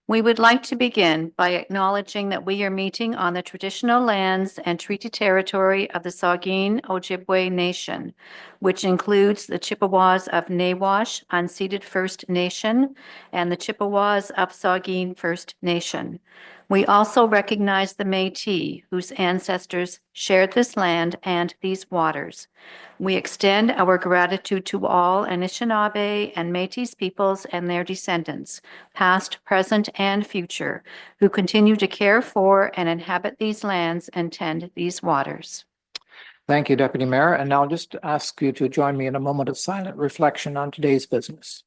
We would like to begin by acknowledging that we are meeting on the traditional lands and treaty territory of the Saugeen Ojibwe Nation, which includes the Chippewas of Nawash Unceded First Nation and the Chippewas of Saugeen First Nation. We also recognize the Métis, whose ancestors shared this land and these waters. We extend our gratitude to all Anishinaabe and Métis peoples and their descendants, past, present, and future, who continue to care for and inhabit these lands and tend these waters. Thank you, Deputy Mayor. And now I'll just ask you to join me in a moment of silent reflection on today's business.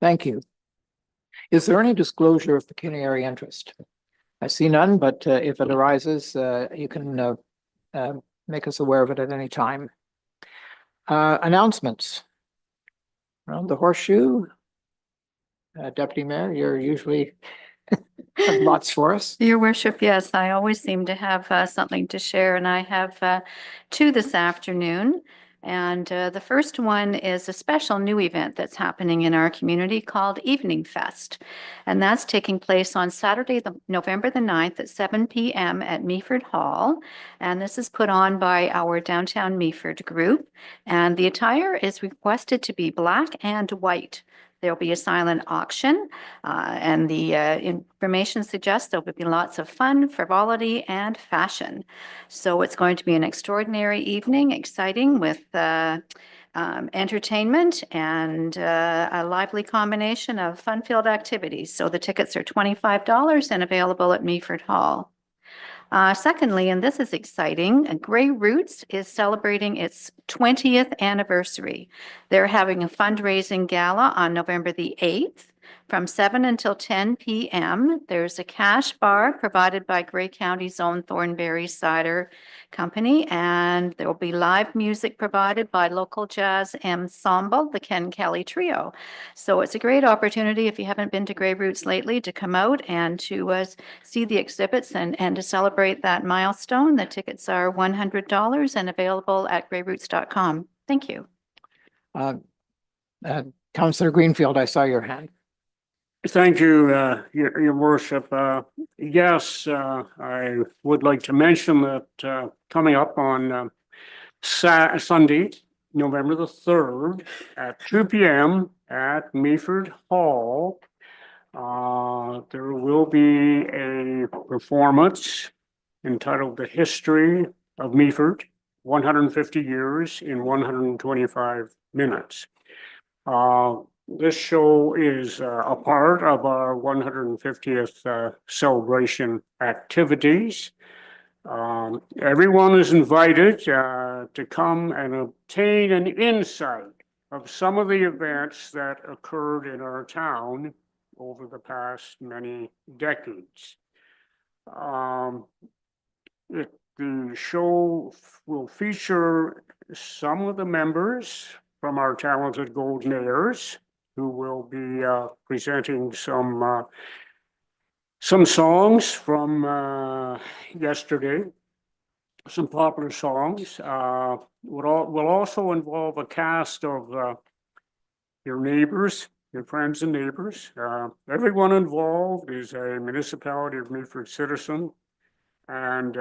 Thank you. Is there any disclosure of pecuniary interest? I see none, but if it arises, you can make us aware of it at any time. Announcements. Around the horseshoe. Deputy Mayor, you're usually have lots for us. Your Worship, yes, I always seem to have something to share, and I have two this afternoon. And the first one is a special new event that's happening in our community called Evening Fest. And that's taking place on Saturday, November the 9th at 7 p.m. at Meaford Hall. And this is put on by our Downtown Meaford group. And the attire is requested to be black and white. There'll be a silent auction, and the information suggests there will be lots of fun, frivolity, and fashion. So it's going to be an extraordinary evening, exciting with entertainment and a lively combination of fun-filled activities. So the tickets are $25 and available at Meaford Hall. Secondly, and this is exciting, Grey Roots is celebrating its 20th anniversary. They're having a fundraising gala on November the 8th from 7 until 10 p.m. There's a cash bar provided by Grey County's own Thornberry Cider Company, and there will be live music provided by local jazz ensemble, the Ken Kelly Trio. So it's a great opportunity, if you haven't been to Grey Roots lately, to come out and to see the exhibits and to celebrate that milestone. The tickets are $100 and available at greyroots.com. Thank you. Councillor Greenfield, I saw your hand. Thank you, Your Worship. Yes, I would like to mention that coming up on Sunday, November the 3rd at 2 p.m. at Meaford Hall, there will be a performance entitled The History of Meaford, 150 Years in 125 Minutes. This show is a part of our 150th celebration activities. Everyone is invited to come and obtain an insight of some of the events that occurred in our town over the past many decades. The show will feature some of the members from our talented Golden Heirs, who will be presenting some songs from yesterday, some popular songs. Will also involve a cast of your neighbors, your friends and neighbors. Everyone involved is a municipality of Meaford citizen, and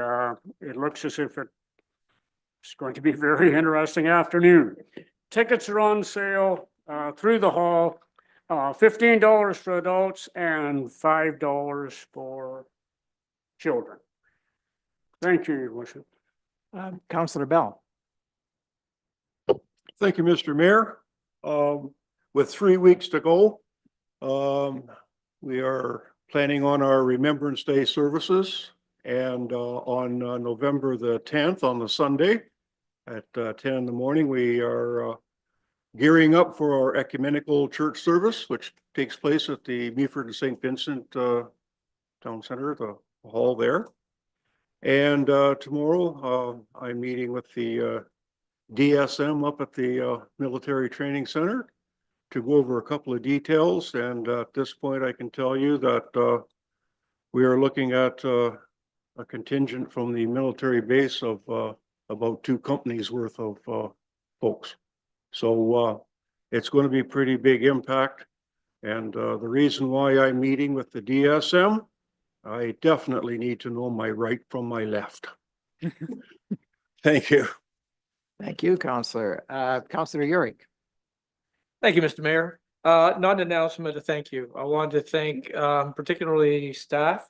it looks as if it's going to be a very interesting afternoon. Tickets are on sale through the hall, $15 for adults and $5 for children. Thank you, Your Worship. Councillor Bell. Thank you, Mr. Mayor. With 3 weeks to go, we are planning on our Remembrance Day services, and on November the 10th, on the Sunday at 10 in the morning, we are gearing up for our ecumenical church service, which takes place at the Meaford and St. Vincent Town Center, the hall there. And tomorrow, I'm meeting with the DSM up at the Military Training Center to go over a couple of details. And at this point, I can tell you that we are looking at a contingent from the military base of about 2 companies worth of folks. So it's going to be pretty big impact. And the reason why I'm meeting with the DSM, I definitely need to know my right from my left. Thank you. Thank you, Councillor. Councillor Urick. Thank you, Mr. Mayor. Not an announcement, a thank you. I wanted to thank particularly staff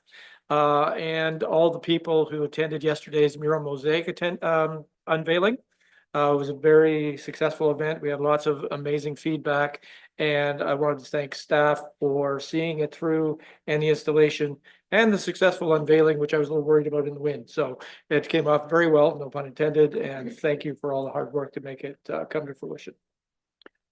and all the people who attended yesterday's mural mosaic unveiling. It was a very successful event. We had lots of amazing feedback, and I wanted to thank staff for seeing it through and the installation and the successful unveiling, which I was a little worried about in the wind. So it came off very well, no pun intended, and thank you for all the hard work to make it come to fruition.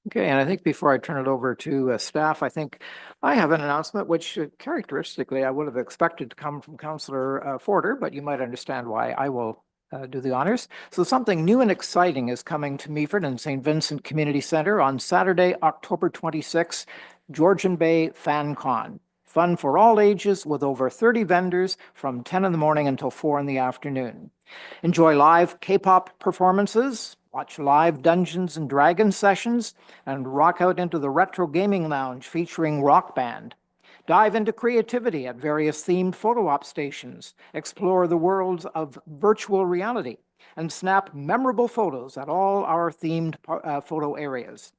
Okay, and I think before I turn it over to staff, I think I have an announcement which characteristically I would have expected to come from Councillor Forder, but you might understand why I will do the honors. So something new and exciting is coming to Meaford and St. Vincent Community Centre on Saturday, October 26th, Georgian Bay Fan Con. Fun for all ages with over 30 vendors from 10 in the morning until 4 in the afternoon. Enjoy live K-pop performances, watch live Dungeons and Dragons sessions, and rock out into the Retro Gaming Lounge featuring Rock Band. Dive into creativity at various themed photo op stations, explore the worlds of virtual reality, and snap memorable photos at all our themed photo areas.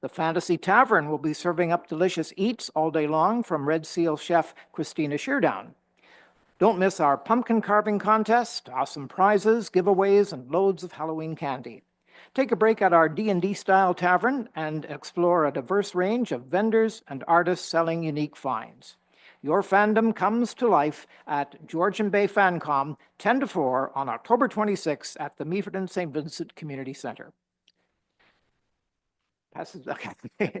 The Fantasy Tavern will be serving up delicious eats all day long from Red Seal chef Christina Sheardown. Don't miss our pumpkin carving contest, awesome prizes, giveaways, and loads of Halloween candy. Take a break at our D&D style tavern and explore a diverse range of vendors and artists selling unique finds. Your fandom comes to life at Georgian Bay FanCom 10 to 4 on October 26th at the Meaford and St. Vincent Community Centre. Passes. Okay.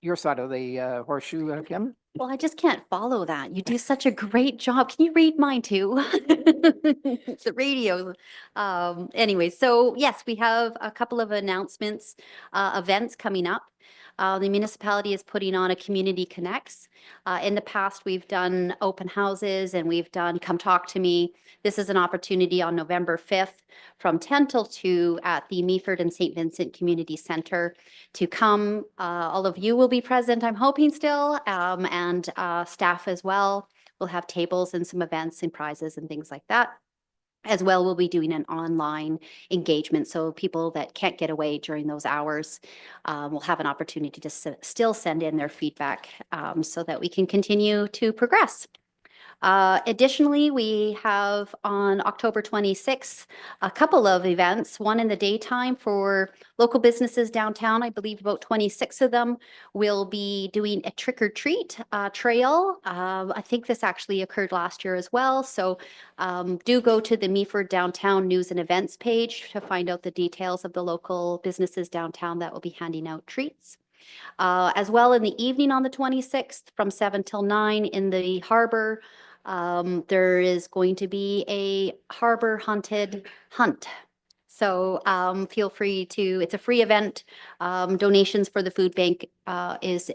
Your side of the horseshoe, Kim? Well, I just can't follow that. You do such a great job. Can you read mine too? The radio. Anyway, so yes, we have a couple of announcements, events coming up. The municipality is putting on a Community Connects. In the past, we've done open houses and we've done Come Talk to Me. This is an opportunity on November 5th from 10 till 2 at the Meaford and St. Vincent Community Center to come. All of you will be present, I'm hoping still, and staff as well. We'll have tables and some events and prizes and things like that. As well, we'll be doing an online engagement, so people that can't get away during those hours will have an opportunity to still send in their feedback so that we can continue to progress. Additionally, we have on October 26th, a couple of events, one in the daytime for local businesses downtown. I believe about 26 of them will be doing a trick or treat trail. I think this actually occurred last year as well. So do go to the Meaford Downtown News and Events page to find out the details of the local businesses downtown that will be handing out treats. As well in the evening on the 26th from 7 till 9 in the harbor. There is going to be a harbor haunted hunt. So feel free to, it's a free event. Donations for the food bank is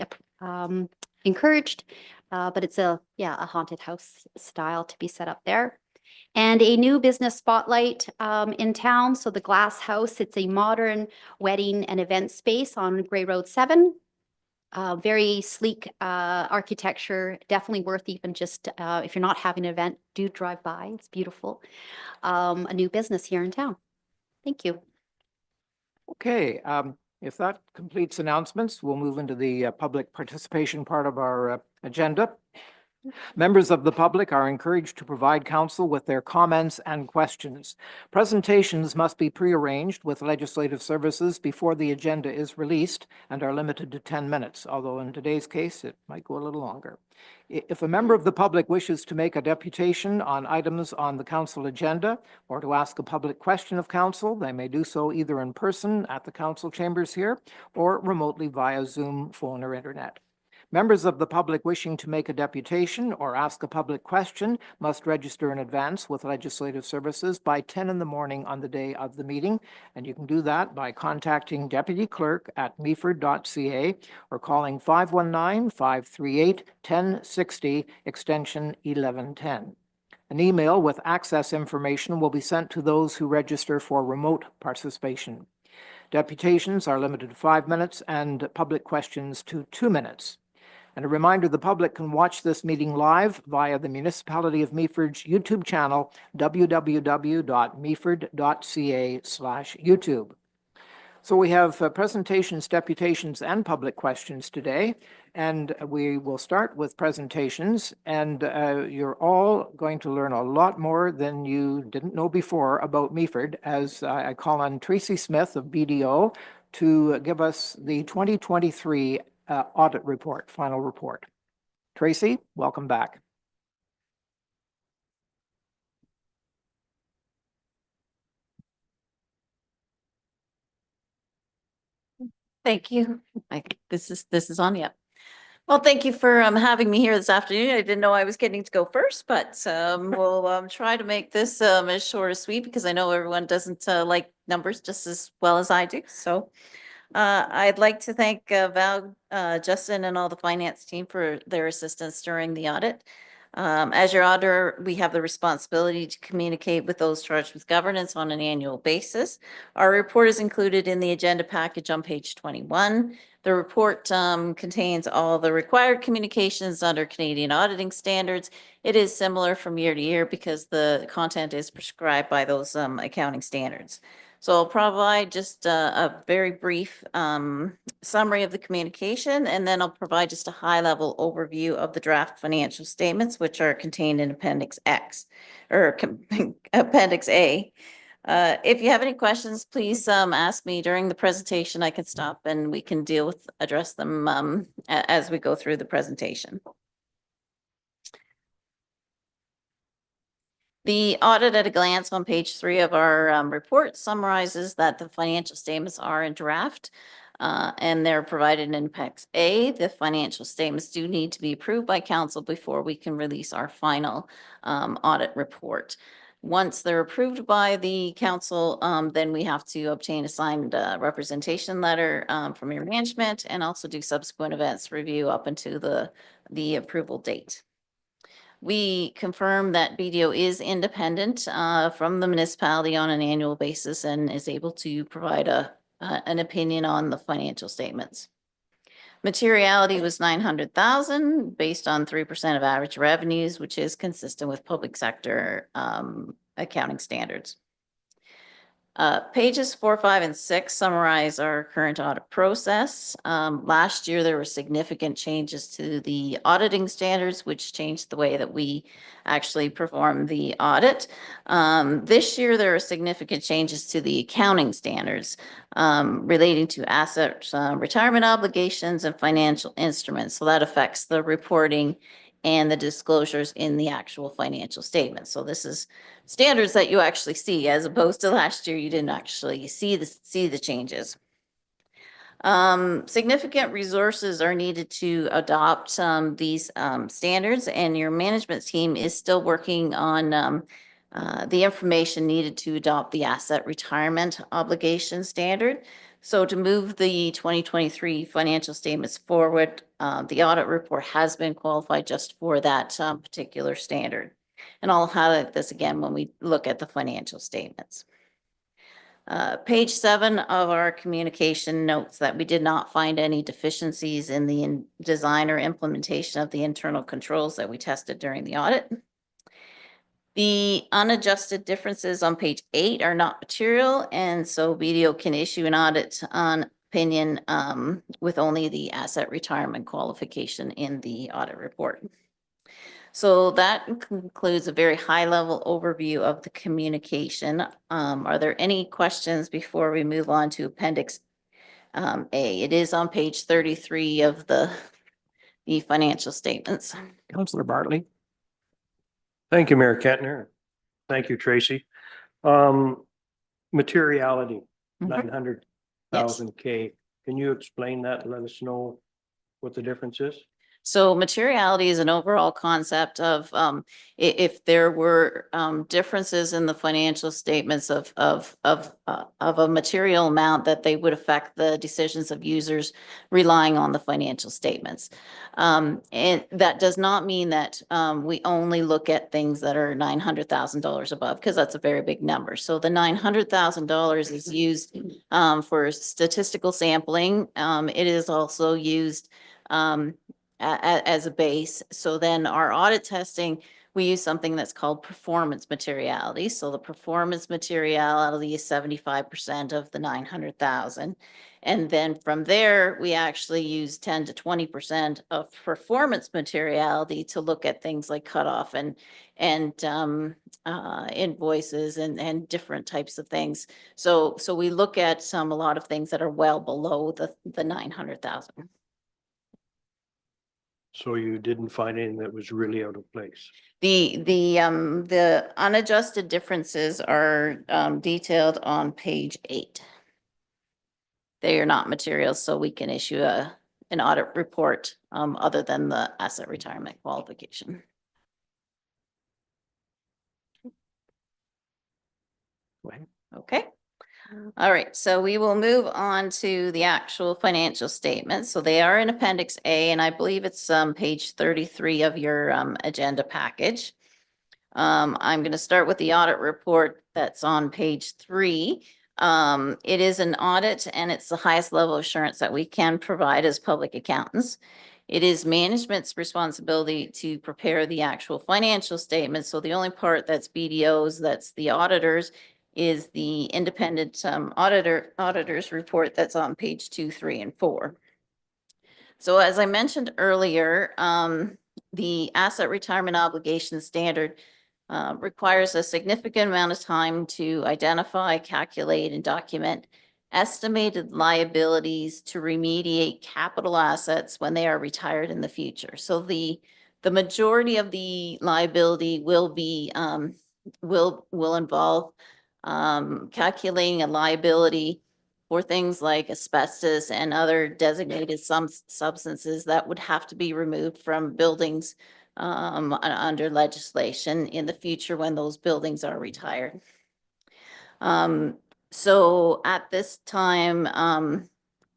encouraged, but it's a haunted house style to be set up there. And a new business spotlight in town. So the Glass House, it's a modern wedding and event space on Gray Road 7. Very sleek architecture, definitely worth even just, if you're not having an event, do drive by. It's beautiful. A new business here in town. Thank you. Okay, if that completes announcements, we'll move into the public participation part of our agenda. Members of the public are encouraged to provide council with their comments and questions. Presentations must be prearranged with legislative services before the agenda is released and are limited to 10 minutes, although in today's case, it might go a little longer. If a member of the public wishes to make a deputation on items on the council agenda or to ask a public question of council, they may do so either in person at the council chambers here or remotely via Zoom, phone, or internet. Members of the public wishing to make a deputation or ask a public question must register in advance with Legislative Services by 10 in the morning on the day of the meeting, and you can do that by contacting Deputy Clerk at meaford.ca or calling 519-538-1060, extension 1110. An email with access information will be sent to those who register for remote participation. Deputations are limited to 5 minutes and public questions to 2 minutes. And a reminder, the public can watch this meeting live via the Municipality of Meaford's YouTube channel, www.meaford.ca/YouTube. So we have presentations, deputations, and public questions today, and we will start with presentations, and you're all going to learn a lot more than you didn't know before about Meaford, as I call on Tracy Smith of BDO to give us the 2023 audit report, final report. Tracy, welcome back. Thank you. This is on, yeah. Well, thank you for having me here this afternoon. I didn't know I was getting to go first, but we'll try to make this as short as sweet because I know everyone doesn't like numbers just as well as I do. So I'd like to thank Val, Justin, and all the finance team for their assistance during the audit. As your auditor, we have the responsibility to communicate with those charged with governance on an annual basis. Our report is included in the agenda package on page 21. The report contains all the required communications under Canadian auditing standards. It is similar from year to year because the content is prescribed by those accounting standards. So I'll provide just a very brief summary of the communication, and then I'll provide just a high-level overview of the draft financial statements, which are contained in Appendix X, or Appendix A. If you have any questions, please ask me during the presentation. I can stop and we can address them as we go through the presentation. The audit at a glance on page 3 of our report summarizes that the financial statements are in draft and they're provided in Appendix A. The financial statements do need to be approved by council before we can release our final audit report. Once they're approved by the council, then we have to obtain a signed representation letter from your management and also do subsequent events review up until the approval date. We confirm that BDO is independent from the municipality on an annual basis and is able to provide an opinion on the financial statements. Materiality was 900,000 based on 3% of average revenues, which is consistent with public sector accounting standards. Pages 4, 5, and 6 summarize our current audit process. Last year, there were significant changes to the auditing standards, which changed the way that we actually perform the audit. This year, there are significant changes to the accounting standards relating to asset retirement obligations and financial instruments. So that affects the reporting and the disclosures in the actual financial statement. So this is standards that you actually see, as opposed to last year, you didn't actually see the changes. Significant resources are needed to adopt these standards, and your management team is still working on the information needed to adopt the asset retirement obligation standard. So to move the 2023 financial statements forward, the audit report has been qualified just for that particular standard. And I'll highlight this again when we look at the financial statements. Page 7 of our communication notes that we did not find any deficiencies in the design or implementation of the internal controls that we tested during the audit. The unadjusted differences on page 8 are not material, and so BDO can issue an audit on opinion with only the asset retirement qualification in the audit report. So that concludes a very high-level overview of the communication. Are there any questions before we move on to Appendix A? It is on page 33 of the financial statements. Councillor Bartley. Thank you, Mayor Kettner. Thank you, Tracy. Materiality, Mhm. 900,000 K. Can you explain that and let us know what the difference is? So materiality is an overall concept of if there were differences in the financial statements of a material amount that they would affect the decisions of users relying on the financial statements. And that does not mean that we only look at things that are $900,000 above, because that's a very big number. So the $900,000 is used for statistical sampling. It is also used as a base. So then our audit testing, we use something that's called performance materiality. So the performance materiality is 75% of the 900,000. And then from there, we actually use 10 to 20% of performance materiality to look at things like cutoff and invoices and different types of things. So we look at a lot of things that are well below the 900,000. So you didn't find anything that was really out of place? The unadjusted differences are detailed on page 8. They are not materials, so we can issue an audit report other than the asset retirement qualification. Okay. All right, so we will move on to the actual financial statements. So they are in Appendix A, and I believe it's page 33 of your agenda package. I'm going to start with the audit report that's on page 3. It is an audit, and it's the highest level of assurance that we can provide as public accountants. It is management's responsibility to prepare the actual financial statements. So the only part that's BDO's, that's the auditors, is the independent auditor's report that's on page 2, 3, and 4. So as I mentioned earlier, the asset retirement obligation standard requires a significant amount of time to identify, calculate, and document estimated liabilities to remediate capital assets when they are retired in the future. So the majority of the liability will be will involve calculating a liability for things like asbestos and other designated substances that would have to be removed from buildings under legislation in the future when those buildings are retired. So at this time,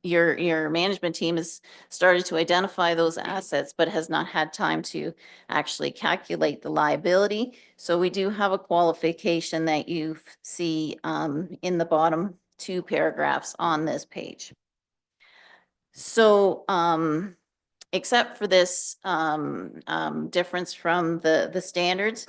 your management team has started to identify those assets, but has not had time to actually calculate the liability. So we do have a qualification that you see in the bottom 2 paragraphs on this page. So except for this difference from the standards,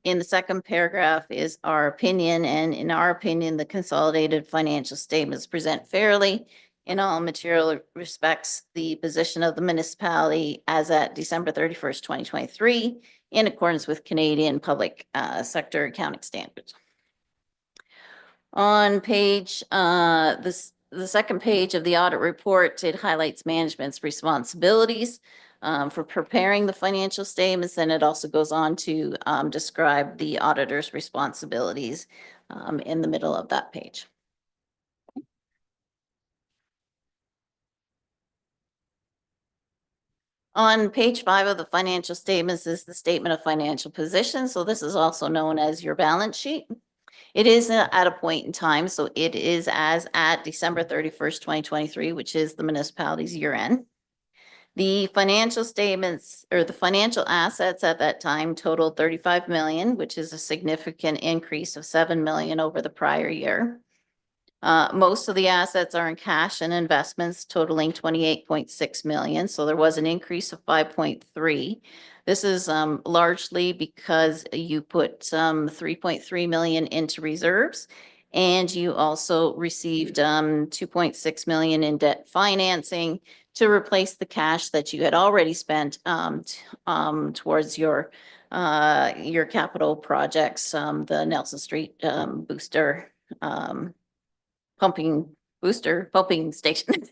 in the second paragraph is our opinion, and in our opinion, the consolidated financial statements present fairly in all material respects the position of the municipality as at December 31st, 2023, in accordance with Canadian public sector accounting standards. On page, the second page of the audit report, it highlights management's responsibilities for preparing the financial statements, and it also goes on to describe the auditor's responsibilities in the middle of that page. On page 5 of the financial statements is the statement of financial position. So this is also known as your balance sheet. It is at a point in time, so it is as at December 31st, 2023, which is the municipality's year end. The financial statements or the financial assets at that time totaled 35 million, which is a significant increase of 7 million over the prior year. Most of the assets are in cash and investments totaling 28.6 million. So there was an increase of 5.3. This is largely because you put 3.3 million into reserves, and you also received 2.6 million in debt financing to replace the cash that you had already spent towards your capital projects, the Nelson Street booster pumping station.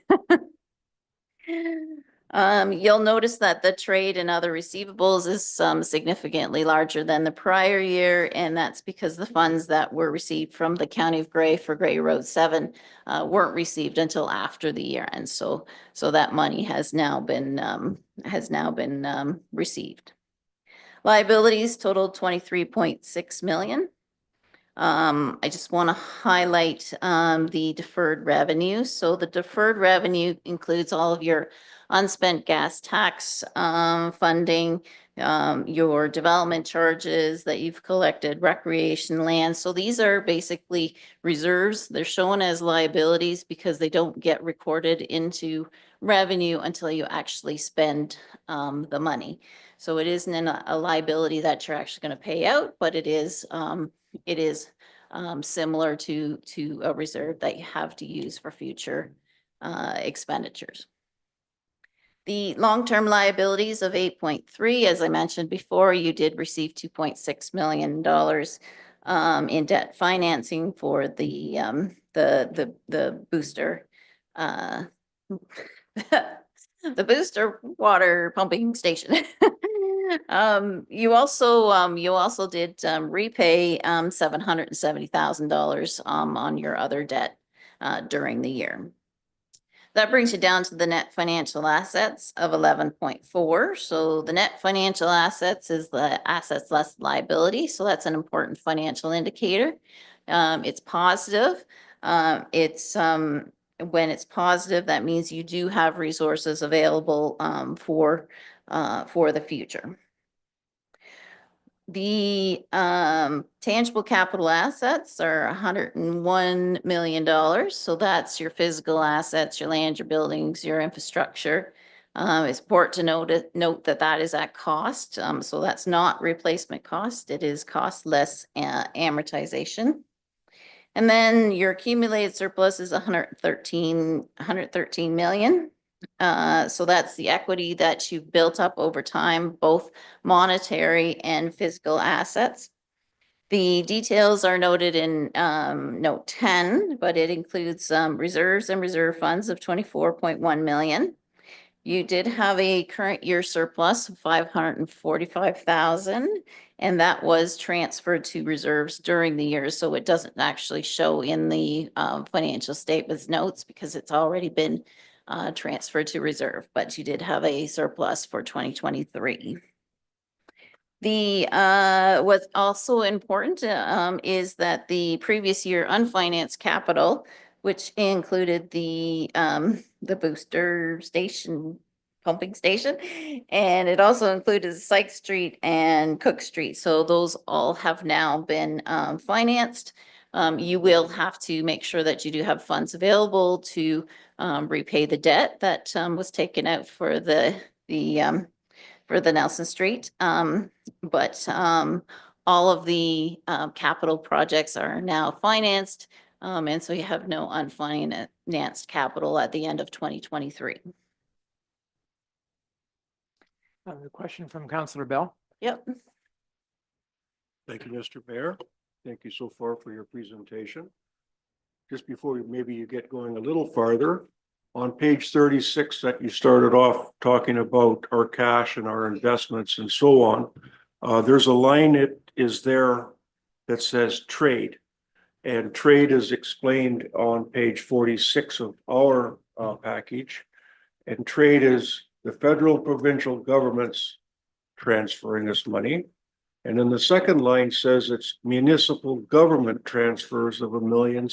You'll notice that the trade and other receivables is significantly larger than the prior year, and that's because the funds that were received from the County of Gray for Gray Road 7 weren't received until after the year, and so that money has now been received. Liabilities totaled 23.6 million. I just want to highlight the deferred revenue. So the deferred revenue includes all of your unspent gas tax funding, your development charges that you've collected, recreation land. So these are basically reserves. They're shown as liabilities because they don't get recorded into revenue until you actually spend the money. So it isn't a liability that you're actually going to pay out, but it is similar to a reserve that you have to use for future expenditures. The long-term liabilities of 8.3, as I mentioned before, you did receive $2.6 million in debt financing for the booster the booster water pumping station. You also did repay $770,000 on your other debt during the year. That brings you down to the net financial assets of 11.4. So the net financial assets is the assets less liability. So that's an important financial indicator. It's positive. When it's positive, that means you do have resources available for the future. The tangible capital assets are $101 million. So that's your physical assets, your land, your buildings, your infrastructure. It's important to note that that is at cost. So that's not replacement cost. It is cost less amortization. And then your accumulated surplus is 113 million. So that's the equity that you've built up over time, both monetary and physical assets. The details are noted in note 10, but it includes reserves and reserve funds of 24.1 million. You did have a current year surplus of 545,000, and that was transferred to reserves during the year. So it doesn't actually show in the financial statements notes because it's already been transferred to reserve, but you did have a surplus for 2023. What's also important is that the previous year unfinanced capital, which included the booster station, pumping station, and it also included Sykes Street and Cook Street. So those all have now been financed. You will have to make sure that you do have funds available to repay the debt that was taken out for the Nelson Street. But all of the capital projects are now financed. And so you have no unfinanced capital at the end of 2023. A question from Councillor Bell. Yep. Thank you, Mr. Mayor. Thank you so far for your presentation. Just before maybe you get going a little farther, on page 36 that you started off talking about our cash and our investments and so on, there's a line that is there that says trade. And trade is explained on page 46 of our package. And trade is the federal provincial governments transferring this money. And then the second line says it's municipal government transfers of $1.6 million.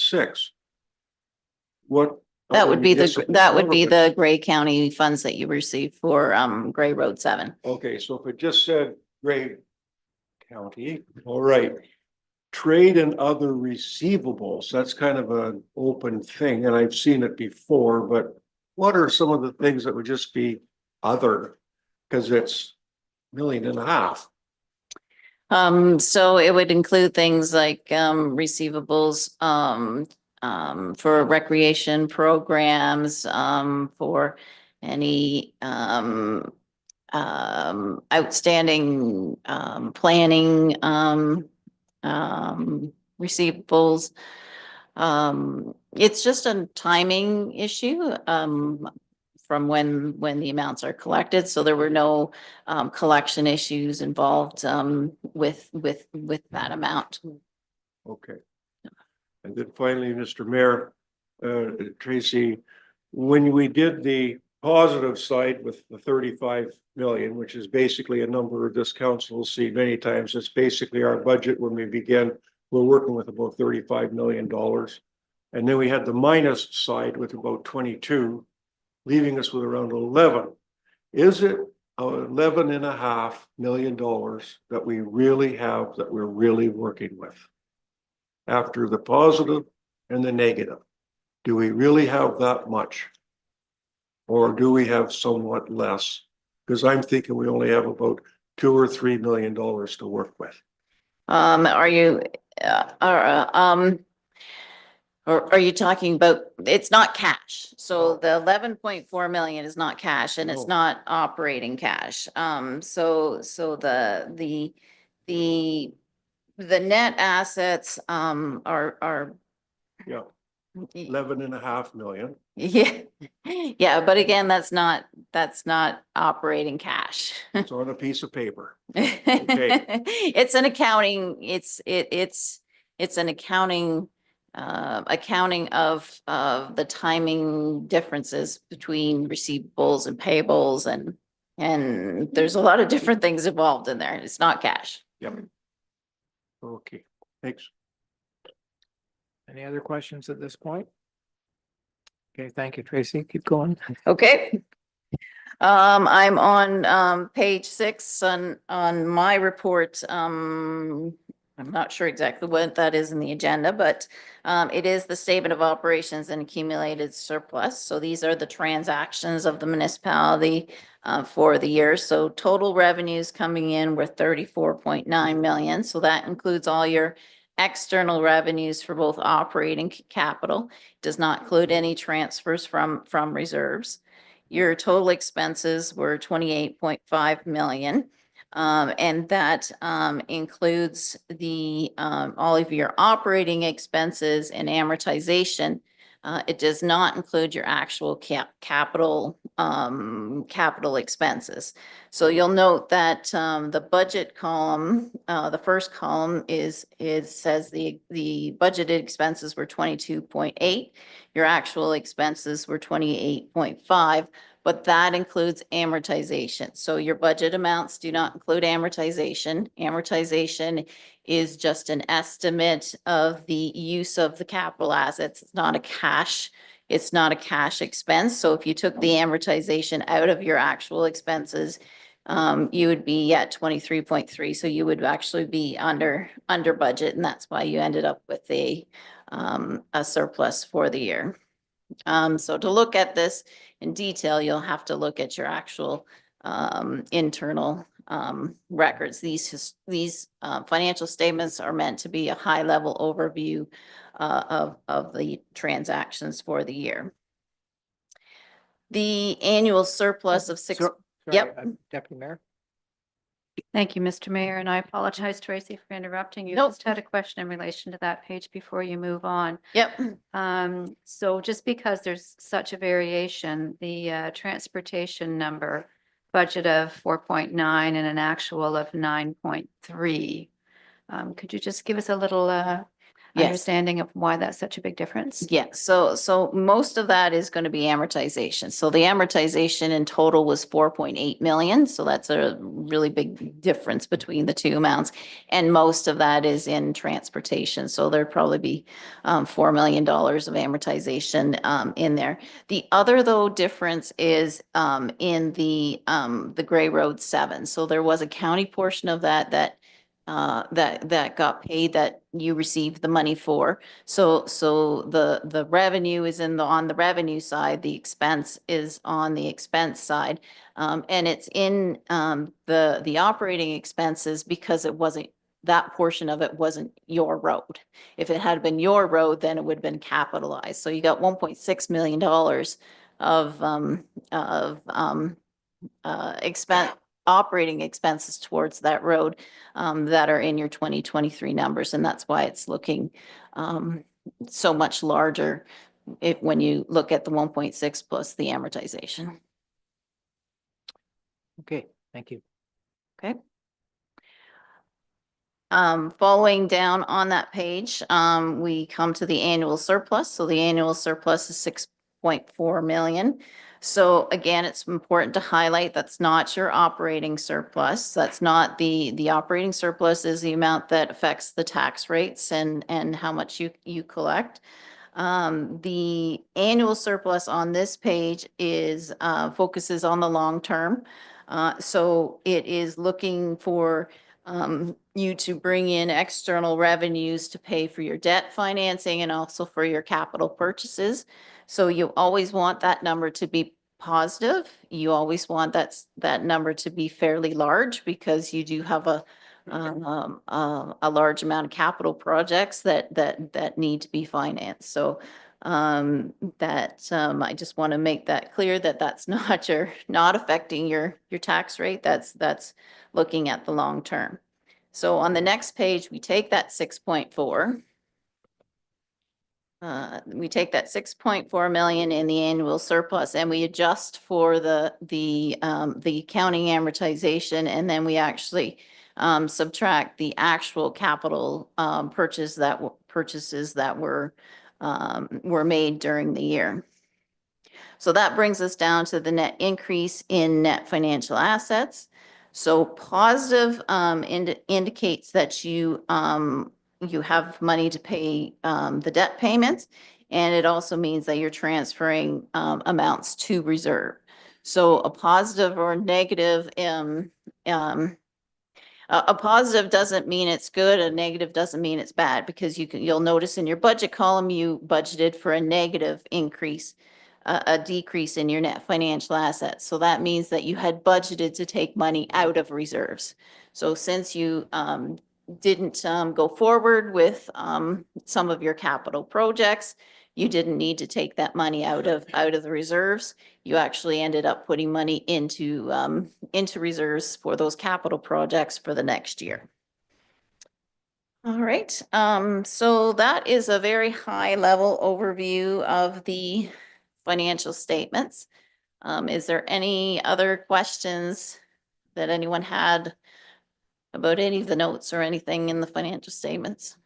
What? That would be the Gray County funds that you received for Gray Road 7. Okay, so if it just said Gray County, all right. Trade and other receivables, that's kind of an open thing, and I've seen it before, but what are some of the things that would just be other? Because it's $1.5 million. So it would include things like receivables for recreation programs, for any outstanding planning receivables. It's just a timing issue. from when the amounts are collected. So there were no collection issues involved with that amount. Okay. And then finally, Mr. Mayor, Tracy, when we did the positive side with the 35 million, which is basically a number this council will see many times, it's basically our budget when we begin, we're working with about $35 million. And then we had the minus side with about 22, leaving us with around 11. Is it $11.5 million that we really have, that we're really working with? After the positive and the negative, do we really have that much? Or do we have somewhat less? Because I'm thinking we only have about $2 or $3 million to work with. Are you, or are you talking about, it's not cash. So the 11.4 million is not cash and it's No. not operating cash. So the net assets, are. Yeah, 11.5 million. Yeah, yeah, but again, that's not operating cash. It's on a piece of paper. It's an accounting, it's an accounting, accounting of the timing differences between receivables and payables and there's a lot of different things involved in there. It's not cash. Yep. Okay, thanks. Any other questions at this point? Okay, thank you, Tracy. Keep going. Okay. I'm on page 6 on my report. I'm not sure exactly what that is in the agenda, but it is the statement of operations and accumulated surplus. So these are the transactions of the municipality for the year. So total revenues coming in were 34.9 million. So that includes all your external revenues for both operating capital, does not include any transfers from reserves. Your total expenses were 28.5 million. And that includes the all of your operating expenses and amortization. It does not include your actual capital expenses. So you'll note that the budget column, the first column says the budgeted expenses were 22.8. Your actual expenses were 28.5. But that includes amortization. So your budget amounts do not include amortization. Amortization is just an estimate of the use of the capital assets. It's not a cash expense. So if you took the amortization out of your actual expenses, you would be at 23.3. So you would actually be under budget, and that's why you ended up with a surplus for the year. So to look at this in detail, you'll have to look at your actual internal records. These financial statements are meant to be a high-level overview of the transactions for the year. The annual surplus of six. Sorry, Yep. Deputy Mayor. Thank you, Mr. Mayor, and I apologize, Tracy, for interrupting you. Nope. Just had a question in relation to that page before you move on. Yep. So just because there's such a variation, the transportation number budget of 4.9 and an actual of 9.3. Could you just give us a little Yes. understanding of why that's such a big difference? Yeah, so most of that is going to be amortization. So the amortization in total was 4.8 million. So that's a really big difference between the two amounts. And most of that is in transportation. So there'd probably be $4 million of amortization in there. The other though difference is in the Gray Road 7. So there was a county portion of that that got paid that you received the money for. So the revenue is on the revenue side, the expense is on the expense side. And it's in the operating expenses because that portion of it wasn't your road. If it had been your road, then it would have been capitalized. So you got $1.6 million of operating expenses towards that road that are in your 2023 numbers. And that's why it's looking so much larger when you look at the 1.6 plus the amortization. Okay, thank you. Okay. Following down on that page, we come to the annual surplus. So the annual surplus is 6.4 million. So again, it's important to highlight that's not your operating surplus. That's not the operating surplus is the amount that affects the tax rates and how much you collect. The annual surplus on this page is focuses on the long term. So it is looking for you to bring in external revenues to pay for your debt financing and also for your capital purchases. So you always want that number to be positive. You always want that number to be fairly large because you do have a large amount of capital projects that need to be financed. So I just want to make that clear that that's not affecting your tax rate. That's looking at the long term. So on the next page, we take that 6.4. We take that 6.4 million in the annual surplus and we adjust for the accounting amortization, and then we actually subtract the actual capital purchases that were made during the year. So that brings us down to the net increase in net financial assets. So positive indicates that you have money to pay the debt payments, and it also means that you're transferring amounts to reserve. So a positive or negative, a positive doesn't mean it's good, a negative doesn't mean it's bad, because you'll notice in your budget column, you budgeted for a negative increase, a decrease in your net financial assets. So that means that you had budgeted to take money out of reserves. So since you didn't go forward with some of your capital projects, you didn't need to take that money out of the reserves. You actually ended up putting money into reserves for those capital projects for the next year. All right, so that is a very high level overview of the financial statements. Is there any other questions that anyone had about any of the notes or anything in the financial statements?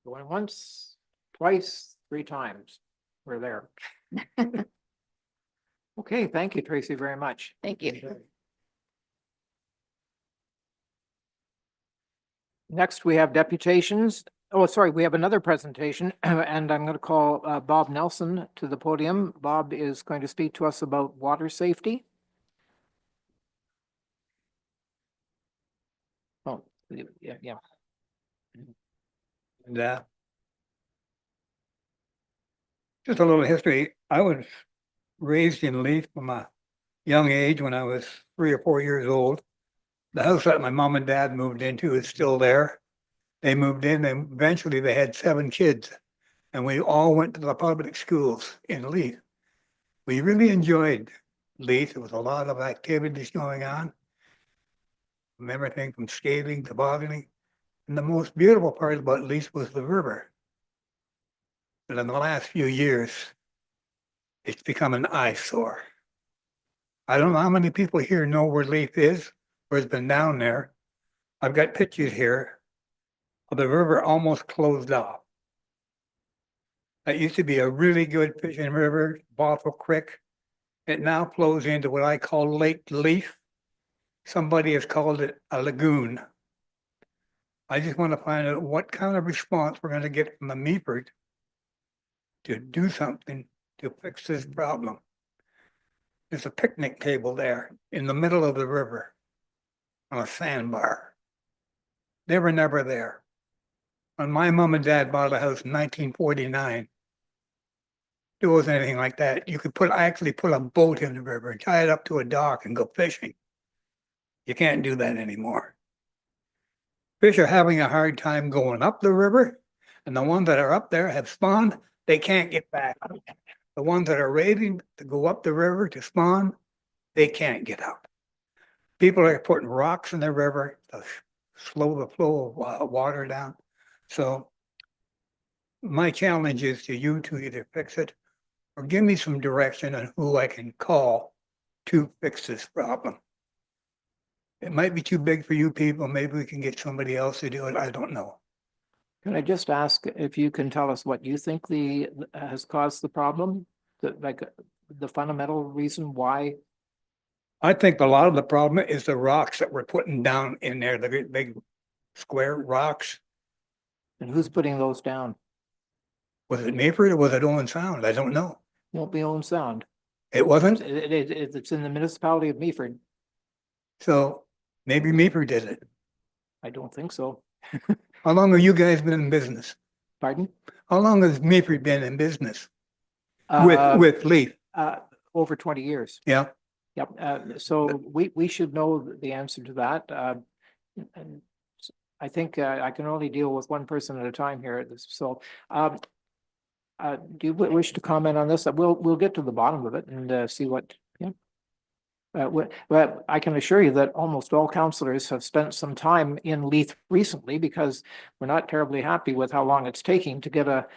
Going once, twice, 3 times. We're there. Okay, thank you, Tracy, very much. Thank you. Next, we have deputations. Oh, sorry, we have another presentation, and I'm going to call Bob Nelson to the podium. Bob is going to speak to us about water safety. Oh, yeah. And just a little history. I was raised in Leith from a young age when I was 3 or 4 years old. The house that my mom and dad moved into is still there. They moved in and eventually they had 7 kids, and we all went to the public schools in Leith. We really enjoyed Leith. There was a lot of activities going on, from everything from skating to bogging. And the most beautiful part about Leith was the river. But in the last few years, it's become an eyesore. I don't know how many people here know where Leith is or has been down there. I've got pictures here of the river almost closed off. That used to be a really good fishing river, Bothell Creek. It now flows into what I call Lake Leith. Somebody has called it a lagoon. I just want to find out what kind of response we're going to get from the Meaford to do something to fix this problem. There's a picnic table there in the middle of the river on a sandbar. They were never there. When my mom and dad bought a house in 1949, there wasn't anything like that. You could actually put a boat in the river and tie it up to a dock and go fishing. You can't do that anymore. Fish are having a hard time going up the river, and the ones that are up there have spawned, they can't get back. The ones that are waiting to go up the river to spawn, they can't get up. People are putting rocks in the river to slow the flow of water down. So my challenge is to you to either fix it or give me some direction on who I can call to fix this problem. It might be too big for you people. Maybe we can get somebody else to do it. I don't know. Can I just ask if you can tell us what you think has caused the problem? The fundamental reason why? I think a lot of the problem is the rocks that we're putting down in there, the big square rocks. And who's putting those down? Was it Meaford or was it Owen Sound? I don't know. Won't be Owen Sound. It wasn't, It's in the municipality of Meaford. so maybe Meaford did it. I don't think so. How long have you guys been in business? Pardon? How long has Meaford been in business with Leaf? Over 20 years. Yeah, Yep. So we should know the answer to that. And I think I can only deal with one person at a time here. So do you wish to comment on this? We'll get to the bottom of it and see what, yeah. But I can assure you that almost all councillors have spent some time in Leith recently because we're not terribly happy with how long it's taking to get a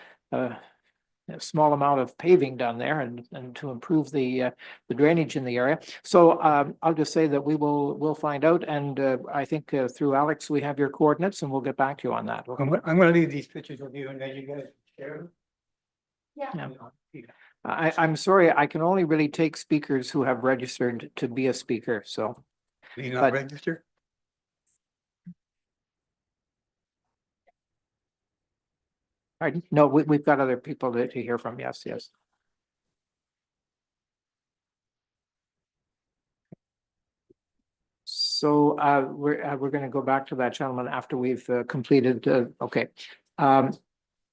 small amount of paving done there and to improve the drainage in the area. So I'll just say that we'll find out, and I think through Alex we have your coordinates, and we'll get back to you on that. I'm gonna leave these pictures with you and then you guys share them. Yeah. I'm sorry, I can only really take speakers who have registered to be a speaker, so. Do you not But- register? Pardon? No, we've got other people to hear from, yes, yes. So we're gonna go back to that gentleman after we've completed, okay.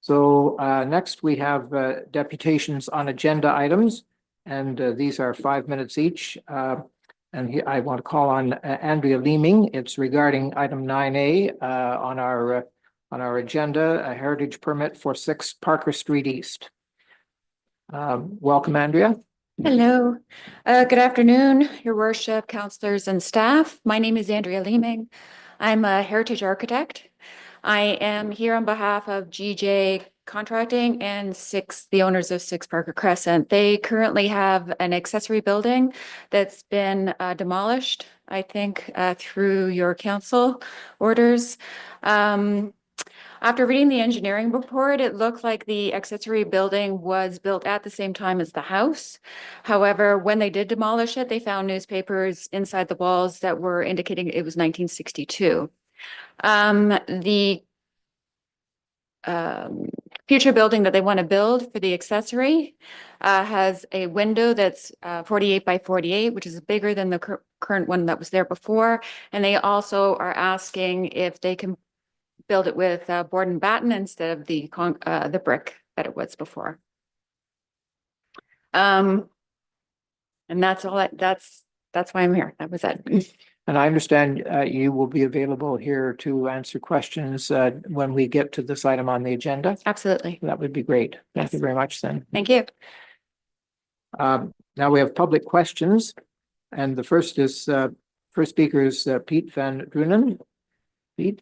So next we have deputations on agenda items, and these are 5 minutes each. And here I want to call on Andrea Leeming. It's regarding item 9A on our agenda, a heritage permit for 6 Parker Street East. Welcome, Andrea. Hello, good afternoon, your worship, councillors and staff. My name is Andrea Leeming. I'm a heritage architect. I am here on behalf of GJ Contracting and the owners of 6 Parker Crescent. They currently have an accessory building that's been demolished, I think, through your council orders. After reading the engineering report, it looked like the accessory building was built at the same time as the house. However, when they did demolish it, they found newspapers inside the walls that were indicating it was 1962. The future building that they want to build for the accessory has a window that's 48 by 48, which is bigger than the current one that was there before. And they also are asking if they can build it with board and batten instead of the brick that it was before. And that's all. That's why I'm here. That was it. And I understand you will be available here to answer questions when we get to this item on the agenda. Absolutely. That would be great. Thank you very much then. Thank you. Now we have public questions, and the first speaker is Pete Van Drunen. Pete?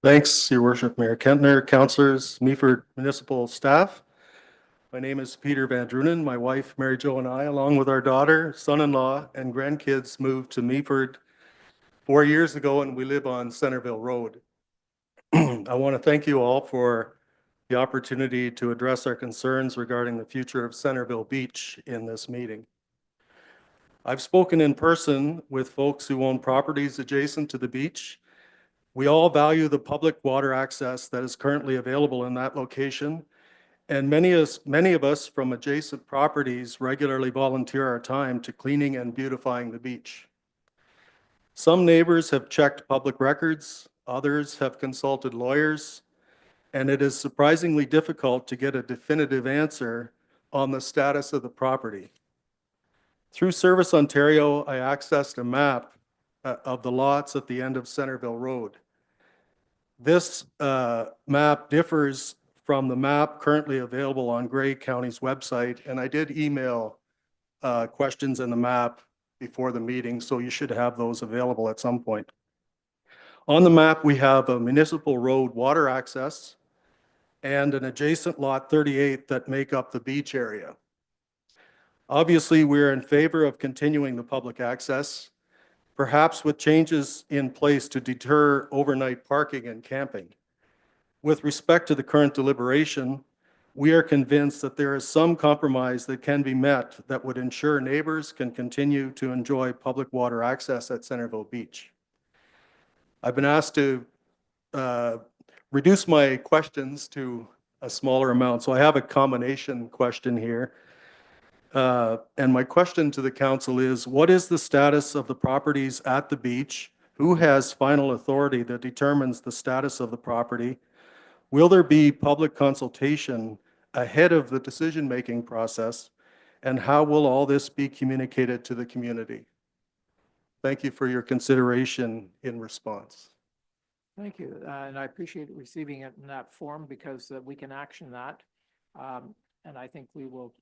Thanks, Your Worship, Mayor Kentner, councillors, Meaford municipal staff. My name is Peter Van Drunen. My wife, Mary Jo, and I, along with our daughter, son-in-law, and grandkids, moved to Meaford 4 years ago, and we live on Centerville Road. I want to thank you all for the opportunity to address our concerns regarding the future of Centerville Beach in this meeting. I've spoken in person with folks who own properties adjacent to the beach. We all value the public water access that is currently available in that location. And many of us from adjacent properties regularly volunteer our time to cleaning and beautifying the beach. Some neighbors have checked public records, others have consulted lawyers, and it is surprisingly difficult to get a definitive answer on the status of the property. Through Service Ontario, I accessed a map of the lots at the end of Centerville Road. This map differs from the map currently available on Grey County's website, and I did email questions in the map before the meeting, so you should have those available at some point. On the map, we have a municipal road water access and an adjacent lot 38 that make up the beach area. Obviously, we're in favor of continuing the public access, perhaps with changes in place to deter overnight parking and camping. With respect to the current deliberation, we are convinced that there is some compromise that can be met that would ensure neighbors can continue to enjoy public water access at Centerville Beach. I've been asked to reduce my questions to a smaller amount, so I have a combination question here. And my question to the council is, what is the status of the properties at the beach? Who has final authority that determines the status of the property? Will there be public consultation ahead of the decision-making process? And how will all this be communicated to the community? Thank you for your consideration in response. Thank you. And I appreciate receiving it in that form because we can action that. And I think we will,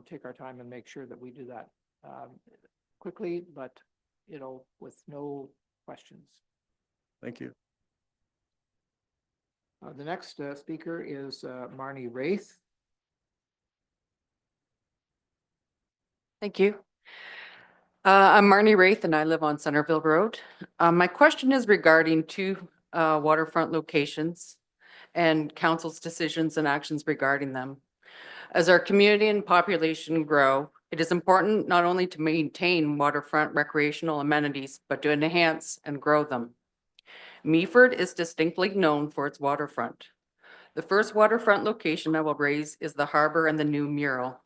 take our time and make sure that we do that quickly, but, with no questions. Thank you. The next speaker is Marnie Wraith. Thank you. I'm Marnie Wraith and I live on Centerville Road. My question is regarding two waterfront locations and council's decisions and actions regarding them. As our community and population grow, it is important not only to maintain waterfront recreational amenities, but to enhance and grow them. Meaford is distinctly known for its waterfront. The first waterfront location I will raise is the harbor and the new mural.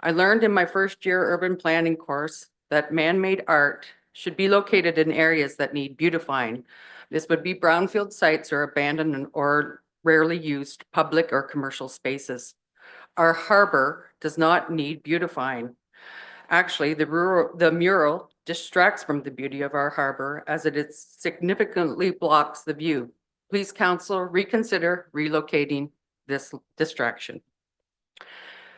I learned in my first year urban planning course that man-made art should be located in areas that need beautifying. This would be brownfield sites or abandoned or rarely used public or commercial spaces. Our harbor does not need beautifying. Actually, the mural distracts from the beauty of our harbor as it significantly blocks the view. Please, council, reconsider relocating this distraction.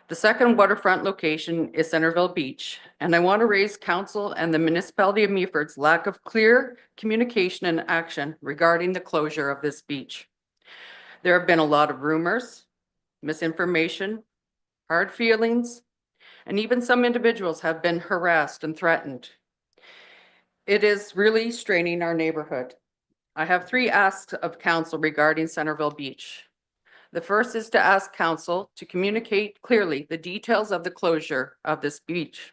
The second waterfront location is Centerville Beach, and I want to raise council and the municipality of Meaford's lack of clear communication and action regarding the closure of this beach. There have been a lot of rumors, misinformation, hard feelings, and even some individuals have been harassed and threatened. It is really straining our neighborhood. I have 3 asks of council regarding Centerville Beach. The first is to ask council to communicate clearly the details of the closure of this beach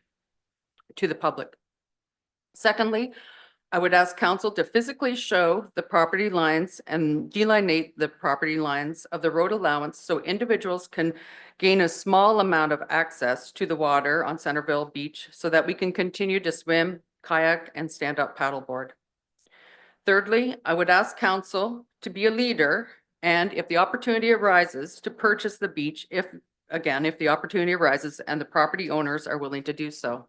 to the public. Secondly, I would ask council to physically show the property lines and delineate the property lines of the road allowance so individuals can gain a small amount of access to the water on Centerville Beach so that we can continue to swim, kayak, and stand-up paddleboard. Thirdly, I would ask council to be a leader and if the opportunity arises to purchase the beach, if the opportunity arises and the property owners are willing to do so.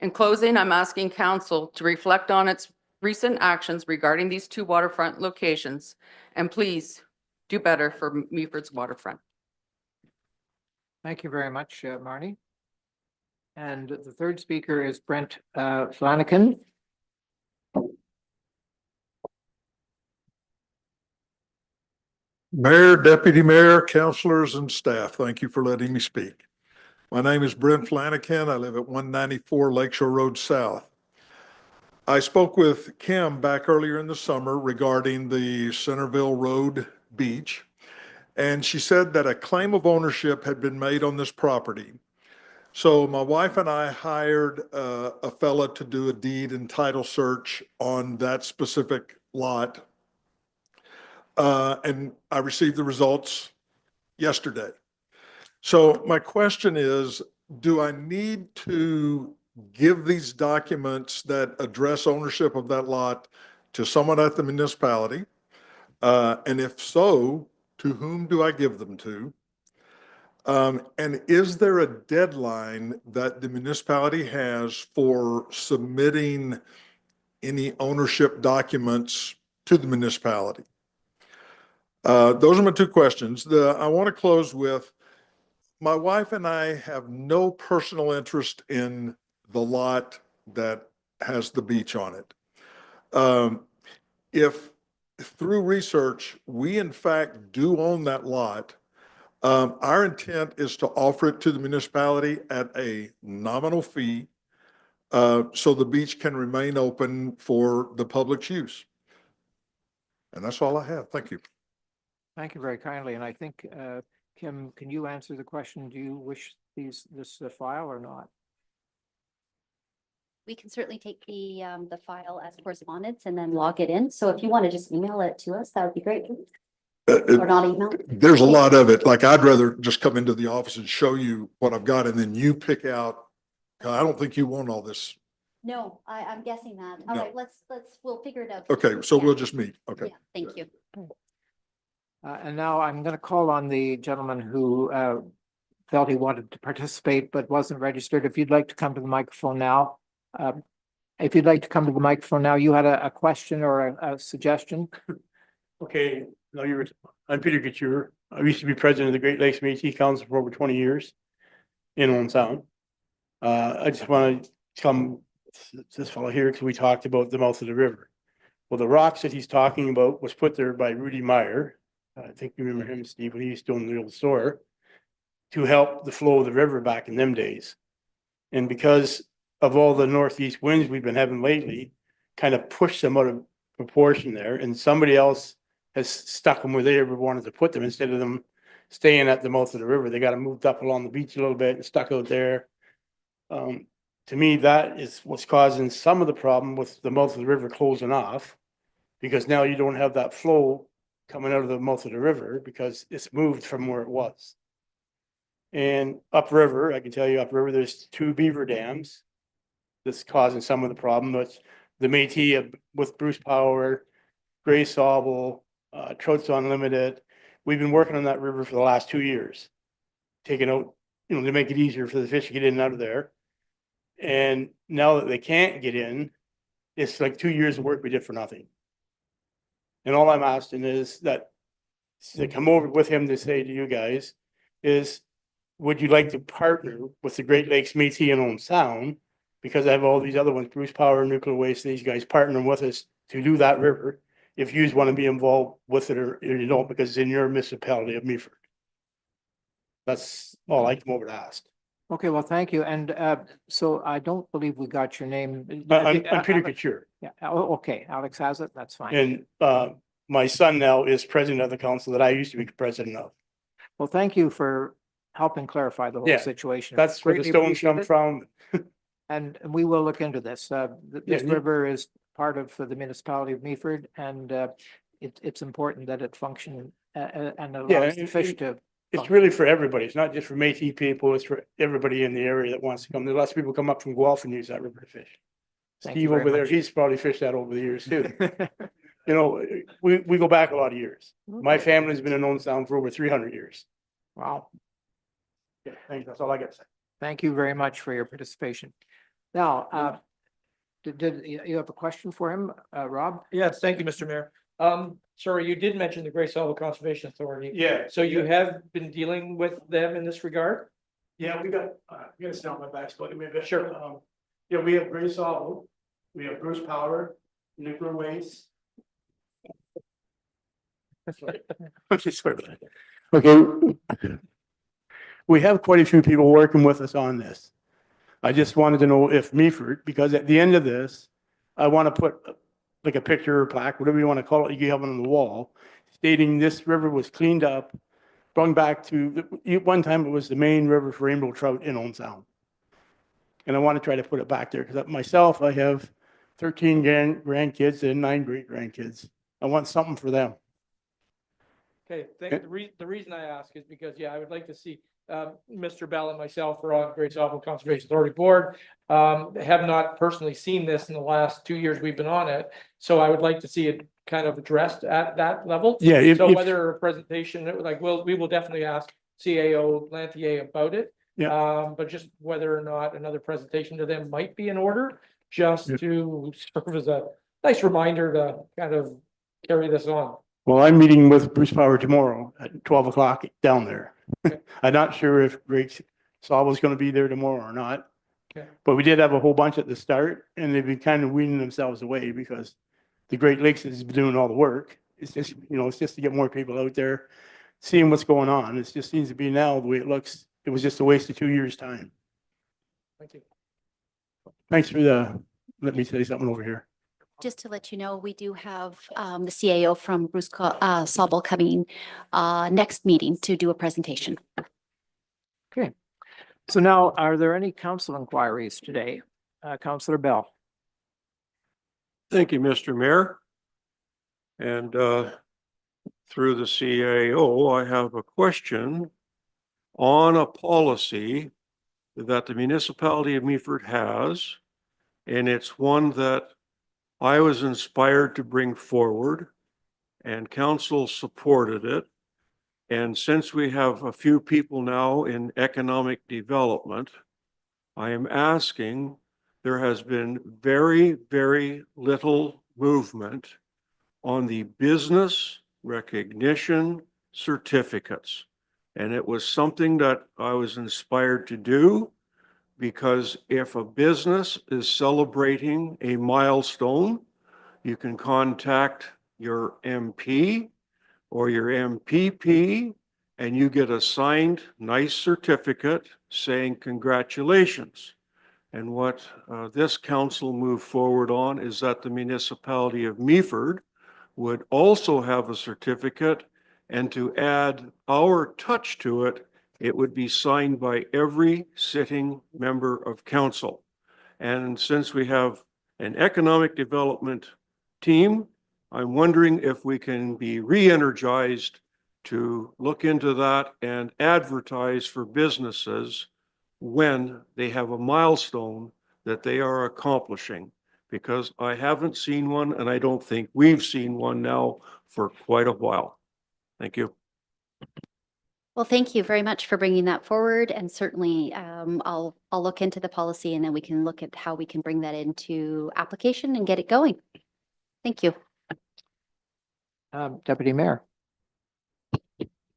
In closing, I'm asking council to reflect on its recent actions regarding these 2 waterfront locations, and please do better for Meaford's waterfront. Thank you very much, Marnie. And the third speaker is Brent Flanagan. Mayor, Deputy Mayor, councilors, and staff, thank you for letting me speak. My name is Brent Flanagan. I live at 194 Lakeshore Road South. I spoke with Kim back earlier in the summer regarding the Centerville Road Beach, and she said that a claim of ownership had been made on this property. So my wife and I hired a fella to do a deed and title search on that specific lot. And I received the results yesterday. So my question is, do I need to give these documents that address ownership of that lot to someone at the municipality? And if so, to whom do I give them to? And is there a deadline that the municipality has for submitting any ownership documents to the municipality? Those are my 2 questions. I want to close with, my wife and I have no personal interest in the lot that has the beach on it. if through research, we in fact do own that lot, our intent is to offer it to the municipality at a nominal fee, so the beach can remain open for the public's use. And that's all I have. Thank you. Thank you very kindly. And I think, Kim, can you answer the question? Do you wish this file or not? We can certainly take the file as correspondence and then log it in. So if you want to just email it to us, that would be great. Or not email. There's a lot of it. Like, I'd rather just come into the office and show you what I've got, and then you pick out. I don't think you want all this. No, I'm guessing that. All No. right, we'll figure it out. Okay, so Yeah. we'll just meet. Okay. Yeah, thank you. And now I'm going to call on the gentleman who felt he wanted to participate but wasn't registered. If you'd like to come to the microphone now. If you'd like to come to the microphone now, you had a question or a suggestion? Okay, no, I'm Peter Couture. I used to be president of the Great Lakes Métis Council for over 20 years in Owen Sound. I just want to come this fellow here because we talked about the mouth of the river. Well, the rocks that he's talking about was put there by Rudy Meyer. I think you remember him, Steve, when he used to own the old store, to help the flow of the river back in them days. And because of all the northeast winds we've been having lately, kind of pushed them out of proportion there, and somebody else has stuck them where they ever wanted to put them instead of them staying at the mouth of the river. They got them moved up along the beach a little bit and stuck out there. To me, that is what's causing some of the problem with the mouth of the river closing off, because now you don't have that flow coming out of the mouth of the river because it's moved from where it was. And upriver, I can tell you upriver, there's 2 beaver dams that's causing some of the problem. That's the Métis with Bruce Power, Gray Sauble, Trouts Unlimited. We've been working on that river for the last 2 years, taking out, to make it easier for the fish to get in and out of there. And now that they can't get in, it's like 2 years of work we did for nothing. And all I'm asking is that to come over with him to say to you guys is, would you like to partner with the Great Lakes Métis and Owen Sound? Because I have all these other ones, Bruce Power, Nuclear Waste, these guys partnering with us to do that river. If you want to be involved with it or you don't, because it's in your municipality of Meaford. That's all I come over to ask. Okay, well, thank you. And so I don't believe we got your name. I'm Peter Couture. Yeah, oh, okay, Alex has it, that's fine. And my son now is president of the council that I used to be president of. Well, thank you for helping clarify the whole Yeah, situation. That's where the Greatly stones come appreciated. from. And we will look into this. This Yeah, river is part of the municipality of Meaford, and it's important that it function and allows the fish to. It's really for everybody. It's not just for Métis people. It's for everybody in the area that wants to come. There's lots of people come up from Guelph and use that river to fish. Thank you Steve very over there, much. he's probably fished that over the years too. We go back a lot of years. My family's been in Owen Sound for over 300 years. Wow. Yeah, thanks. That's all I got to say. Thank you very much for your participation. Now, did you have a question for him, Rob? Yes, thank you, Mr. Mayor. Sorry, you did mention the Gray Sauble Conservation Authority. Yeah. So you have been dealing with them in this regard? Yeah, we got to sit on my back, but maybe. Sure. Yeah, we have Gray Sauble, we have Bruce Power, Nuclear Waste. I'm just sorry about that. Okay. We have quite a few people working with us on this. I just wanted to know if Meaford, because at the end of this, I want to put like a picture or plaque, whatever you want to call it, you can have it on the wall, stating this river was cleaned up, brought back to, one time it was the main river for rainbow trout in Owen Sound. And I want to try to put it back there because myself, I have 13 grandkids and 9 great grandkids. I want something for them. Okay, the reason I ask is because, I would like to see, Mr. Bell and myself are on Great Sauble Conservation Authority Board. Have not personally seen this in the last 2 years we've been on it. So I would like to see it kind of addressed at that level. Yeah. So whether a presentation, we will definitely ask CAO Lantier about it. Yeah. But just whether or not another presentation to them might be in order, just to serve as a nice reminder to kind of carry this on. Well, I'm meeting with Bruce Power tomorrow at 12 o'clock down there. Okay. I'm not sure if Great Sauble is going to be there tomorrow or not. Okay. But we did have a whole bunch at the start and they've been kind of weaning themselves away because the Great Lakes has been doing all the work. It's just, you know, it's just to get more people out there, seeing what's going on. It just seems to be now, the way it looks, it was just a waste of 2 years' time. Thank you. Thanks for let me say something over here. Just to let you know, we do have the CAO from Bruce Sobel coming next meeting to do a presentation. Okay. So now, are there any council inquiries today? Councillor Bell. Thank you, Mr. Mayor. And through the CAO, I have a question on a policy that the municipality of Meaford has. And it's one that I was inspired to bring forward, and council supported it. And since we have a few people now in economic development, I am asking, there has been very, very little movement on the business recognition certificates. And it was something that I was inspired to do, because if a business is celebrating a milestone, you can contact your MP or your MPP and you get a signed nice certificate saying congratulations. And what this council moved forward on is that the municipality of Meaford would also have a certificate, and to add our touch to it, it would be signed by every sitting member of council. And since we have an economic development team, I'm wondering if we can be re-energized to look into that and advertise for businesses when they have a milestone that they are accomplishing. Because I haven't seen one, and I don't think we've seen one now for quite a while. Thank you. Well, thank you very much for bringing that forward, and certainly I'll look into the policy, and then we can look at how we can bring that into application and get it going. Thank you. Deputy Mayor.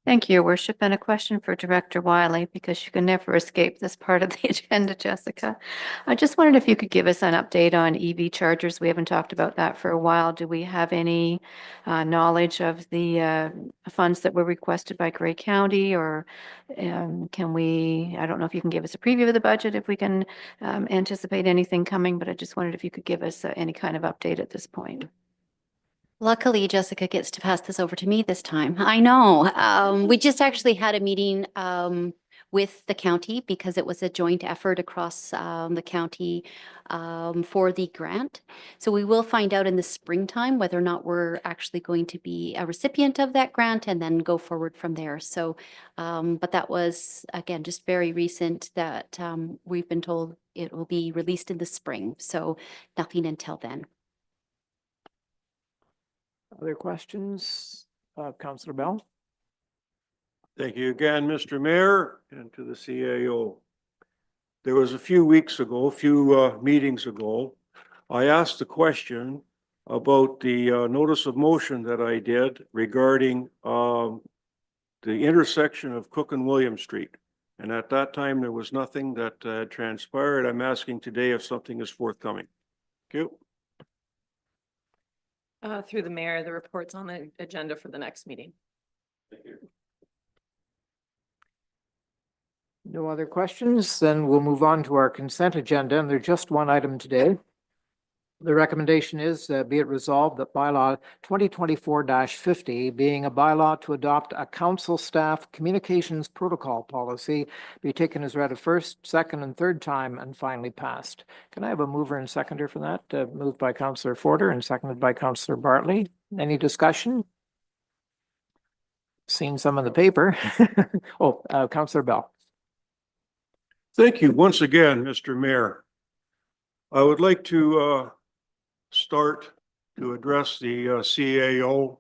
Thank you, Your Worship. And a question for Director Wiley, because you can never escape this part of the agenda, Jessica. I just wondered if you could give us an update on EV chargers. We haven't talked about that for a while. Do we have any knowledge of the funds that were requested by Grey County, or can we, I don't know if you can give us a preview of the budget, if we can anticipate anything coming, but I just wondered if you could give us any kind of update at this point. Luckily, Jessica gets to pass this over to me this time. I know. We just actually had a meeting with the county, because it was a joint effort across the county for the grant. So we will find out in the springtime whether or not we're actually going to be a recipient of that grant, and then go forward from there. So, but that was, again, just very recent that we've been told it will be released in the spring. So nothing until then. Other questions? Councillor Bell? Thank you again, Mr. Mayor, and to the CAO. There was a few weeks ago, a few meetings ago, I asked a question about the notice of motion that I did regarding the intersection of Cook and William Street. And at that time, there was nothing that transpired. I'm asking today if something is forthcoming. Thank you. Through the mayor, the report's on the agenda for the next meeting. Thank you. No other questions? Then we'll move on to our consent agenda, and there's just one item today. The recommendation is be it resolved that bylaw 2024-50, being a bylaw to adopt a council staff communications protocol policy, be taken as read a first, second, and third time and finally passed. Can I have a mover and seconder for that? Moved by Councillor Forder and seconded by Councillor Bartley. Any discussion? Seen some in the paper. Councillor Bell. Thank you once again, Mr. Mayor. I would like to start to address the CAO,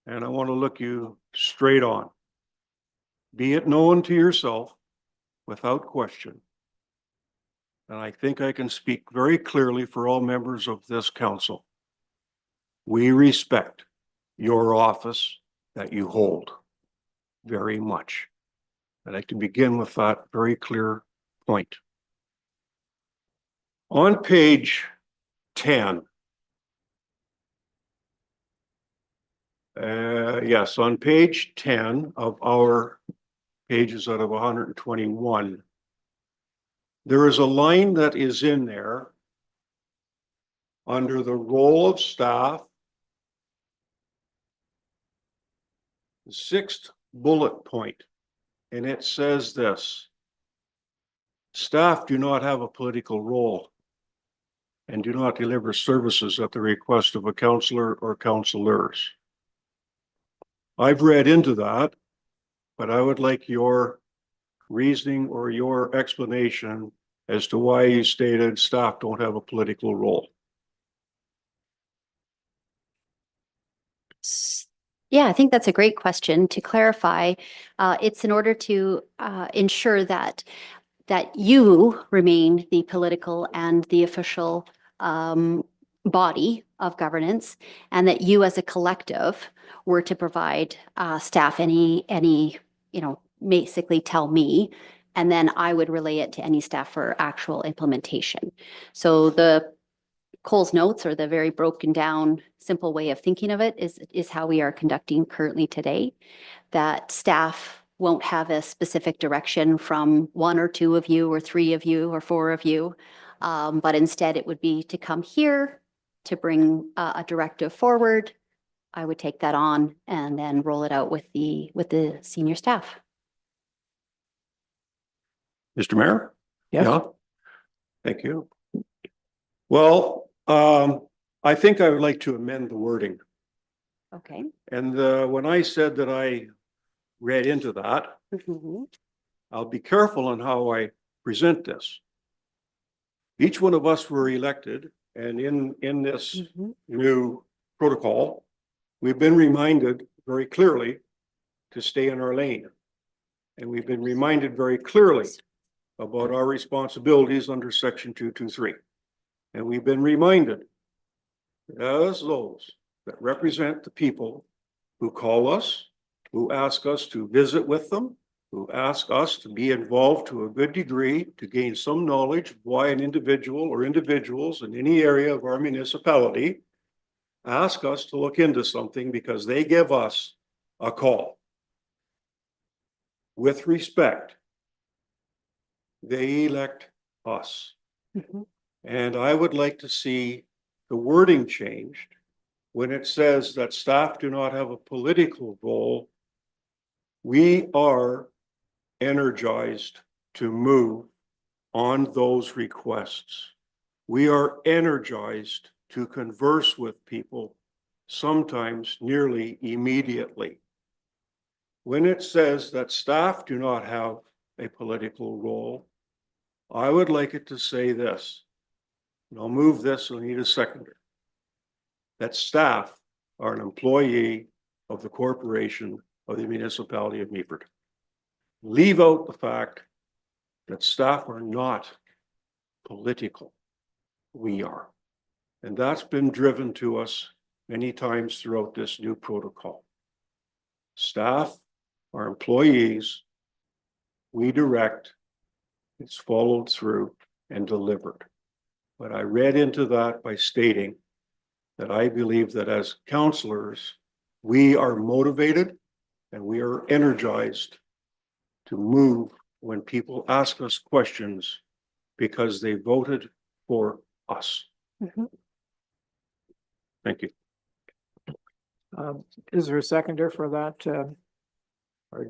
and I want to look you straight on. Be it known to yourself without question, and I think I can speak very clearly for all members of this council. We respect your office that you hold very much. I'd like to begin with that very clear point. On page 10 Yes, on page 10 of our pages out of 121, there is a line that is in there under the role of staff. The 6th bullet point, and it says this: staff do not have a political role and do not deliver services at the request of a counselor or counselors. I've read into that, but I would like your reasoning or your explanation as to why you stated staff don't have a political role. Yeah, I think that's a great question. To clarify, it's in order to ensure that you remain the political and the official body of governance, and that you as a collective were to provide staff any, basically tell me, and then I would relay it to any staff for actual implementation. So the Cole's notes, or the very broken down, simple way of thinking of it, is how we are conducting currently today. That staff won't have a specific direction from 1 or 2 of you or 3 of you or 4 of you, but instead it would be to come here to bring a directive forward. I would take that on and then roll it out with the senior staff. Mr. Mayor? Yes. Yeah. Thank you. Well, I think I would like to amend the wording. Okay. And when I said that I read into that, I'll be careful on how I present this. Each one of us were elected, and in this new protocol, we've been reminded very clearly to stay in our lane. And we've been reminded very clearly about our responsibilities under Section 223. And we've been reminded as those that represent the people who call us, who ask us to visit with them, who ask us to be involved to a good degree to gain some knowledge of why an individual or individuals in any area of our municipality ask us to look into something because they give us a call. With respect, they elect us. And I would like to see the wording changed when it says that staff do not have a political role. We are energized to move on those requests. We are energized to converse with people, sometimes nearly immediately. When it says that staff do not have a political role, I would like it to say this, and I'll move this, I'll need a seconder, that staff are an employee of the corporation of the municipality of Meaford. Leave out the fact that staff are not political. We are. And that's been driven to us many times throughout this new protocol. Staff are employees. We direct. It's followed through and delivered. But I read into that by stating that I believe that as counselors, we are motivated and we are energized to move when people ask us questions because they voted for us. Thank you. Is there a seconder for that? Or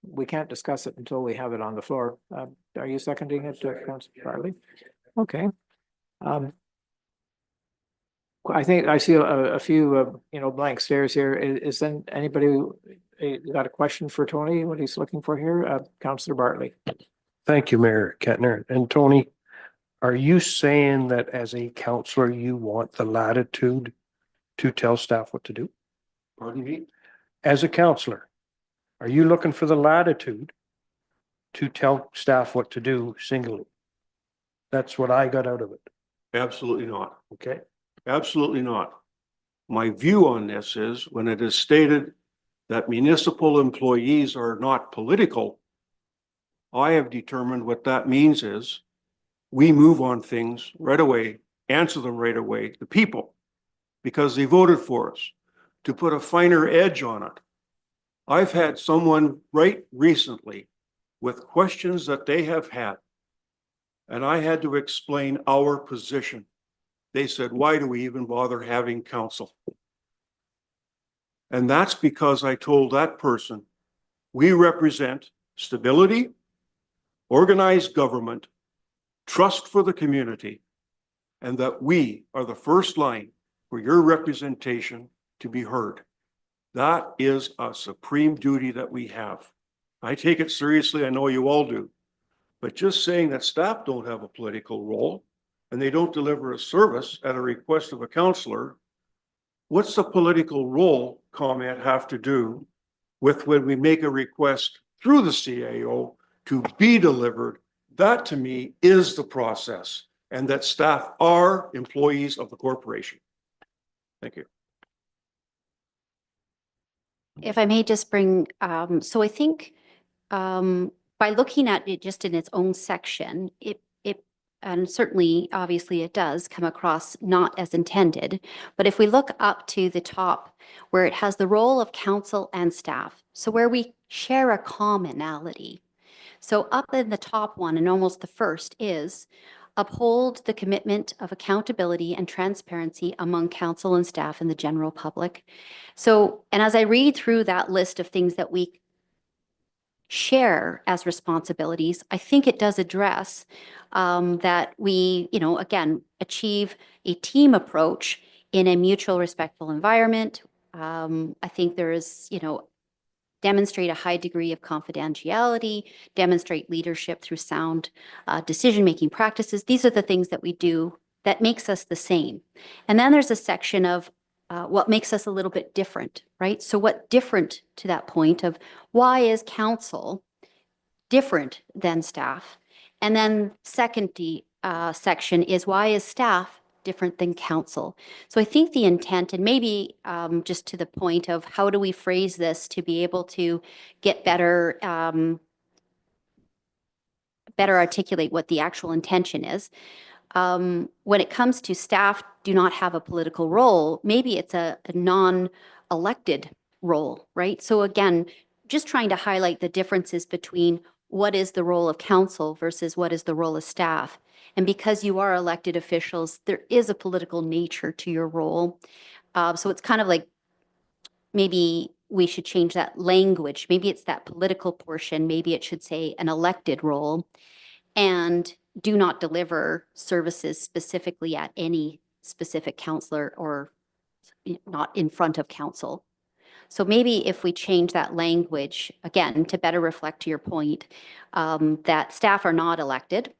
we can't discuss it until we have it on the floor. Are you seconding it, Councillor Farley? Okay. I think I see a few, blank stares here. Is then anybody got a question for Tony? What he's looking for here? Councillor Bartley. Thank you, Mayor Kettner. And Tony, are you saying that as a counselor, you want the latitude to tell staff what to do? Pardon me? As a counselor, are you looking for the latitude to tell staff what to do singly? That's what I got out of it. Absolutely not. Okay. Absolutely not. My view on this is when it is stated that municipal employees are not political, I have determined what that means is we move on things right away, answer them right away, the people, because they voted for us. to put a finer edge on it. I've had someone write recently with questions that they have had, and I had to explain our position. They said, why do we even bother having counsel? And that's because I told that person, we represent stability, organized government, trust for the community, and that we are the first line for your representation to be heard. That is a supreme duty that we have. I take it seriously, I know you all do. But just saying that staff don't have a political role and they don't deliver a service at a request of a councillor, what's the political role comment have to do with when we make a request through the CAO to be delivered? That to me is the process, and that staff are employees of the corporation. Thank you. If I may just bring, so I think by looking at it just in its own section, and certainly, obviously, it does come across not as intended. But if we look up to the top where it has the role of council and staff, so where we share a commonality. So up in the top one, and almost the first, is uphold the commitment of accountability and transparency among council and staff and the general public. So, and as I read through that list of things that we share as responsibilities, I think it does address that we, again, achieve a team approach in a mutual respectful environment. I think there is, demonstrate a high degree of confidentiality, demonstrate leadership through sound decision-making practices. These are the things that we do that makes us the same. And then there's a section of what makes us a little bit different, right? So what different to that point of why is council different than staff? And then second section is why is staff different than council? So I think the intent, and maybe just to the point of how do we phrase this to be able to get better, better articulate what the actual intention is. When it comes to staff do not have a political role, maybe it's a non-elected role, right? So again, just trying to highlight the differences between what is the role of council versus what is the role of staff. And because you are elected officials, there is a political nature to your role. So it's kind of like maybe we should change that language. Maybe it's that political portion. Maybe it should say an elected role. And do not deliver services specifically at any specific councillor or not in front of council. So maybe if we change that language, again, to better reflect to your point, that staff are not elected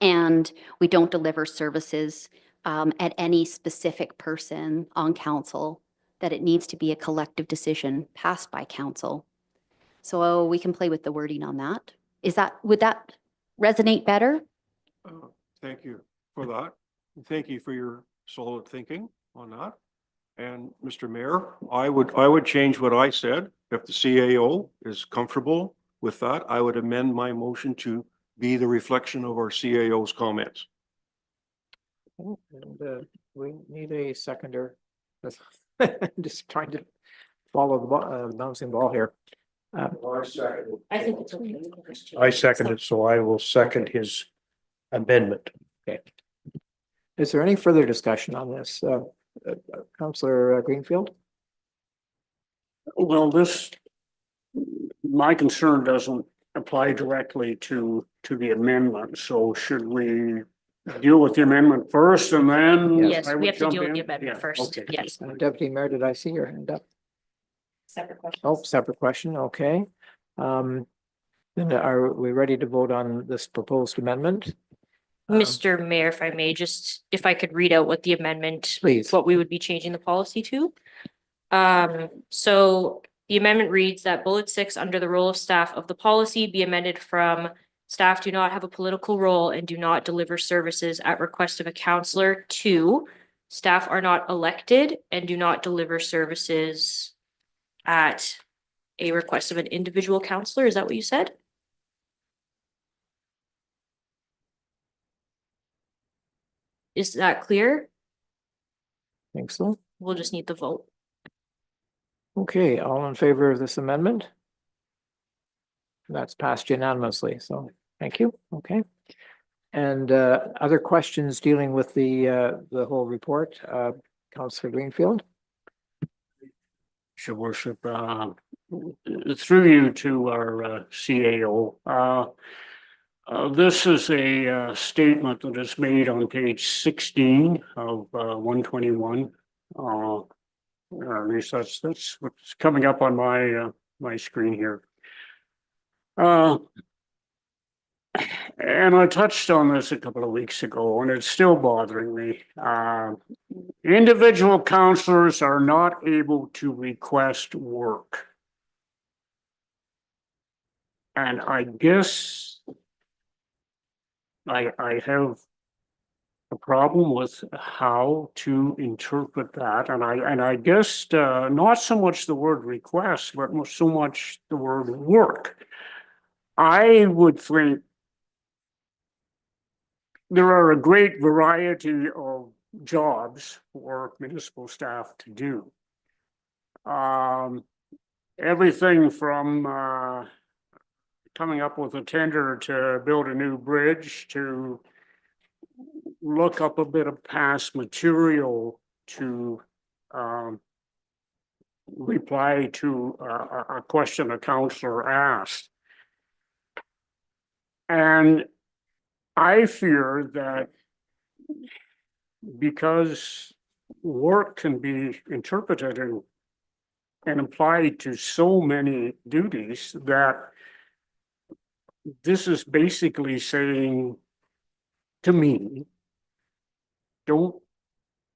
and we don't deliver services at any specific person on council, that it needs to be a collective decision passed by council. So we can play with the wording on that. Would that resonate better? Thank you for that. Thank you for your solid thinking on that. And Mr. Mayor, I would change what I said. If the CAO is comfortable with that, I would amend my motion to be the reflection of our CAO's comments. And we need a seconder. Just trying to follow the bouncing ball here. I think it's okay. I second it, so I will second his amendment. Okay. Is there any further discussion on this? Councillor Greenfield? Well, my concern doesn't apply directly to the amendment. So should we deal with the amendment first and then? Yes, I we would have to jump deal with in? the amendment Yeah, first. okay. Yes. Deputy Mayor, did I see your hand up? Separate question. Oh, separate question. Okay. Then are we ready to vote on this proposed amendment? Mr. Mayor, if I may, if I could read out what the amendment, Please. what we would be changing the policy to. So the amendment reads that bullet 6 under the role of staff of the policy be amended from staff do not have a political role and do not deliver services at request of a councillor to staff are not elected and do not deliver services at a request of an individual councillor. Is that what you said? Is that clear? Think so? We'll just need the vote. Okay, all in favor of this amendment? That's passed unanimously, so thank you. Okay. And other questions dealing with the whole report? Councillor Greenfield? Your worship, through you to our CAO. This is a statement that is made on page 16 of 121. At least that's what's coming up on my screen here. And I touched on this a couple of weeks ago, and it's still bothering me. Individual counselors are not able to request work. And I guess I have a problem with how to interpret that. And I guess not so much the word request, but so much the word work. I would think there are a great variety of jobs for municipal staff to do. Everything from coming up with a tender to build a new bridge, to look up a bit of past material, to reply to a question a counselor asked. And I fear that because work can be interpreted and applied to so many duties, that this is basically saying to me, don't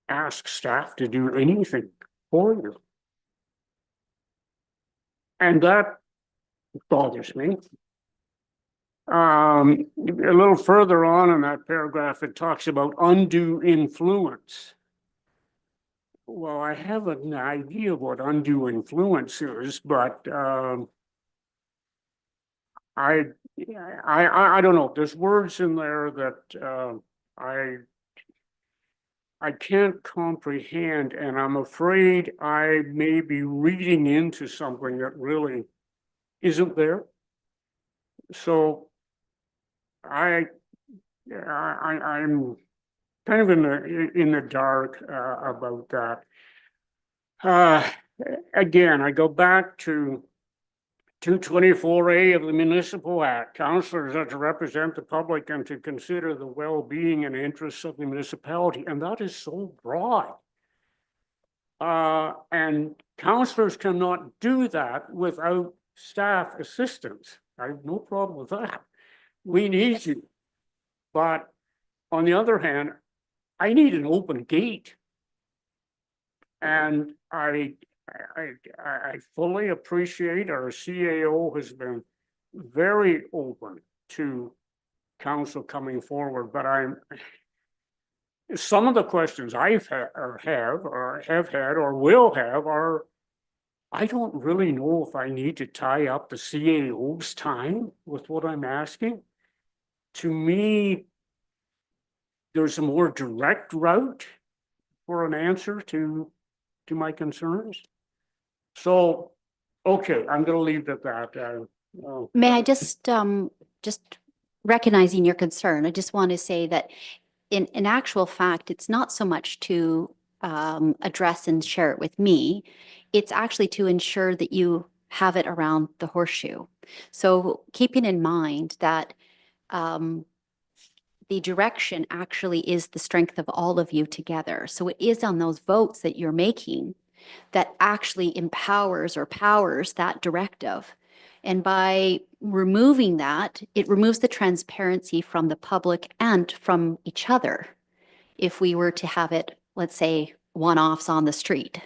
ask staff to do anything for you. And that bothers me. A little further on in that paragraph, it talks about undue influence. Well, I have an idea of what undue influence is, but I don't know. There's words in there that I can't comprehend, and I'm afraid I may be reading into something that really isn't there. So I'm kind of in the dark about that. Again, I go back to 224A of the Municipal Act. Councillors are to represent the public and to consider the well-being and interests of the municipality, and that is so broad. And councillors cannot do that without staff assistance. I have no problem with that. We need you. But on the other hand, I need an open gate. And I fully appreciate our CAO has been very open to council coming forward, but some of the questions I've had or have had or will have are, I don't really know if I need to tie up the CAO's time with what I'm asking. To me, there's a more direct route for an answer to my concerns. So, okay, I'm going to leave it at that. May I just recognizing your concern, I just want to say that in actual fact, it's not so much to address and share it with me. It's actually to ensure that you have it around the horseshoe. So keeping in mind that the direction actually is the strength of all of you together. So it is on those votes that you're making that actually empowers or powers that directive. And by removing that, it removes the transparency from the public and from each other. If we were to have it, let's say, one-offs on the street.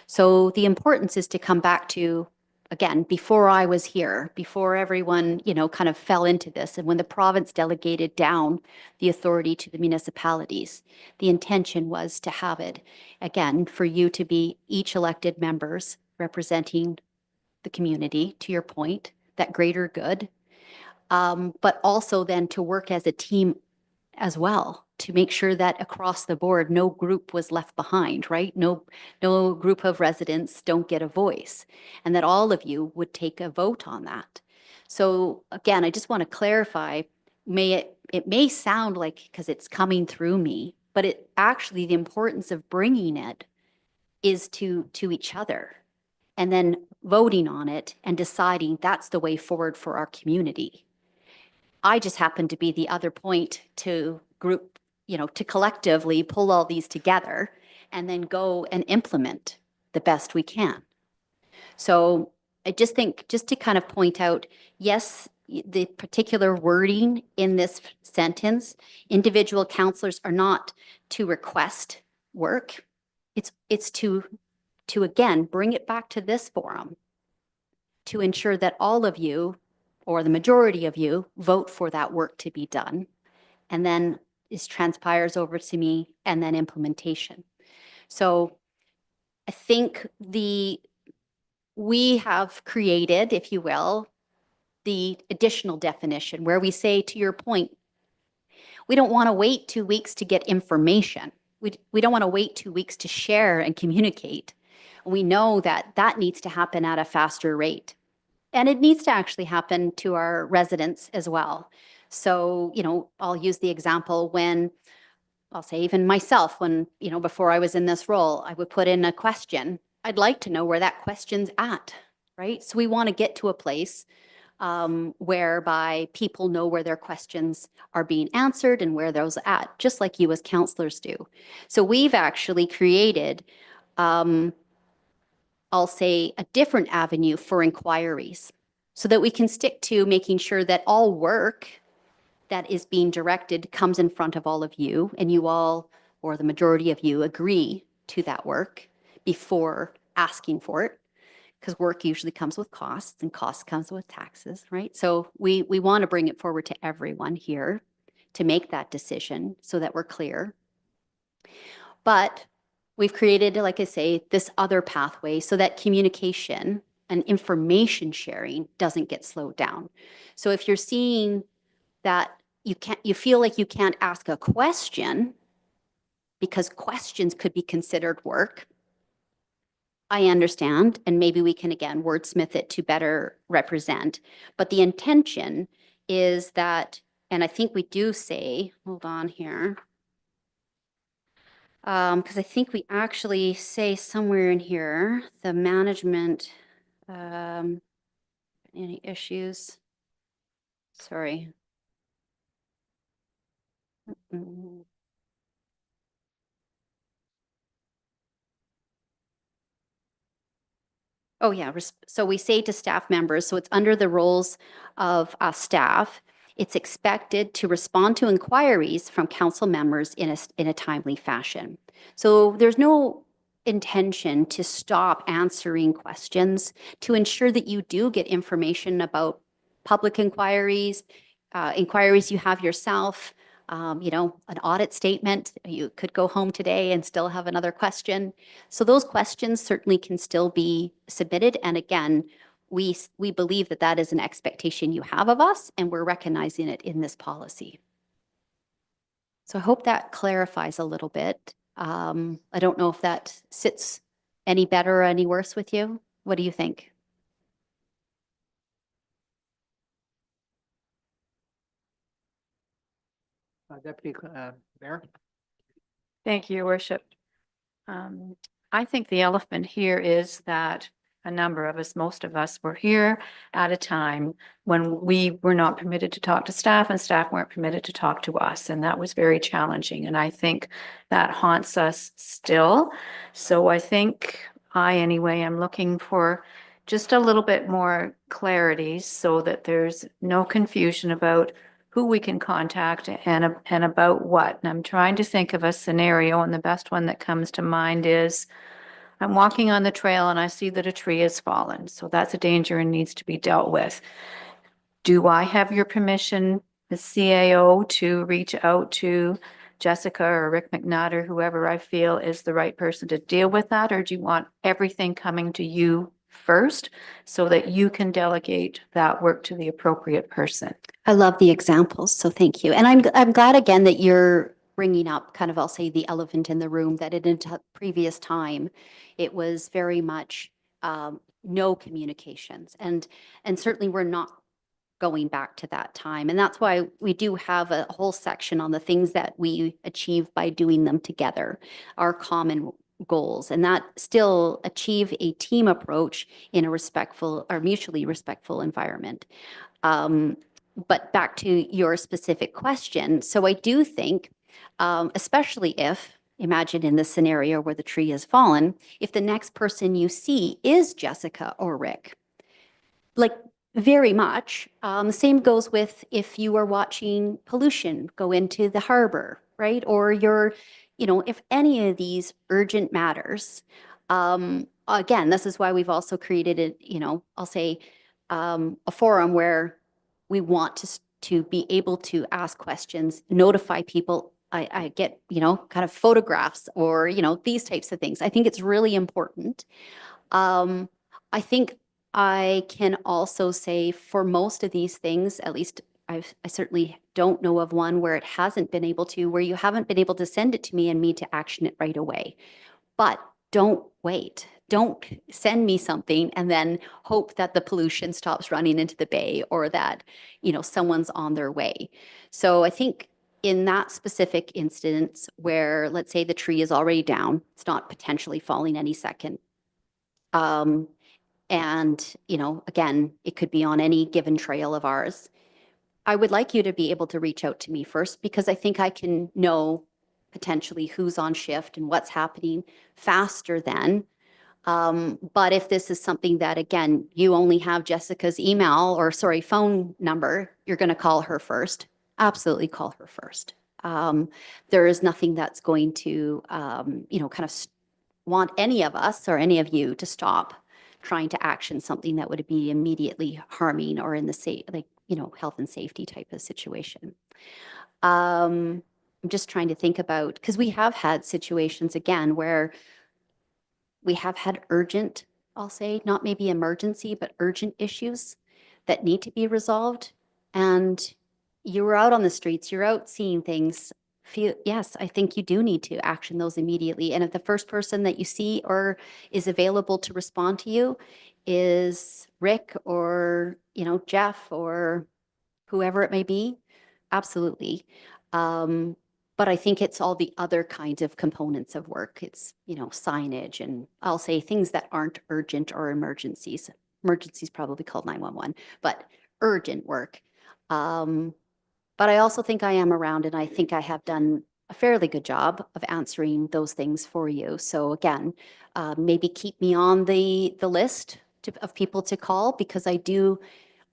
So the importance is to come back to, again, before I was here, before everyone, kind of fell into this, and when the province delegated down the authority to the municipalities, the intention was to have it, again, for you to be each elected members representing the community, to your point, that greater good, but also then to work as a team as well, to make sure that across the board, no group was left behind, right? No group of residents don't get a voice, and that all of you would take a vote on that. So again, I just want to clarify, it may sound like, because it's coming through me, but it actually, the importance of bringing it is to each other, and then voting on it and deciding that's the way forward for our community. I just happen to be the other point to group, to collectively pull all these together and then go and implement the best we can. So I just think, just to kind of point out, yes, the particular wording in this sentence, individual counselors are not to request work. It's to again, bring it back to this forum to ensure that all of you, or the majority of you, vote for that work to be done. And then it transpires over to me, and then implementation. So I think we have created, if you will, the additional definition where we say, to your point, we don't want to wait 2 weeks to get information. We don't want to wait 2 weeks to share and communicate. We know that that needs to happen at a faster rate. And it needs to actually happen to our residents as well. So, I'll use the example when, I'll say even myself, when, before I was in this role, I would put in a question. I'd like to know where that question's at, right? So we want to get to a place whereby people know where their questions are being answered and where those are at, just like you as counselors do. So we've actually created, I'll say, a different avenue for inquiries so that we can stick to making sure that all work that is being directed comes in front of all of you, and you all, or the majority of you, agree to that work before asking for it, because work usually comes with costs, and costs comes with taxes, right? So we want to bring it forward to everyone here to make that decision so that we're clear. But we've created, like I say, this other pathway so that communication and information sharing doesn't get slowed down. So if you're seeing that you feel like you can't ask a question because questions could be considered work, I understand, and maybe we can again wordsmith it to better represent. But the intention is that, and I think we do say, hold on here, because I think we actually say somewhere in here, the management, any issues? Sorry. Mm. Oh, yeah. So we say to staff members, so it's under the roles of staff, it's expected to respond to inquiries from council members in a timely fashion. So there's no intention to stop answering questions, to ensure that you do get information about public inquiries, inquiries you have yourself, an audit statement. You could go home today and still have another question. So those questions certainly can still be submitted. And again, we believe that that is an expectation you have of us, and we're recognizing it in this policy. So I hope that clarifies a little bit. I don't know if that sits any better or any worse with you. What do you think? Deputy Mayor? Thank you, Your Worship. I think the elephant here is that a number of us, most of us, were here at a time when we were not permitted to talk to staff and staff weren't permitted to talk to us. And that was very challenging. And I think that haunts us still. So I think anyway, I'm looking for just a little bit more clarity so that there's no confusion about who we can contact and about what. And I'm trying to think of a scenario, and the best one that comes to mind is I'm walking on the trail and I see that a tree has fallen. So that's a danger and needs to be dealt with. Do I have your permission, the CAO, to reach out to Jessica or Rick McNutt or whoever I feel is the right person to deal with that? Or do you want everything coming to you first so that you can delegate that work to the appropriate person. I love the examples, so thank you. And I'm glad again that you're bringing up kind of, I'll say, the elephant in the room, that in a previous time, it was very much no communications. And certainly we're not going back to that time. And that's why we do have a whole section on the things that we achieve by doing them together, our common goals, and that still achieve a team approach in a respectful or mutually respectful environment. But back to your specific question. So I do think, especially if, imagine in the scenario where the tree has fallen, if the next person you see is Jessica or Rick, like very much. Same goes with if you are watching pollution go into the harbor, right? Or you're, if any of these urgent matters, again, this is why we've also created I'll say a forum where we want to be able to ask questions, notify people. I get, kind of photographs or, these types of things. I think it's really important. I think I can also say for most of these things, at least I certainly don't know of one where it hasn't been able to, where you haven't been able to send it to me and me to action it right away. But don't wait. Don't send me something and then hope that the pollution stops running into the bay or that, someone's on their way. So I think in that specific instance where, let's say the tree is already down, it's not potentially falling any second. And, again, it could be on any given trail of ours. I would like you to be able to reach out to me first because I think I can know potentially who's on shift and what's happening faster than. But if this is something that, again, you only have Jessica's email or, sorry, phone number, you're going to call her first. Absolutely call her first. There is nothing that's going to, kind of want any of us or any of you to stop trying to action something that would be immediately harming or in the health and safety type of situation. I'm just trying to think about, because we have had situations again where we have had urgent, I'll say, not maybe emergency, but urgent issues that need to be resolved. And you were out on the streets, you're out seeing things. Yes, I think you do need to action those immediately. And if the first person that you see or is available to respond to you is Rick or, Jeff or whoever it may be, absolutely. But I think it's all the other kinds of components of work. It's, signage and I'll say things that aren't urgent or emergencies. Emergencies probably called 911, but urgent work. But I also think I am around and I think I have done a fairly good job of answering those things for you. So again, maybe keep me on the list of people to call because I do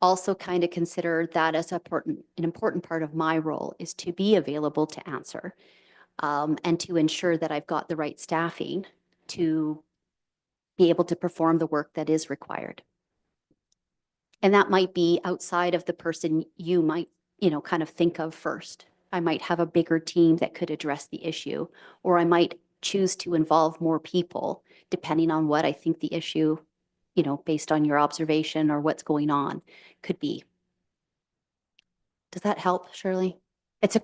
also kind of consider that as an important part of my role is to be available to answer and to ensure that I've got the right staffing to be able to perform the work that is required. And that might be outside of the person you might, kind of think of first. I might have a bigger team that could address the issue, or I might choose to involve more people depending on what I think the issue, based on your observation or what's going on could be. Does that help, Shirley? It's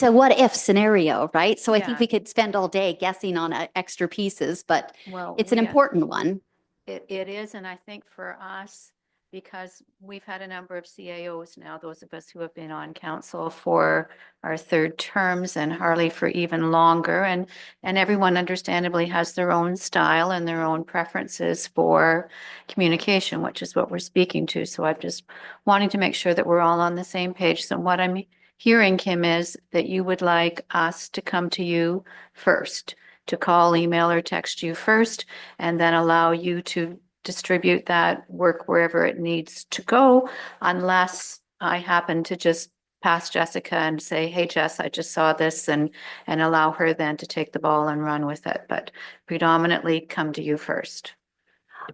a what if scenario, right? So I think Yeah. we could spend all day guessing on extra pieces, but Well, it's an important one. It is, and I think for us, because we've had a number of CAOs now, those of us who have been on council for our third terms and Harley for even longer, and everyone understandably has their own style and their own preferences for communication, which is what we're speaking to. So I'm just wanting to make sure that we're all on the same page. So what I'm hearing, Kim, is that you would like us to come to you first, to call, email, or text you first, and then allow you to distribute that work wherever it needs to go, unless I happen to just pass Jessica and say, hey, Jess, I just saw this, and allow her then to take the ball and run with it. But predominantly come to you first.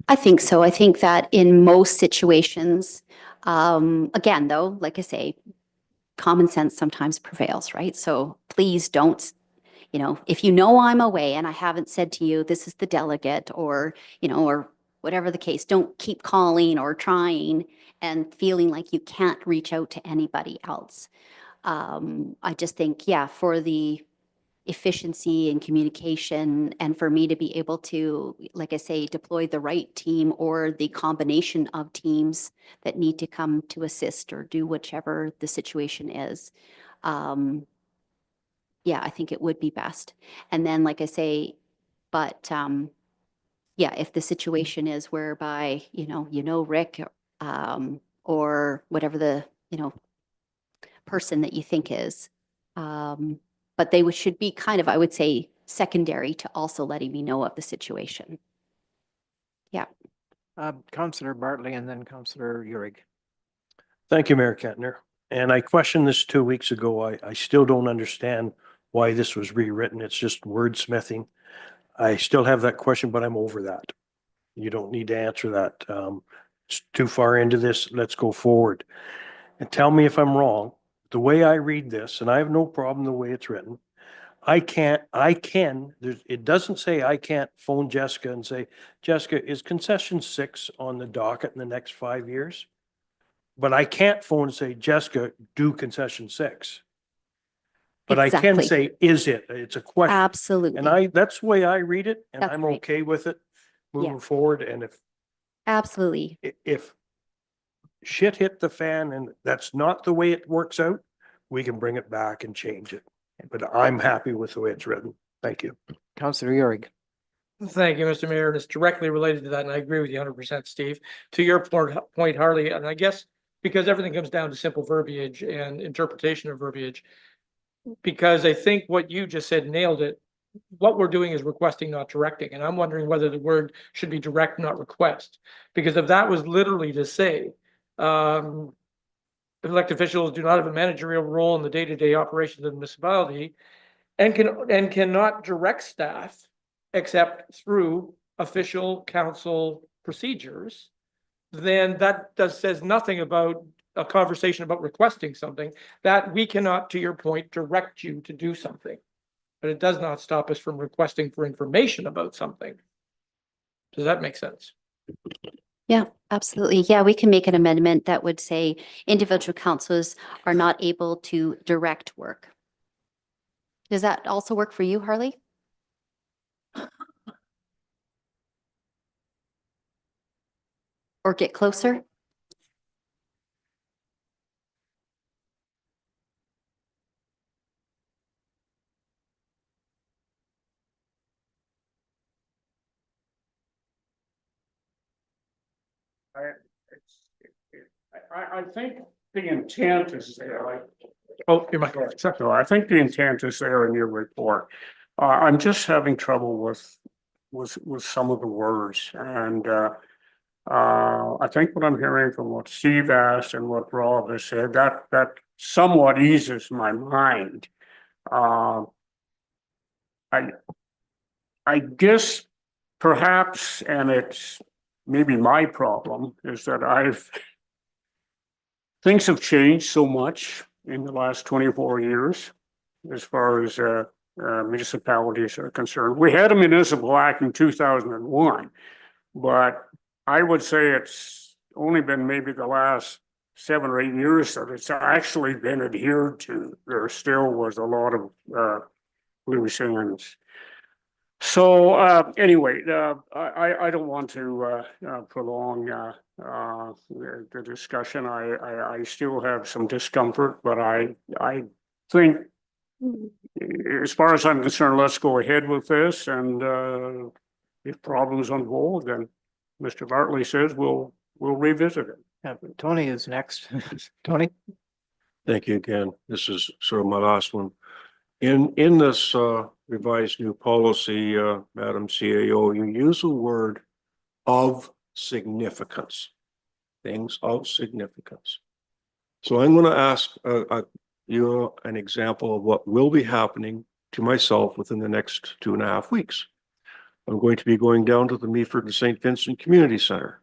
I think so. I think that in most situations, again, though, like I say, common sense sometimes prevails, right? So please don't, if I'm away and I haven't said to you, this is the delegate or, or whatever the case, don't keep calling or trying and feeling like you can't reach out to anybody else. I just think, yeah, for the efficiency and communication and for me to be able to, like I say, deploy the right team or the combination of teams that need to come to assist or do whichever the situation is. Yeah, I think it would be best. And then, like I say, but yeah, if the situation is whereby, Rick, or whatever the, person that you think is, but they should be kind of, I would say, secondary to also letting me know of the situation. Yeah. Councillor Bartley and then Councillor Urick. Thank you, Mayor Kentner. And I questioned this 2 weeks ago. I still don't understand why this was rewritten. It's just wordsmithing. I still have that question, but I'm over that. You don't need to answer that. It's too far into this. Let's go forward. And tell me if I'm wrong. The way I read this, and I have no problem the way it's written, it doesn't say I can't phone Jessica and say, Jessica, is concession 6 on the docket in the next 5 years? But I can't phone and say, Jessica, do concession 6. But I can Exactly. say, is it? It's a question. Absolutely. And that's the way I read it, and That's I'm right. okay with it moving Yeah. forward. And Absolutely. if shit hit the fan and that's not the way it works out, we can bring it back and change it. But I'm happy with the way it's written. Thank you. Councillor Urick. Thank you, Mr. Mayor, and it's directly related to that, and I agree with you 100%, Steve. To your point, Harley, and I guess because everything comes down to simple verbiage and interpretation of verbiage, because I think what you just said nailed it. What we're doing is requesting, not directing, and I'm wondering whether the word should be direct, not request. Because if that was literally to say, elected officials do not have a managerial role in the day-to-day operations of the municipality and cannot direct staff except through official council procedures, then that says nothing about a conversation about requesting something, that we cannot, to your point, direct you to do something. But it does not stop us from requesting for information about something. Does that make sense? Yeah, absolutely. Yeah, we can make an amendment that would say individual councils are not able to direct work. Does that also work for you, Harley? Or get closer? I think the intent is there. Oh, you're my. So I think the intent is there in your report. I'm just having trouble with some of the words, and I think what I'm hearing from what Steve asked and what Rob has said, that somewhat eases my mind. I guess perhaps, and it's maybe my problem, is that things have changed so much in the last 24 years as far as municipalities are concerned. We had a municipal act in 2001, but I would say it's only been maybe the last 7 or 8 years that it's actually been adhered to. There still was a lot of loose ends. So anyway, I don't want to prolong the discussion. I still have some discomfort, but I think, as far as I'm concerned, let's go ahead with this. And if problems unfold, then Mr. Bartley says we'll revisit it. Yeah, Tony is next. Tony? Thank you again. This is sort of my last one. In this revised new policy, Madam CAO, you use the word of significance, things of significance. So I'm going to ask you an example of what will be happening to myself within the next 2.5 weeks. I'm going to be going down to the Meaford and St. Vincent Community Center.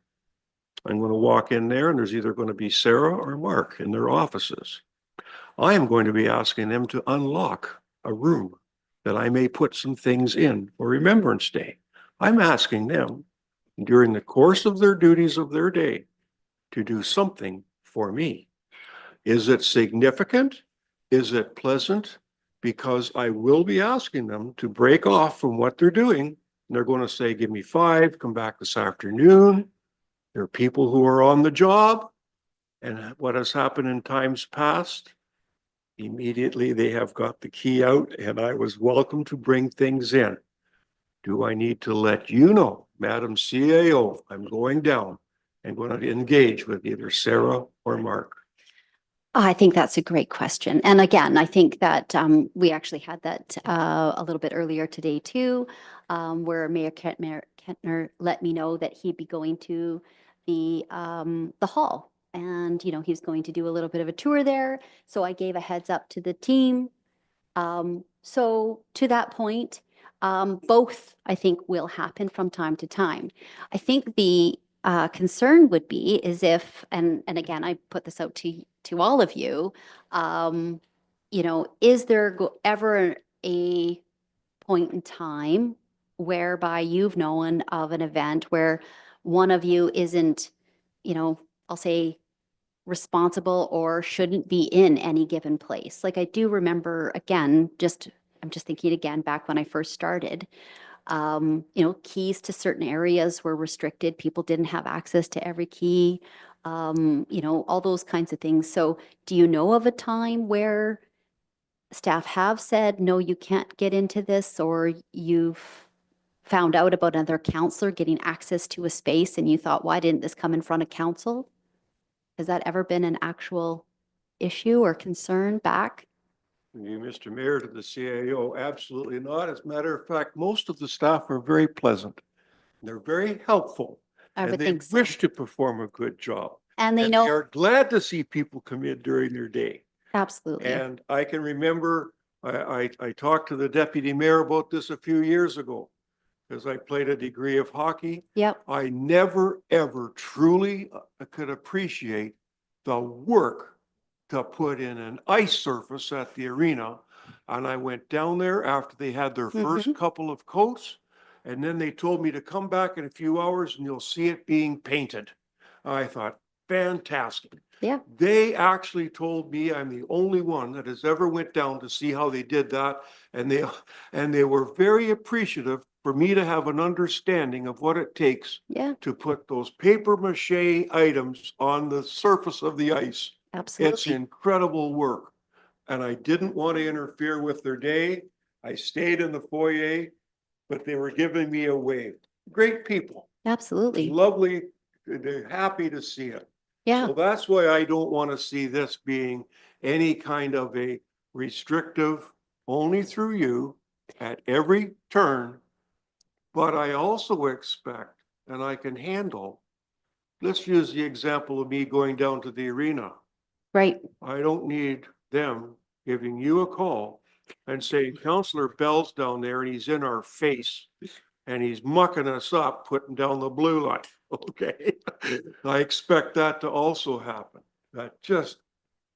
I'm going to walk in there and there's either going to be Sarah or Mark in their offices. I am going to be asking them to unlock a room that I may put some things in for Remembrance Day. I'm asking them during the course of their duties of their day to do something for me. Is it significant? Is it pleasant? Because I will be asking them to break off from what they're doing. And they're going to say, give me 5, come back this afternoon. There are people who are on the job. And what has happened in times past, immediately they have got the key out and I was welcome to bring things in. Do I need to let you know, Madam CAO, I'm going down and going to engage with either Sarah or Mark? I think that's a great question. And again, I think that we actually had that a little bit earlier today too, where Mayor Kentner let me know that he'd be going to the hall. And, you know, he's going to do a little bit of a tour there. So I gave a heads up to the team. So to that point, both I think will happen from time to time. I think the concern would be is if, and again, I put this out to all of you, you know, is there ever a point in time whereby you've known of an event where one of you isn't, you know, I'll say responsible or shouldn't be in any given place? Like I do remember, again, I'm just thinking again back when I first started, you know, keys to certain areas were restricted. People didn't have access to every key, you know, all those kinds of things. So do you know of a time where staff have said, no, you can't get into this, or you've found out about another counselor getting access to a space and you thought, why didn't this come in front of council? Has that ever been an actual issue or concern back? You, Mr. Mayor, to the CAO, absolutely not. As a matter of fact, most of the staff are very pleasant. They're very helpful. I would And they think so. wish to perform a good job. And they And know, they are glad to see people come in during their day. absolutely. And I can remember, I talked to the deputy mayor about this a few years ago, because I played a degree of hockey. Yep. I never, ever truly could appreciate the work to put in an ice surface at the arena. And I went down there after they had their first couple of coats. And then they told me to come back in a few hours and you'll see it being painted. I thought, fantastic. Yeah. They actually told me I'm the only one that has ever went down to see how they did that. And they were very appreciative for me to have an understanding of what it takes Yeah, to put those paper mache items on the surface of the ice. It's absolutely. incredible work. And I didn't want to interfere with their day. I stayed in the foyer, but they were giving me a wave. Great people, Absolutely. lovely, they're happy to see it. Yeah. So that's why I don't want to see this being any kind of a restrictive, only through you at every turn. But I also expect, and I can handle, let's use the example of me going down to the arena. Right. I don't need them giving you a call and saying, Counselor Bell's down there and he's in our face and he's mucking us up, putting down the blue line. Okay. I expect that to also happen. That just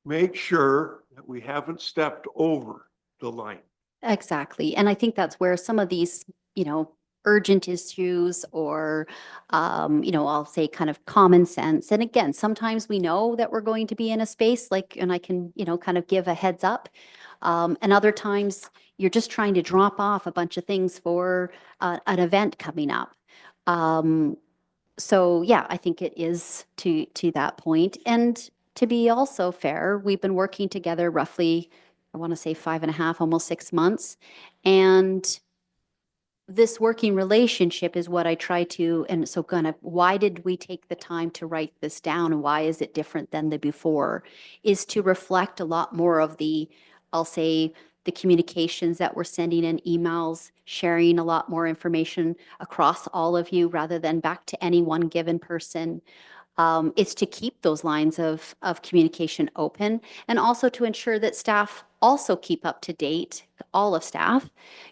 make sure that we haven't stepped over the line. Exactly. And I think that's where some of these, you know, urgent issues or, you know, I'll say kind of common sense. And again, sometimes we know that we're going to be in a space like, and I can, you know, kind of give a heads up. And other times you're just trying to drop off a bunch of things for an event coming up. So yeah, I think it is to that point. And to be also fair, we've been working together roughly, I want to say 5.5, almost 6 months. And this working relationship is what I try to, and so kind of why did we take the time to write this down and why is it different than the before, is to reflect a lot more of the, I'll say, the communications that we're sending in emails, sharing a lot more information across all of you rather than back to any one given person. It's to keep those lines of communication open and also to ensure that staff also keep up to date, all of staff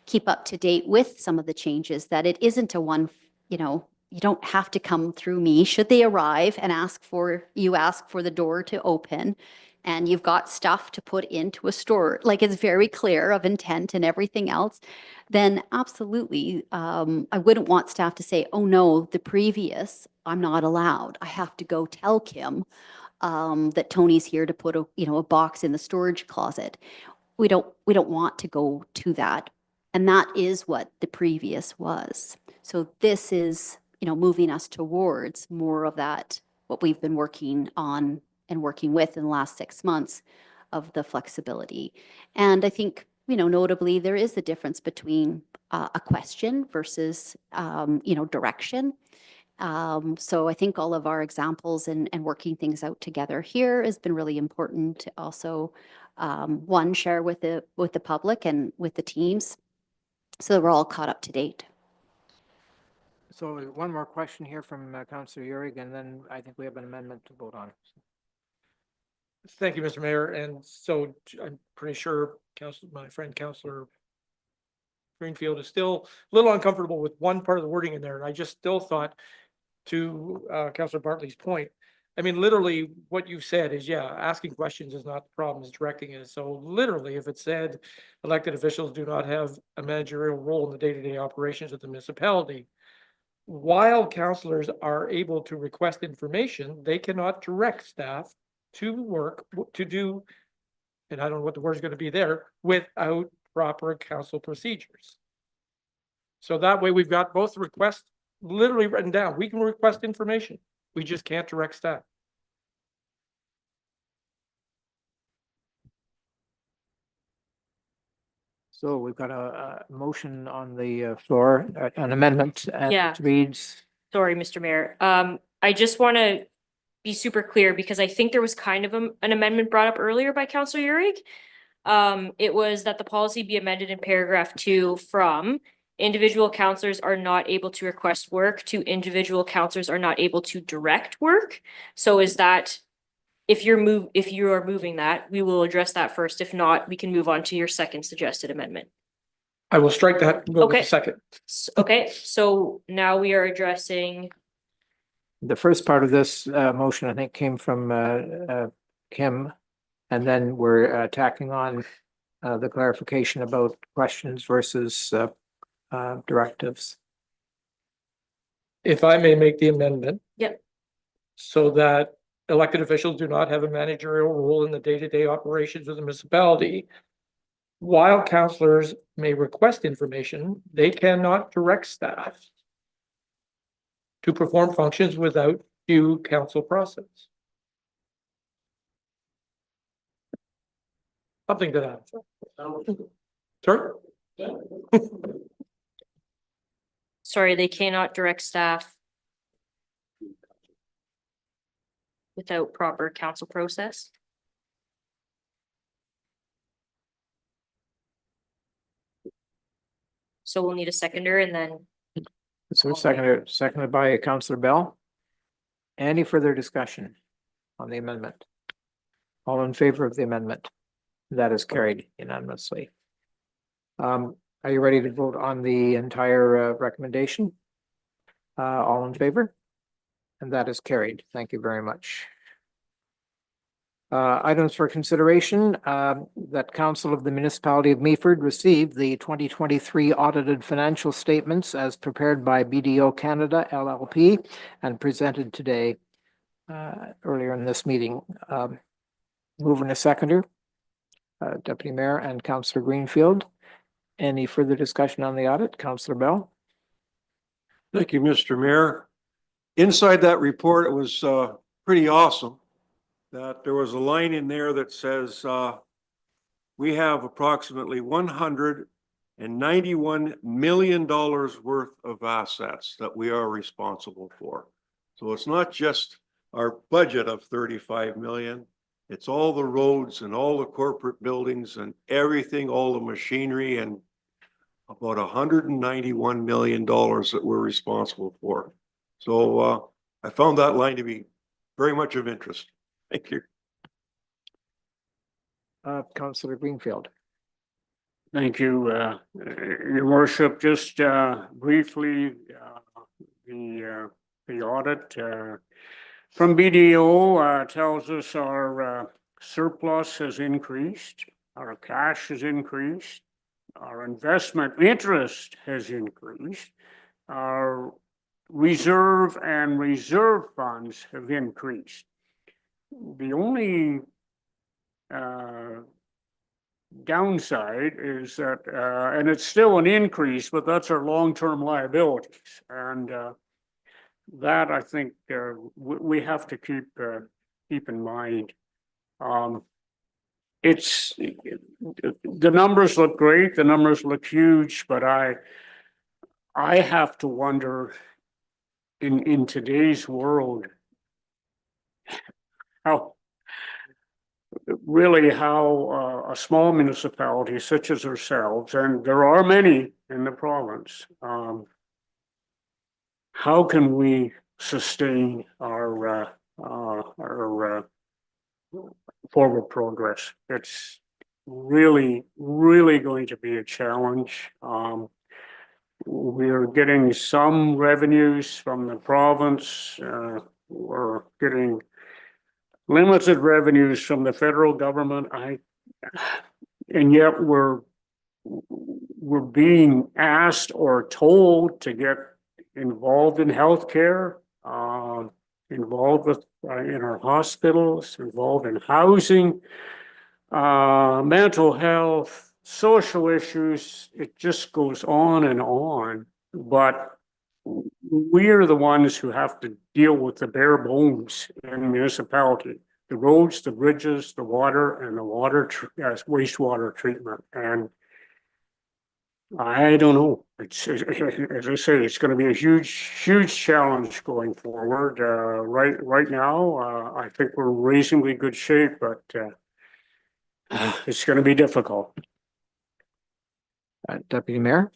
keep up to date with some of the changes, that it isn't a one, you know, you don't have to come through me. Should they arrive and ask for the door to open, and you've got stuff to put into a store, like it's very clear of intent and everything else, then absolutely, I wouldn't want staff to say, oh no, the previous, I'm not allowed. I have to go tell Kim that Tony's here to put a box in the storage closet. We don't want to go to that. And that is what the previous was. So this is, moving us towards more of that, what we've been working on and working with in the last 6 months of the flexibility. And I think, notably, there is a difference between a question versus, direction. So I think all of our examples and working things out together here has been really important to also, one, share with the public and with the teams so that we're all caught up to date. So one more question here from Councillor Urick, and then I think we have an amendment to vote on. Thank you, Mr. Mayor. And so I'm pretty sure my friend Councillor Greenfield is still a little uncomfortable with one part of the wording in there. And I just still thought, to Councillor Bartley's point, I mean, literally what you said is, yeah, asking questions is not the problem, it's directing it. So literally, if it said elected officials do not have a managerial role in the day-to-day operations of the municipality, while councillors are able to request information, they cannot direct staff to work, to do, and I don't know what the word is going to be there, without proper council procedures. So that way we've got both requests literally written down. We can request information. We just can't direct staff. So we've got a motion on the floor, an amendment, and Yeah. it reads, Sorry, Mr. Mayor. I just want to be super clear because I think there was kind of an amendment brought up earlier by Councillor Urick. It was that the policy be amended in paragraph 2 from individual councillors are not able to request work to individual councillors are not able to direct work. So is that, if you are moving that, we will address that first. If not, we can move on to your second suggested amendment. I will strike that and go with Okay. the second. Okay, so now we are addressing, the first part of this motion, I think, came from Kim. And then we're tacking on the clarification about questions versus directives. If I may make the amendment. Yep. So that elected officials do not have a managerial role in the day-to-day operations of the municipality. While councillors may request information, they cannot direct staff to perform functions without due council process. Something to that. Sorry? sorry, they cannot direct staff without proper council process. So we'll need a seconder and then, So seconded by Councillor Bell. Any further discussion on the amendment? All in favor of the amendment? That is carried unanimously. Are you ready to vote on the entire recommendation? All in favor? And that is carried. Thank you very much. Items for consideration, that Council of the Municipality of Meaford received the 2023 audited financial statements as prepared by BDO Canada LLP and presented today earlier in this meeting. Mover and a seconder, Deputy Mayor and Councillor Greenfield. Any further discussion on the audit? Councillor Bell? Thank you, Mr. Mayor. Inside that report, it was pretty awesome that there was a line in there that says we have approximately $191 million worth of assets that we are responsible for. So it's not just our budget of 35 million. It's all the roads and all the corporate buildings and everything, all the machinery, and about $191 million that we're responsible for. So I found that line to be very much of interest. Thank you. Councillor Greenfield. Thank you, Your Worship. Just briefly, the audit from BDO tells us our surplus has increased, our cash has increased, our investment interest has increased, our reserve and reserve funds have increased. The only downside is that, and it's still an increase, but that's our long-term liabilities. And that I think we have to keep in mind. It's the numbers look great, the numbers look huge, but I have to wonder in today's world how a small municipality such as ourselves, and there are many in the province, how can we sustain our forward progress? It's really going to be a challenge. We're getting some revenues from the province. We're getting limited revenues from the federal government. And yet we're being asked or told to get involved in healthcare, involved with in our hospitals, involved in housing, mental health, social issues. It just goes on and on. But we're the ones who have to deal with the bare bones in the municipality: the roads, the bridges, the water, and the wastewater treatment. And I don't know. It's, as I say, it's going to be a huge challenge going forward. Right now, I think we're in reasonably good shape, but it's going to be difficult. Deputy Mayor?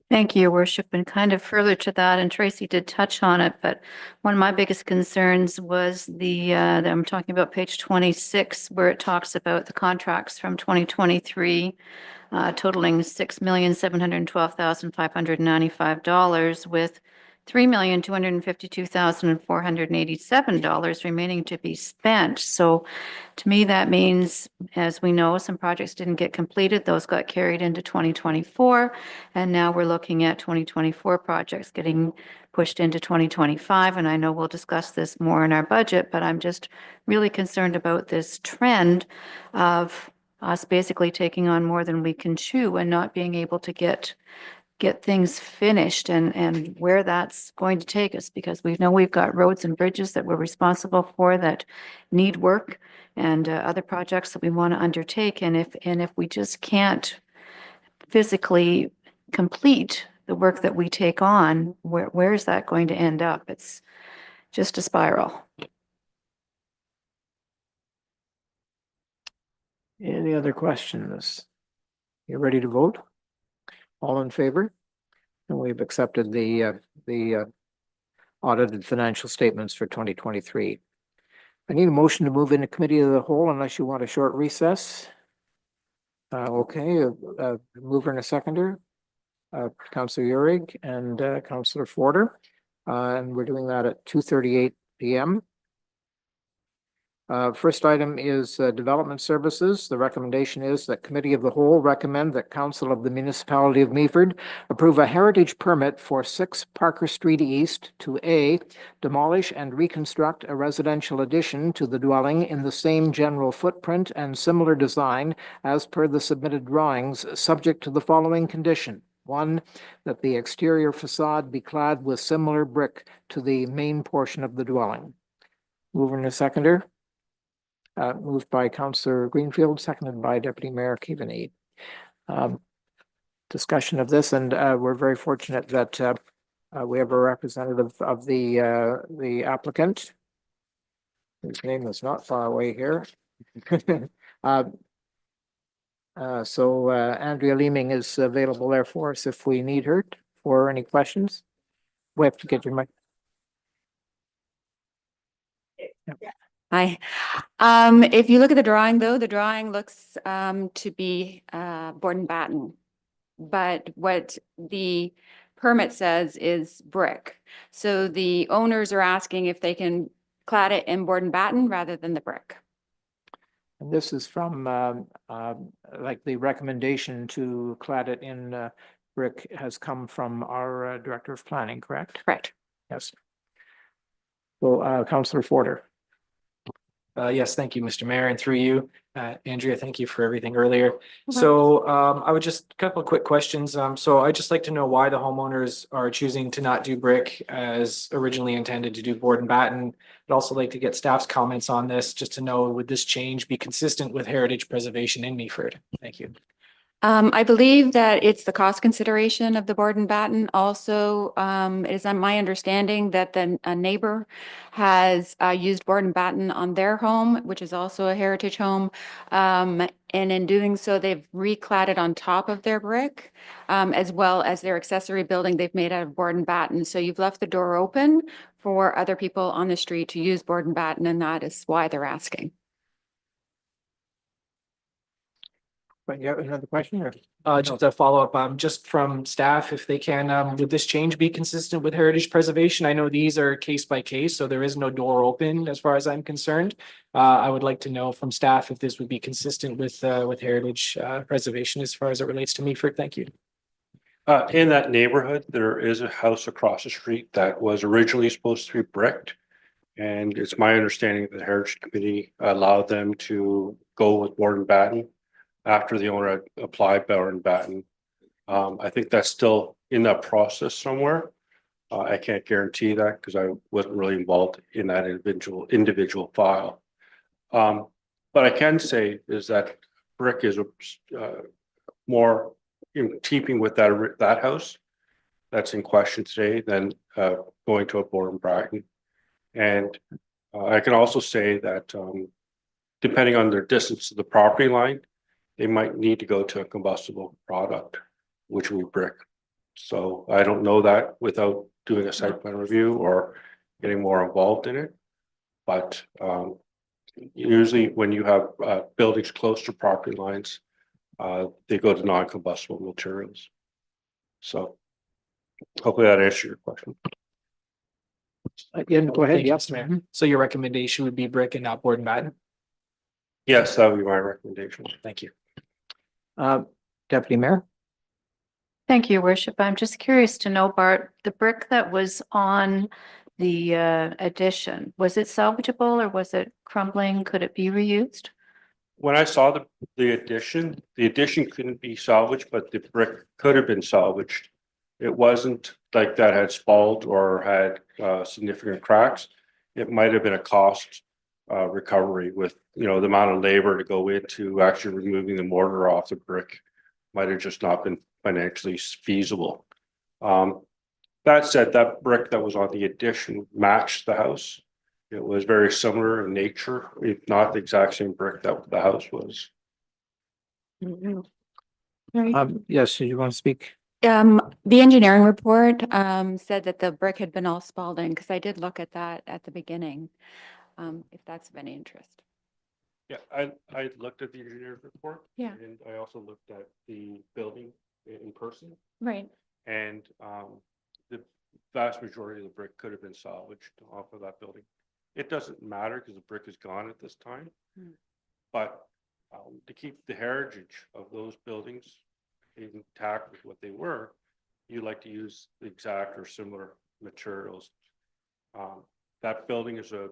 Thank you, Your Worship. And kind of further to that, and Tracy did touch on it, but one of my biggest concerns was that I'm talking about page 26, where it talks about the contracts from 2023, totaling $6,712,595, with $3,252,487 remaining to be spent. So to me, that means, as we know, some projects didn't get completed. Those got carried into 2024. And now we're looking at 2024 projects getting pushed into 2025. And I know we'll discuss this more in our budget, but I'm just really concerned about this trend of us basically taking on more than we can chew and not being able to get things finished, and where that's going to take us, because we know we've got roads and bridges that we're responsible for that need work, and other projects that we want to undertake. And if we just can't physically complete the work that we take on, where is that going to end up? It's just a spiral. Any other questions? You ready to vote? All in favor? And we've accepted the audited financial statements for 2023. I need a motion to move into committee of the whole unless you want a short recess. Okay, mover and a seconder, Councillor Uhrig and Councillor Forder. And we're doing that at 2:38 p.m. First item is development services. The recommendation is that Committee of the Whole recommend that Council of the Municipality of Meaford approve a heritage permit for 6 Parker Street East to A, demolish and reconstruct a residential addition to the dwelling in the same general footprint and similar design as per the submitted drawings, subject to the following condition. 1, that the exterior facade be clad with similar brick to the main portion of the dwelling. Mover and a seconder. Moved by Councillor Greenfield, seconded by Deputy Mayor Keaveney. Discussion of this, and we're very fortunate that we have a representative of the applicant, whose name is not far away here. So Andrea Leeming is available there for us if we need her for any questions. We have to get your mic. Yeah. Hi. If you look at the drawing, though, the drawing looks to be board and batten. But what the permit says is brick. So the owners are asking if they can clad it in board and batten rather than the brick. And this is from, like the recommendation to clad it in brick has come from our Director of Planning, correct? Correct. Yes. So, Councillor Forder. Yes, thank you, Mr. Mayor, and through you, Andrea, thank you for everything earlier. So I would just, a couple of quick questions. So I'd just like to know why the homeowners are choosing to not do brick as originally intended to do board and batten. I'd also like to get staff's comments on this, just to know, would this change be consistent with heritage preservation in Meaford? Thank you. I believe that it's the cost consideration of the board and batten. Also, it is my understanding that a neighbor has used board and batten on their home, which is also a heritage home. And in doing so, they've recladded on top of their brick, as well as their accessory building they've made out of board and batten. So you've left the door open for other people on the street to use board and batten, and that is why they're asking. But you have another question or? Just a follow-up, just from staff, if they can, would this change be consistent with heritage preservation? I know these are case by case, so there is no door open as far as I'm concerned. I would like to know from staff if this would be consistent with heritage preservation as far as it relates to Meaford. Thank you. In that neighborhood, there is a house across the street that was originally supposed to be bricked. And it's my understanding that the Heritage Committee allowed them to go with board and batten after the owner had applied board and batten. I think that's still in that process somewhere. I can't guarantee that because I wasn't really involved in that individual file. But I can say is that brick is more in keeping with that house that's in question today than going to a board and batten. And I can also say that depending on their distance to the property line, they might need to go to a combustible product, which would be brick. So I don't know that without doing a site plan review or getting more involved in it. But usually when you have buildings close to property lines, they go to non-combustible materials. So hopefully that answers your question. Again, go ahead. Thank you, Yes, Mr. Mayor. ma'am. So your recommendation would be brick and not board and batten? Yes, that would be my recommendation. Thank you. Deputy Mayor. Thank you, Your Worship. I'm just curious to know, Bart, the brick that was on the addition, was it salvageable or was it crumbling? Could it be reused? When I saw the addition couldn't be salvaged, but the brick could have been salvaged. It wasn't like that had spalled or had significant cracks. It might have been a cost recovery with, the amount of labor to go into actually removing the mortar off the brick might have just not been financially feasible. That said, that brick that was on the addition matched the house. It was very similar in nature, if not the exact same brick that the house was. Yes, you want to speak? The engineering report said that the brick had been all spalled in, because I did look at that at the beginning, if that's of any interest. Yeah, I looked at the engineer's report. Yeah. And I also looked at the building in person. Right. And the vast majority of the brick could have been salvaged off of that building. It doesn't matter because the brick is gone at this time. But to keep the heritage of those buildings intact with what they were, you like to use the exact or similar materials. That building is a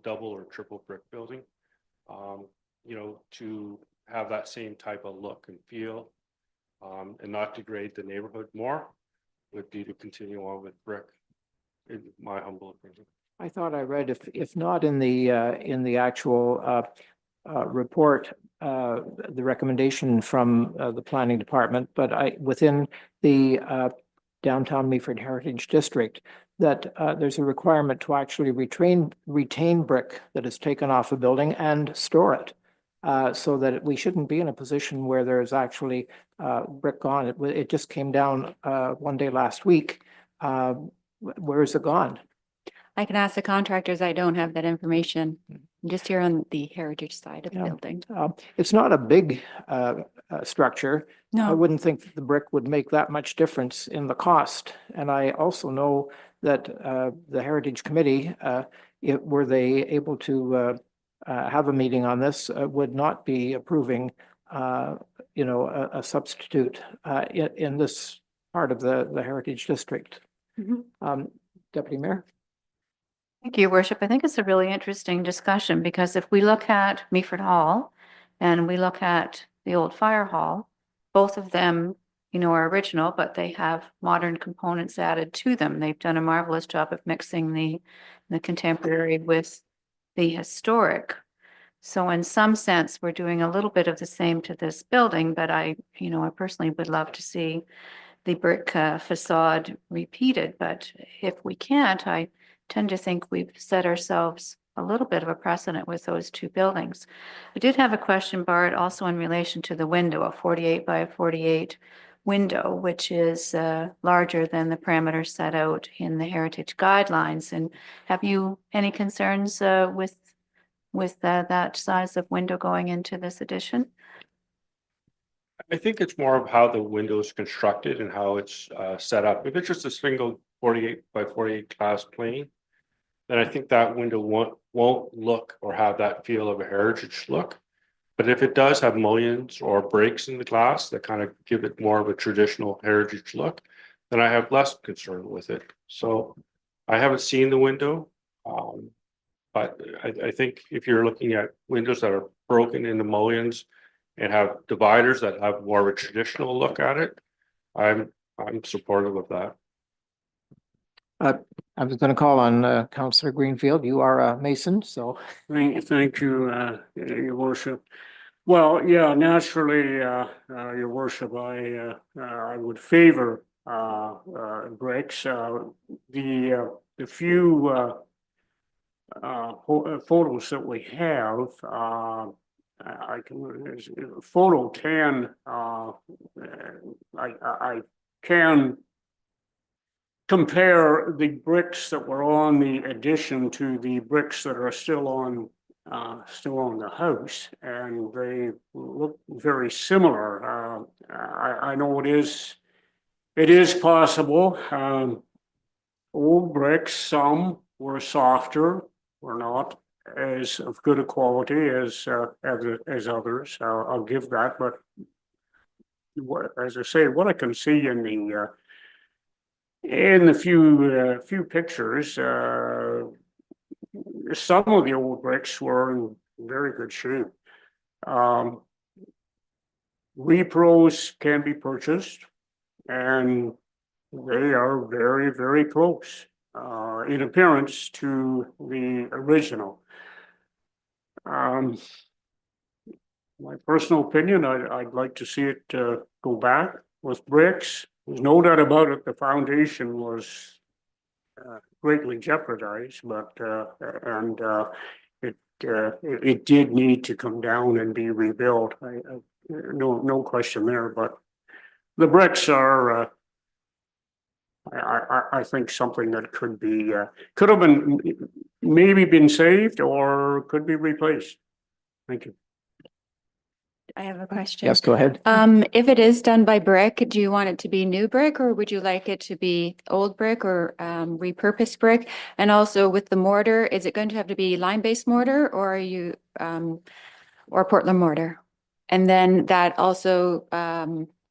double or triple brick building. To have that same type of look and feel and not degrade the neighborhood more would be to continue on with brick, in my humble opinion. I thought I read if not in the actual report, the recommendation from the planning department, but within the downtown Meaford Heritage District, that there's a requirement to actually retain brick that is taken off a building and store it. So that we shouldn't be in a position where there's actually brick gone. It just came down one day last week. Where is it gone? I can ask the contractors. I don't have that information. I'm just here on the heritage side of the Yeah. building. It's not a big structure. I No, wouldn't think that the brick would make that much difference in the cost. And I also know that the Heritage Committee, were they able to have a meeting on this, would not be approving, a substitute in this part of the Heritage District. Deputy Mayor? Thank you, Your Worship. I think it's a really interesting discussion because if we look at Meaford Hall and we look at the old fire hall, both of them, are original, but they have modern components added to them. They've done a marvelous job of mixing the contemporary with the historic. So in some sense, we're doing a little bit of the same to this building, but I personally would love to see the brick facade repeated. But if we can't, I tend to think we've set ourselves a little bit of a precedent with those two buildings. I did have a question, Bart, also in relation to the window, a 48 by 48 window, which is larger than the parameters set out in the heritage guidelines. And have you any concerns with that size of window going into this addition? I think it's more of how the window is constructed and how it's set up. If it's just a single 48 by 48 glass plane, then I think that window won't look or have that feel of a heritage look. But if it does have mullions or breaks in the glass that kind of give it more of a traditional heritage look, then I have less concern with it. So I haven't seen the window, but I think if you're looking at windows that are broken into mullions and have dividers that have more of a traditional look at it, I'm supportive of that. I was going to call on Councillor Greenfield. You are a Mason, so. Thank you, Your Worship. Well, yeah, naturally, Your Worship, I would favor bricks. The few photos that we have, I can photo 10. I can compare the bricks that were on the addition to the bricks that are still on the house, and they look very similar. I know it is possible. Old bricks, some were softer, were not as of good a quality as others. I'll give that, but as I say, what I can see in the few pictures, some of the old bricks were in very good shape. Repros can be purchased, and they are very, very close in appearance to the original. My personal opinion, I'd like to see it go back with bricks. There's no doubt about it, the foundation was greatly jeopardized, but it did need to come down and be rebuilt. No question there, but the bricks are I think something that could have been maybe been saved or could be replaced. Thank you. I have a question. Yes, go ahead. If it is done by brick, do you want it to be new brick or would you like it to be old brick or repurposed brick? And also with the mortar, is it going to have to be lime-based mortar or are you or Portland mortar? And then that also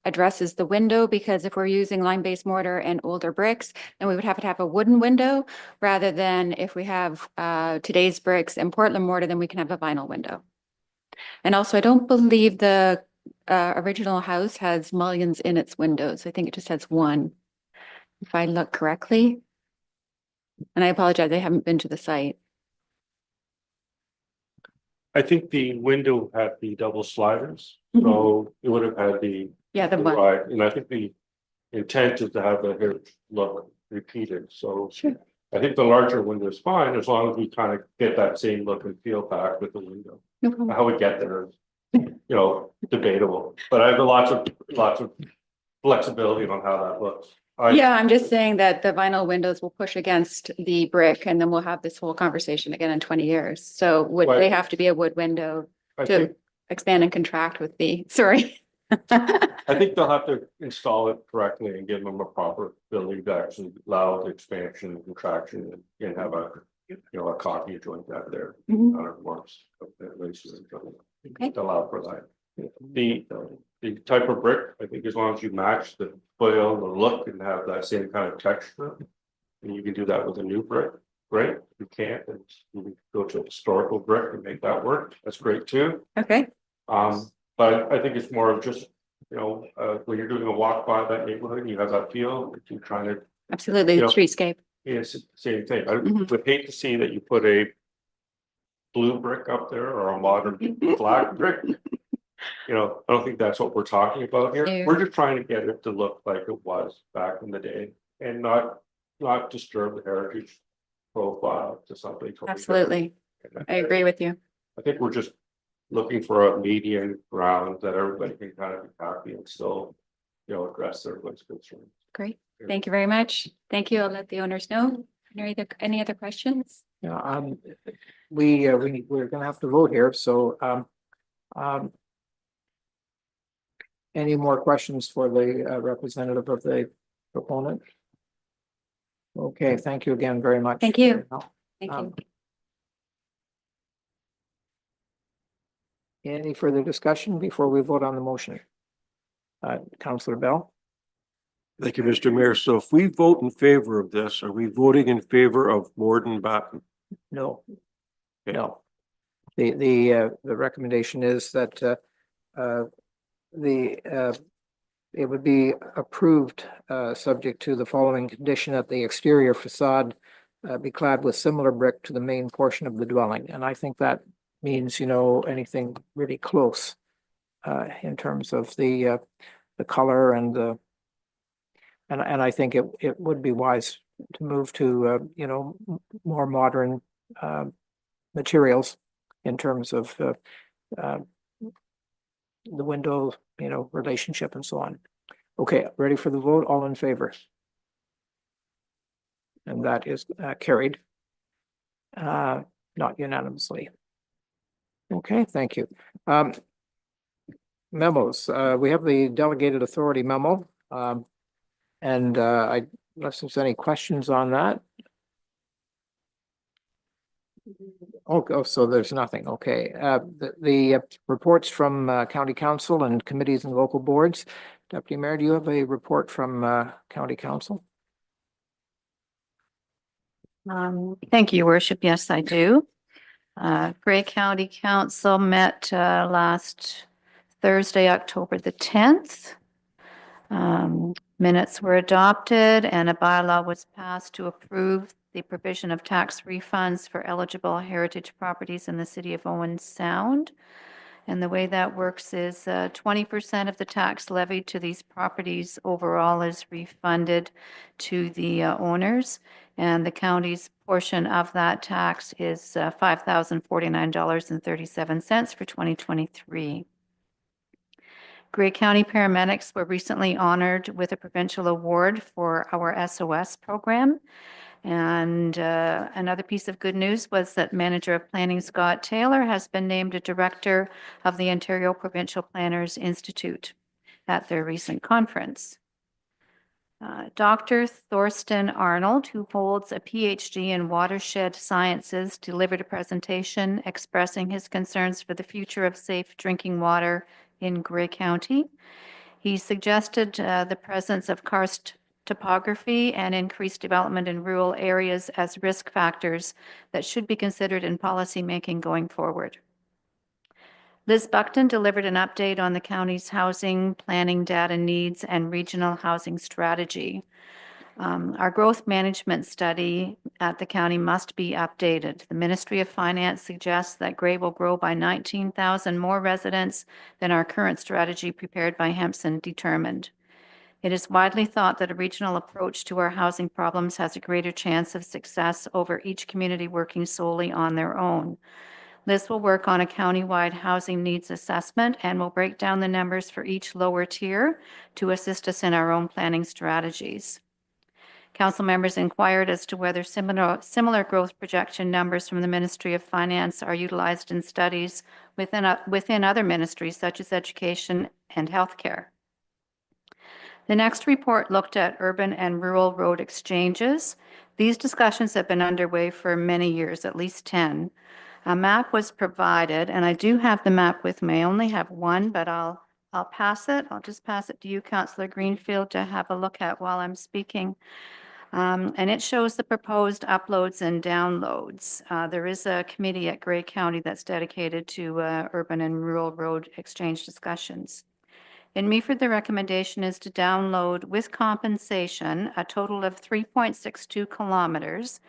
addresses the window, because if we're using lime-based mortar and older bricks, then we would have to have a wooden window rather than if we have today's bricks and Portland mortar, then we can have a vinyl window. And also, I don't believe the original house has mullions in its windows. I think it just has one, if I look correctly. And I apologize, I haven't been to the site. I think the window had the double sliders, so it would have had the one. right, and I think the intent is to have the heritage look repeated. So Sure. I think the larger window is fine as long as we kind of get that same look and feel back with the window. No problem. How we get there is, debatable, but I have lots of flexibility on how that looks. Yeah, I'm just saying that the vinyl windows will push against the brick and then we'll have this whole conversation again in 20 years. So would Right. they have to be a wood window I to think, expand and contract with the, sorry. I think they'll have to install it correctly and give them a proper ability to actually allow the expansion and contraction and have a you know, a coffee joint out there. Mhm. Out of Morris. Okay. Allow for that. The type of brick, I think as long as you match the foil, the look and have that same kind of texture. And you can do that with a new brick, great. If you can't, then you can go to a historical brick and make that work. That's great too. Okay. But I think it's more of just, you know, when you're doing a walk by that neighborhood, and you have that feel, that you're trying to, Absolutely, you the know, streetscape. it's the same thing. I Mhm. would hate to see that you put a blue brick up there or a modern black brick. You know, I don't think that's what we're talking about here. No. We're just trying to get it to look like it was back in the day and not disturb the heritage profile to something. totally Absolutely. different. I agree with you. I think we're just looking for a median ground that everybody can kind of be happy and still, you know, address everyone's concerns. Great. Thank you very much. Thank you. I'll let the owners know. Any other questions? Yeah, we're gonna have to vote here, so, any more questions for the representative of the proponent? Okay, thank you again very much. Thank you. Thank Um, you. Any further discussion before we vote on the motion? Councillor Bell? Thank you, Mr. Mayor. So if we vote in favor of this, are we voting in favor of Morden Batten? No. Okay. No. The recommendation is that it would be approved, subject to the following condition, that the exterior facade be clad with similar brick to the main portion of the dwelling. And I think that means, you know, anything really close in terms of the color and and I think it would be wise to move to, you know, more modern materials in terms of the window, you know, relationship and so on. Okay, ready for the vote? All in favor? And that is carried. Not unanimously. Okay, thank you. Memos, we have the delegated authority memo. And unless there's any questions on that. Oh, so there's nothing. Okay. The reports from county council and committees and local boards. Deputy Mayor, do you have a report from county council? Thank you, Your Worship. Yes, I do. Grey County Council met last Thursday, October the 10th. Minutes were adopted and a bylaw was passed to approve the provision of tax refunds for eligible heritage properties in the city of Owen Sound. And the way that works is 20% of the tax levied to these properties overall is refunded to the owners. And the county's portion of that tax is $5,049.37 for 2023. Grey County paramedics were recently honored with a provincial award for our SOS program. And another piece of good news was that Manager of Planning Scott Taylor has been named a director of the Ontario Provincial Planners Institute at their recent conference. Dr. Thorsten Arnold, who holds a PhD in watershed sciences, delivered a presentation expressing his concerns for the future of safe drinking water in Grey County. He suggested the presence of karst topography and increased development in rural areas as risk factors that should be considered in policy making going forward. Liz Buckton delivered an update on the county's housing planning data needs and regional housing strategy. Our growth management study at the county must be updated. The Ministry of Finance suggests that Grey will grow by 19,000 more residents than our current strategy prepared by Hempson determined. It is widely thought that a regional approach to our housing problems has a greater chance of success over each community working solely on their own. Liz will work on a countywide housing needs assessment and will break down the numbers for each lower tier to assist us in our own planning strategies. Council members inquired as to whether similar growth projection numbers from the Ministry of Finance are utilized in studies within other ministries such as education and healthcare. The next report looked at urban and rural road exchanges. These discussions have been underway for many years, at least 10. A map was provided, and I do have the map with me. I only have one, but I'll pass it. I'll just pass it to you, Councillor Greenfield, to have a look at while I'm speaking. And it shows the proposed uploads and downloads. There is a committee at Grey County that's dedicated to urban and rural road exchange discussions. In Meaford, the recommendation is to download with compensation a total of 3.62 kilometers,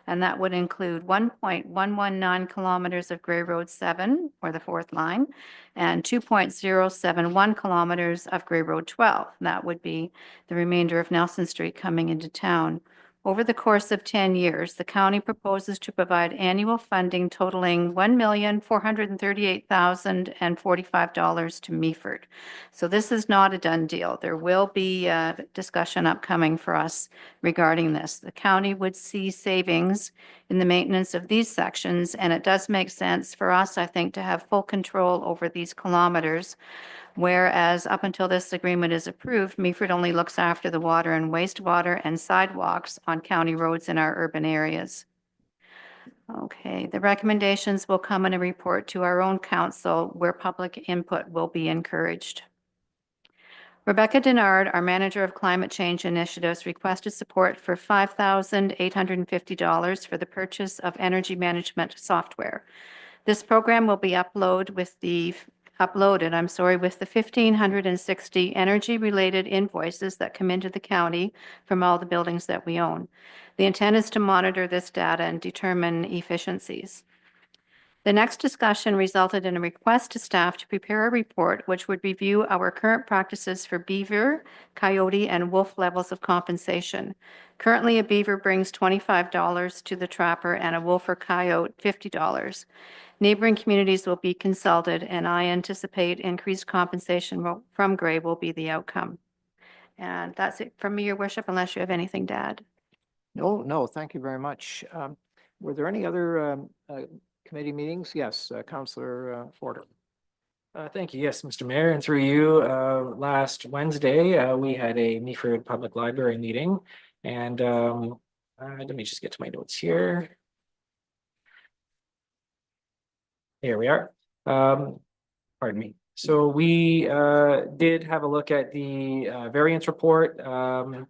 and that would include 1.119 kilometers of Grey Road 7, or the fourth line, and 2.071 kilometers of Grey Road 12. That would be the remainder of Nelson Street coming into town. Over the course of 10 years, the county proposes to provide annual funding totaling $1,438,045 to Meaford. So this is not a done deal. There will be discussion upcoming for us regarding this. The county would see savings in the maintenance of these sections, and it does make sense for us, I think, to have full control over these kilometers. Whereas up until this agreement is approved, Meaford only looks after the water and wastewater and sidewalks on county roads in our urban areas. Okay, the recommendations will come in a report to our own council where public input will be encouraged. Rebecca Denard, our Manager of Climate Change Initiatives, requested support for $5,850 for the purchase of energy management software. This program will be uploaded with the 1,560 energy-related invoices that come into the county from all the buildings that we own. The intent is to monitor this data and determine efficiencies. The next discussion resulted in a request to staff to prepare a report which would review our current practices for beaver, coyote, and wolf levels of compensation. Currently, a beaver brings $25 to the trapper and a wolf or coyote $50. Neighboring communities will be consulted, and I anticipate increased compensation from Grey will be the outcome. And that's it from me, Your Worship, unless you have anything to add. No, thank you very much. Were there any other committee meetings? Yes, Councillor Ford. Thank you. Yes, Mr. Mayor, and through you, last Wednesday, we had a Meaford Public Library meeting, and let me just get to my notes here. Here we are. Pardon me. So we did have a look at the variance report. One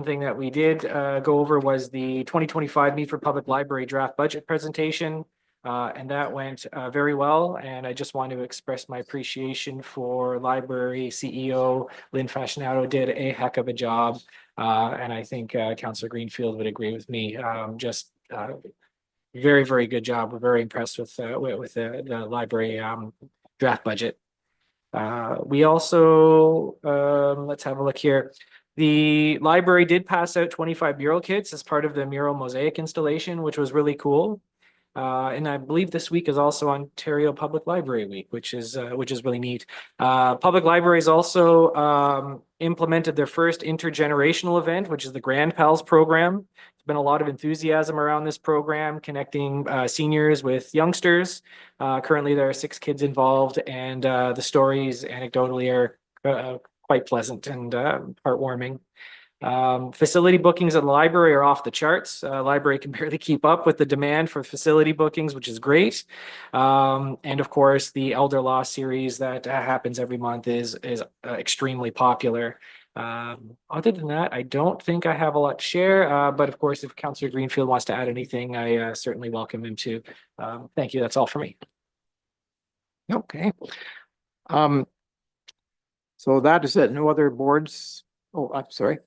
thing that we did go over was the 2025 Meaford Public Library draft budget presentation. And that went very well. And I just want to express my appreciation for Library CEO Lynn Fascinato. Did a heck of a job. And I think Councillor Greenfield would agree with me. Very, very good job. We're very impressed with the library draft budget. We also, let's have a look here. The library did pass out 25 mural kits as part of the mural mosaic installation, which was really cool. And I believe this week is also Ontario Public Library Week, which is really neat. Public libraries also implemented their first intergenerational event, which is the Grand Pals program. There's been a lot of enthusiasm around this program, connecting seniors with youngsters. Currently, there are 6 kids involved, and the stories anecdotally are quite pleasant and heartwarming. Facility bookings at the library are off the charts. Library can barely keep up with the demand for facility bookings, which is great. And of course, the Elder Law series that happens every month is extremely popular. Other than that, I don't think I have a lot to share. But of course, if Councillor Greenfield wants to add anything, I certainly welcome him to. Thank you. That's all for me. Okay. So that is it. No other boards? Oh, I'm sorry.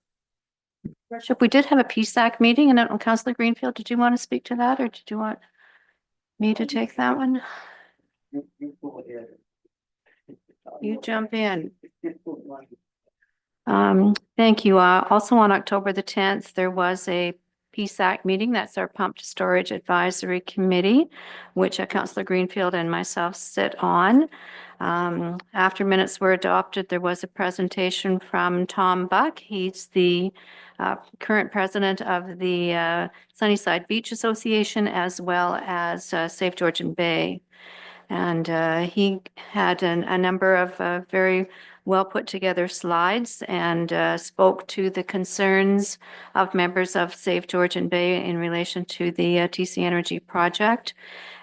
Worship, we did have a PSAC meeting, and Councillor Greenfield, did you want to speak to that, or did you want me to take that one? You jump in. Thank you. Also on October the 10th, there was a PSAC meeting. That's our Pumped Storage Advisory Committee, which Councillor Greenfield and myself sit on. After minutes were adopted, there was a presentation from Tom Buck. He's the current president of the Sunnyside Beach Association, as well as Safe Georgian Bay. And he had a number of very well put together slides and spoke to the concerns of members of Save Georgian Bay in relation to the TC Energy project.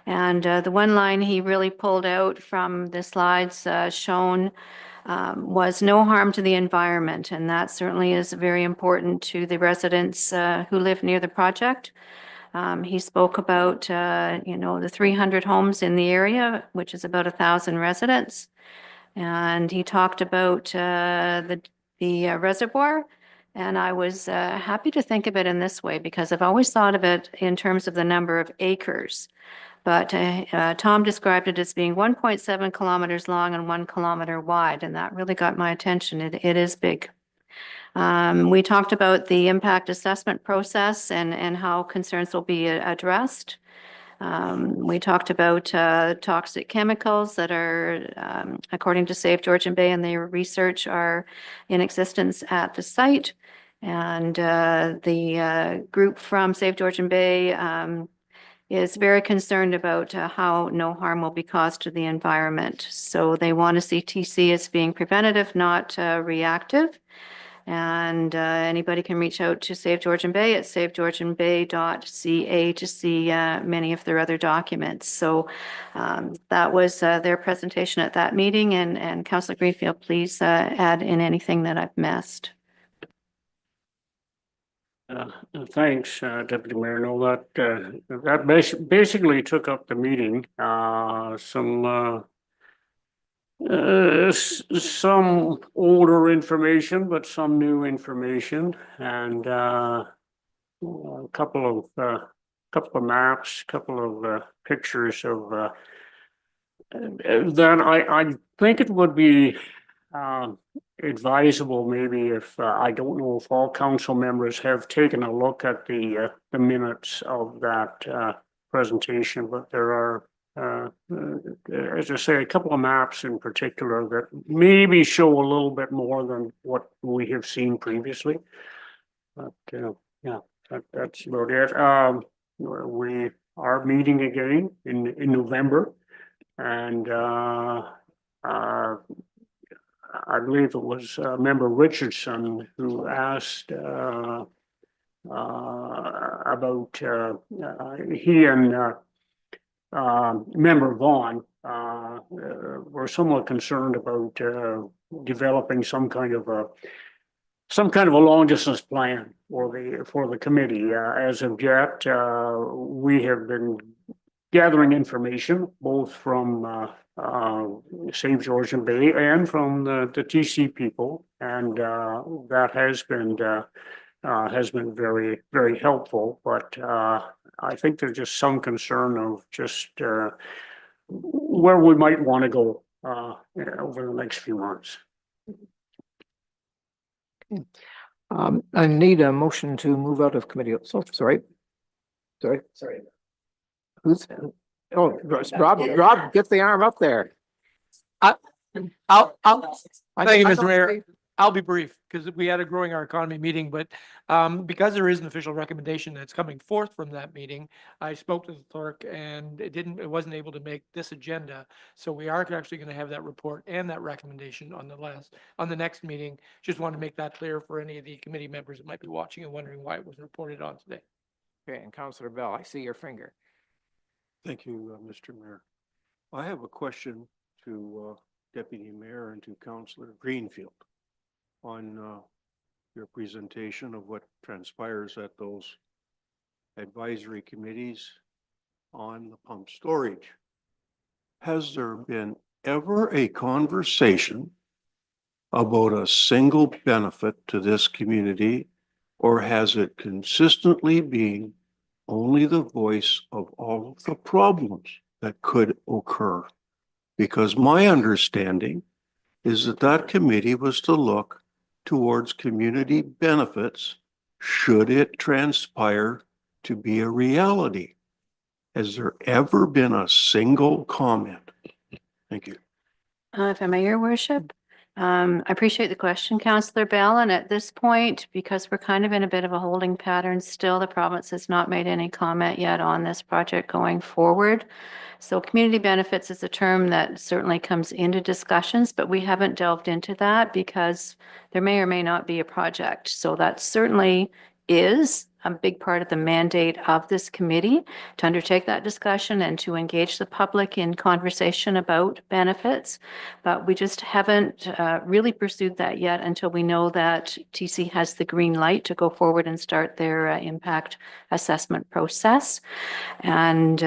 And the one line he really pulled out from the slides shown was no harm to the environment. And that certainly is very important to the residents who live near the project. He spoke about, the 300 homes in the area, which is about 1,000 residents. And he talked about the reservoir. And I was happy to think of it in this way because I've always thought of it in terms of the number of acres. But Tom described it as being 1.7 kilometers long and 1 kilometer wide, and that really got my attention. It is big. We talked about the impact assessment process and how concerns will be addressed. We talked about toxic chemicals that are, according to Save Georgian Bay and their research, are in existence at the site. And the group from Save Georgian Bay is very concerned about how no harm will be caused to the environment. So they want to see TC as being preventative, not reactive. And anybody can reach out to Save Georgian Bay at savegeorgianbay.ca to see many of their other documents. So that was their presentation at that meeting. And Councillor Greenfield, please add in anything that I've missed. Thanks, Deputy Mayor. No, that basically took up the meeting. Some older information, but some new information, and a couple of maps, couple of pictures of that. I think it would be advisable maybe if I don't know if all council members have taken a look at the minutes of that presentation, but there are as I say, a couple of maps in particular that maybe show a little bit more than what we have seen previously. But yeah, that's about it. We are meeting again in November, and I believe it was Member Richardson who asked about he and Member Vaughn were somewhat concerned about developing some kind of a long distance plan for the committee. As of yet, we have been gathering information both from Save Georgian Bay and from the TC people, and that has been very, very helpful. But I think there's just some concern of just where we might want to go over the next few months. I need a motion to move out of committee. So, sorry. Who's? Oh, Rob, get the arm up there. Thank you, Mr. Mayor. I'll be brief because we had a growing our economy meeting, but because there is an official recommendation that's coming forth from that meeting, I spoke to the clerk and it wasn't able to make this agenda. So we are actually going to have that report and that recommendation on the next meeting. Just want to make that clear for any of the committee members that might be watching and wondering why it was reported on today. Okay, and Councillor Bell, I see your finger. Thank you, Mr. Mayor. I have a question to Deputy Mayor and to Councillor Greenfield on your presentation of what transpires at those advisory committees on the pump storage. Has there been ever a conversation about a single benefit to this community, or has it consistently been only the voice of all of the problems that could occur? Because my understanding is that committee was to look towards community benefits should it transpire to be a reality. Has there ever been a single comment? Thank you. If I may, Your Worship, I appreciate the question, Councillor Bell, and at this point, because we're kind of in a bit of a holding pattern still, the province has not made any comment yet on this project going forward. So community benefits is a term that certainly comes into discussions, but we haven't delved into that because there may or may not be a project. So that certainly is a big part of the mandate of this committee to undertake that discussion and to engage the public in conversation about benefits. But we just haven't really pursued that yet until we know that TC has the green light to go forward and start their impact assessment process. And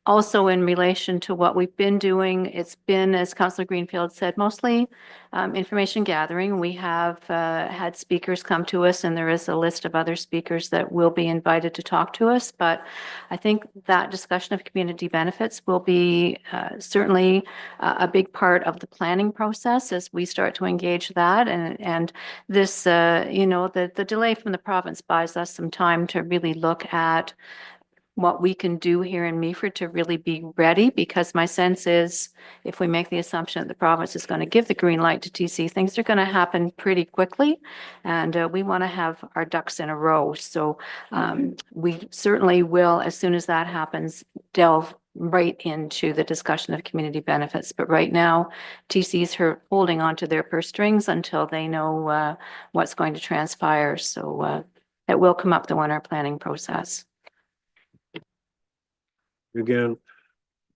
also in relation to what we've been doing, it's been, as Councillor Greenfield said, mostly information gathering. We have had speakers come to us, and there is a list of other speakers that will be invited to talk to us. But I think that discussion of community benefits will be certainly a big part of the planning process as we start to engage that. And this, the delay from the province buys us some time to really look at what we can do here in Meaford to really be ready, because my sense is if we make the assumption that the province is going to give the green light to TC, things are going to happen pretty quickly, and we want to have our ducks in a row. So we certainly will, as soon as that happens, delve right into the discussion of community benefits. But right now, TC's holding on to their purse strings until they know what's going to transpire. So it will come up though in our planning process. Again,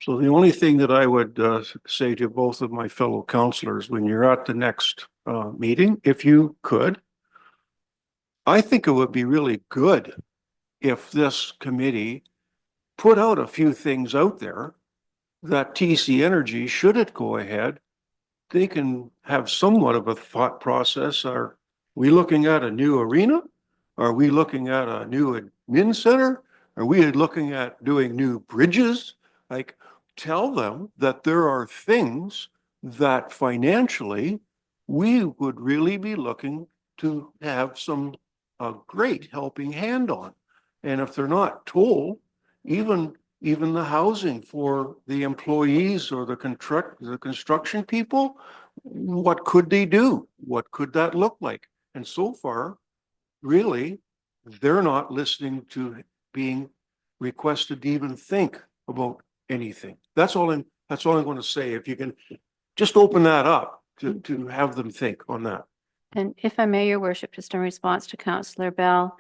so the only thing that I would say to both of my fellow councillors when you're at the next meeting, if you could, I think it would be really good if this committee put out a few things out there that TC Energy, should it go ahead, they can have somewhat of a thought process. Are we looking at a new arena? Are we looking at a new admin center? Are we looking at doing new bridges? Like, tell them that there are things that financially we would really be looking to have some great helping hand on. And if they're not told, even the housing for the employees or the construction people, what could they do? What could that look like? And so far, really, they're not listening to being requested to even think about anything. That's all I'm going to say. If you can just open that up to have them think on that. And if I may, Your Worship, just in response to Councillor Bell,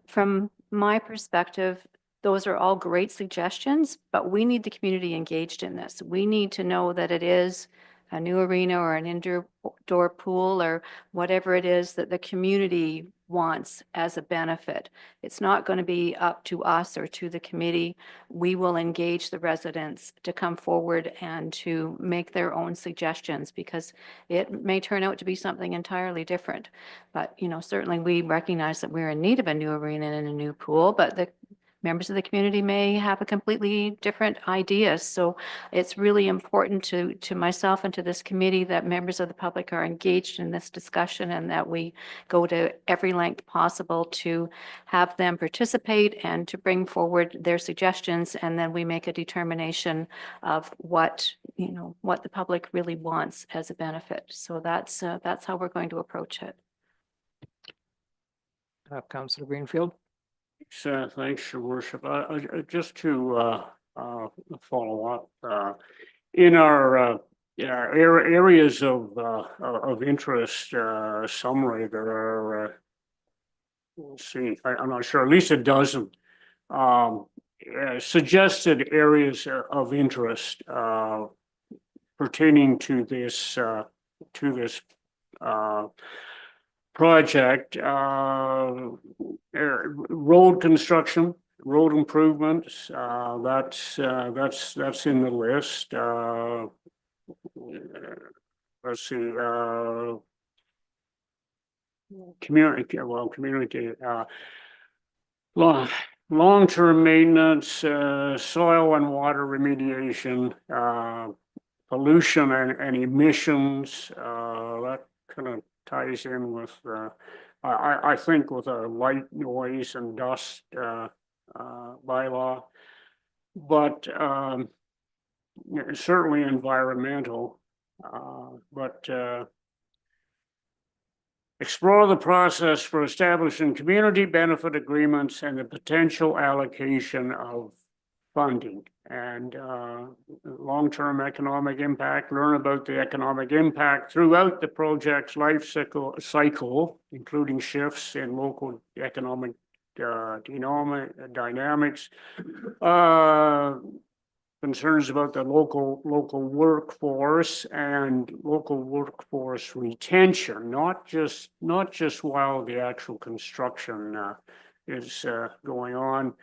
from my perspective, those are all great suggestions, but we need the community engaged in this. We need to know that it is a new arena or an indoor pool or whatever it is that the community wants as a benefit. It's not going to be up to us or to the committee. We will engage the residents to come forward and to make their own suggestions, because it may turn out to be something entirely different. But, certainly we recognize that we're in need of a new arena and a new pool, but the members of the community may have a completely different idea. So it's really important to myself and to this committee that members of the public are engaged in this discussion and that we go to every length possible to have them participate and to bring forward their suggestions. And then we make a determination of what the public really wants as a benefit. So that's how we're going to approach it. Councillor Greenfield. Thanks, Your Worship. Just to follow up, in our areas of interest summary, there are, let's see, I'm not sure, at least a dozen suggested areas of interest pertaining to this project. Road construction, road improvements, that's in the list. Let's see, community, long-term maintenance, soil and water remediation, pollution and emissions, that kind of ties in with I think with a light noise and dust bylaw, but certainly environmental. But explore the process for establishing community benefit agreements and the potential allocation of funding and long-term economic impact, learn about the economic impact throughout the project's life cycle, including shifts in local economic dynamics, concerns about the local workforce and local workforce retention, not just while the actual construction is going on.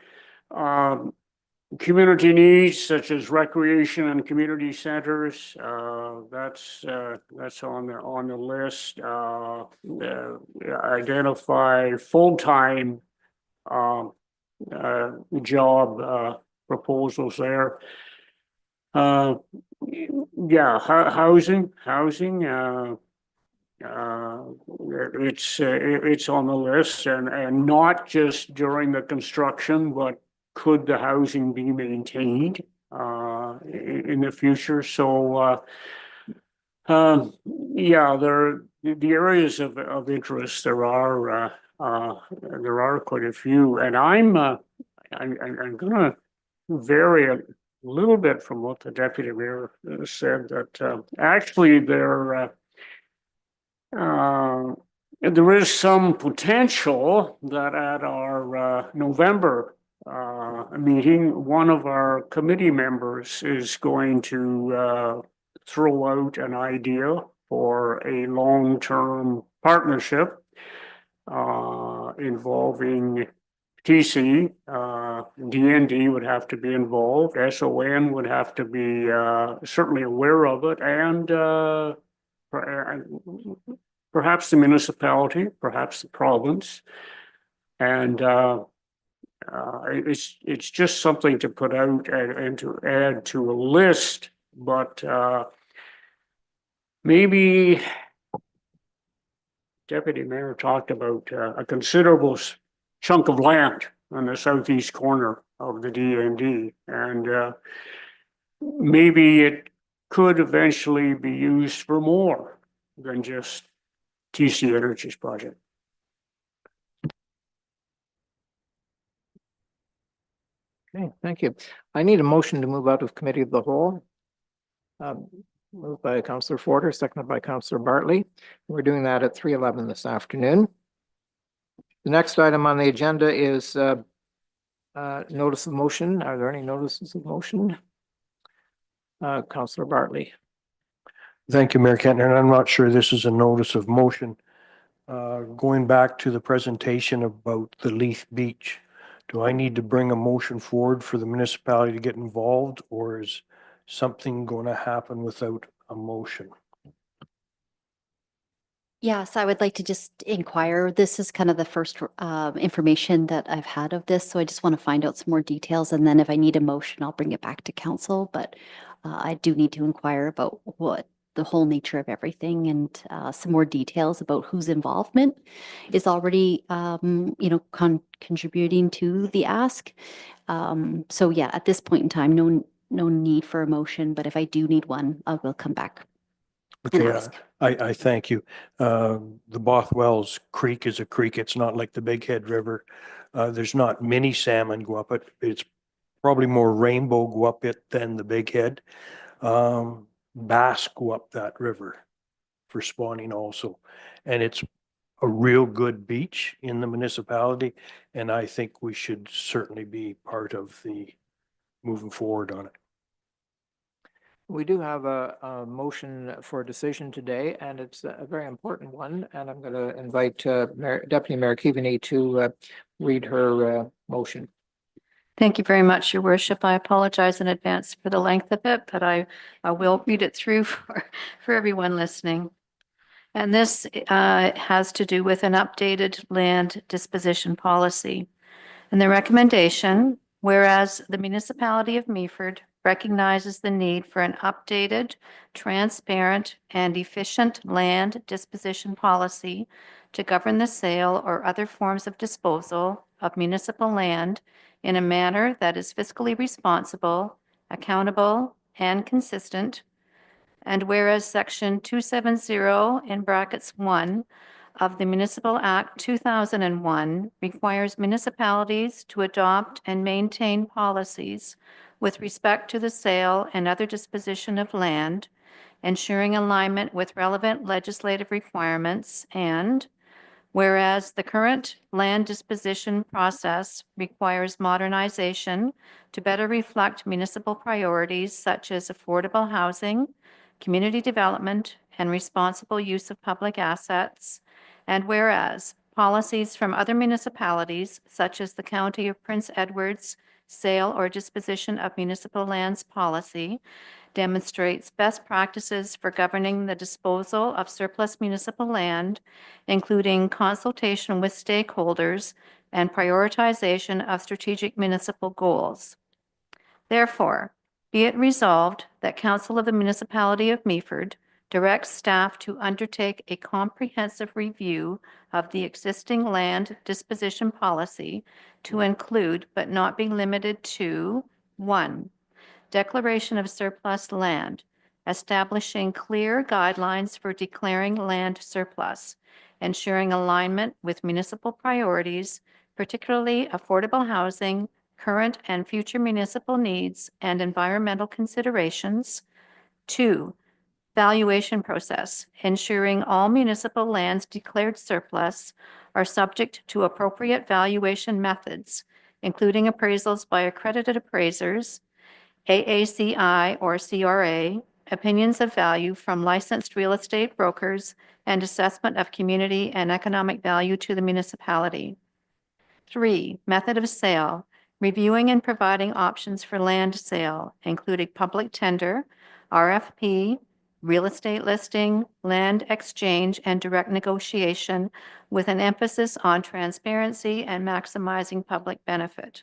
Community needs such as recreation and community centers, that's on the list. Identify full-time job proposals there. Yeah, housing, it's on the list, and not just during the construction, but could the housing be maintained in the future? So yeah, the areas of interest, there are quite a few, and I'm gonna vary a little bit from what the deputy mayor said, that actually there is some potential that at our November meeting, one of our committee members is going to throw out an idea for a long-term partnership involving TC, DND would have to be involved, SON would have to be certainly aware of it, and perhaps the municipality, perhaps the province. And it's just something to put out and to add to a list, but maybe Deputy Mayor talked about a considerable chunk of land on the southeast corner of the DND, and maybe it could eventually be used for more than just TC Energy's project. Okay, thank you. I need a motion to move out of committee of the whole. Moved by Councillor Forder, seconded by Councillor Bartley. We're doing that at 3:11 this afternoon. The next item on the agenda is notice of motion. Are there any notices of motion? Councillor Bartley. Thank you, Mayor Kentner, and I'm not sure this is a notice of motion. Going back to the presentation about the Leith Beach, do I need to bring a motion forward for the municipality to get involved, or is something going to happen without a motion? Yes, I would like to just inquire. This is kind of the first information that I've had of this, so I just want to find out some more details, and then if I need a motion, I'll bring it back to council. But I do need to inquire about what the whole nature of everything and some more details about whose involvement is already, contributing to the ask. So yeah, at this point in time, no need for a motion, but if I do need one, I will come back. Okay, I thank you. The Bothwell's Creek is a creek. It's not like the Big Head River. There's not many salmon go up it. It's probably more rainbow go up it than the Big Head. Bass go up that river for spawning also. And it's a real good beach in the municipality. And I think we should certainly be part of the moving forward on it. We do have a motion for a decision today, and it's a very important one. And I'm going to invite Deputy Mayor Keaveney to read her motion. Thank you very much, Your Worship. I apologize in advance for the length of it, but I will read it through for everyone listening. And this has to do with an updated land disposition policy. And the recommendation, whereas the municipality of Meaford recognizes the need for an updated, transparent, and efficient land disposition policy to govern the sale or other forms of disposal of municipal land in a manner that is fiscally responsible, accountable, and consistent. And whereas Section 270 in brackets 1 of the Municipal Act 2001 requires municipalities to adopt and maintain policies with respect to the sale and other disposition of land, ensuring alignment with relevant legislative requirements, and whereas the current land disposition process requires modernization to better reflect municipal priorities such as affordable housing, community development, and responsible use of public assets, and whereas policies from other municipalities, such as the County of Prince Edward's sale or disposition of municipal lands policy, demonstrates best practices for governing the disposal of surplus municipal land, including consultation with stakeholders and prioritization of strategic municipal goals. Therefore, be it resolved that Council of the Municipality of Meaford directs staff to undertake a comprehensive review of the existing land disposition policy to include, but not be limited to, 1, declaration of surplus land, establishing clear guidelines for declaring land surplus, ensuring alignment with municipal priorities, particularly affordable housing, current and future municipal needs, and environmental considerations. 2, valuation process, ensuring all municipal lands declared surplus are subject to appropriate valuation methods, including appraisals by accredited appraisers, AACI or CRA, opinions of value from licensed real estate brokers, and assessment of community and economic value to the municipality. 3, method of sale, reviewing and providing options for land sale, including public tender, RFP, real estate listing, land exchange, and direct negotiation, with an emphasis on transparency and maximizing public benefit.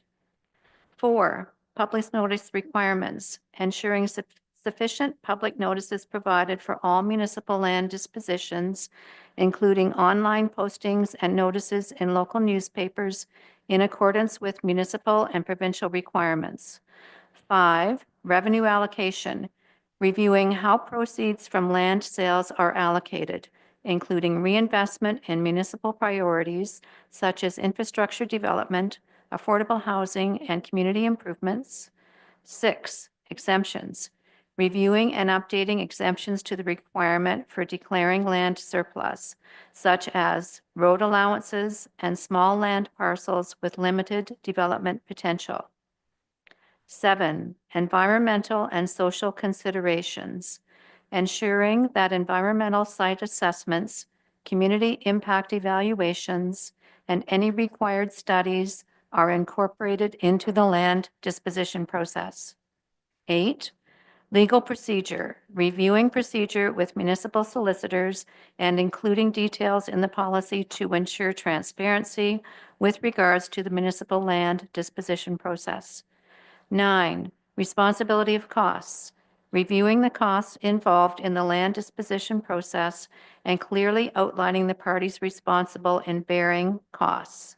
4, public notice requirements, ensuring sufficient public notices provided for all municipal land dispositions, including online postings and notices in local newspapers in accordance with municipal and provincial requirements. 5, revenue allocation, reviewing how proceeds from land sales are allocated, including reinvestment in municipal priorities such as infrastructure development, affordable housing, and community improvements. 6, exemptions, reviewing and updating exemptions to the requirement for declaring land surplus, such as road allowances and small land parcels with limited development potential. 7, environmental and social considerations, ensuring that environmental site assessments, community impact evaluations, and any required studies are incorporated into the land disposition process. 8, legal procedure, reviewing procedure with municipal solicitors and including details in the policy to ensure transparency with regards to the municipal land disposition process. 9, responsibility of costs, reviewing the costs involved in the land disposition process and clearly outlining the parties responsible in bearing costs.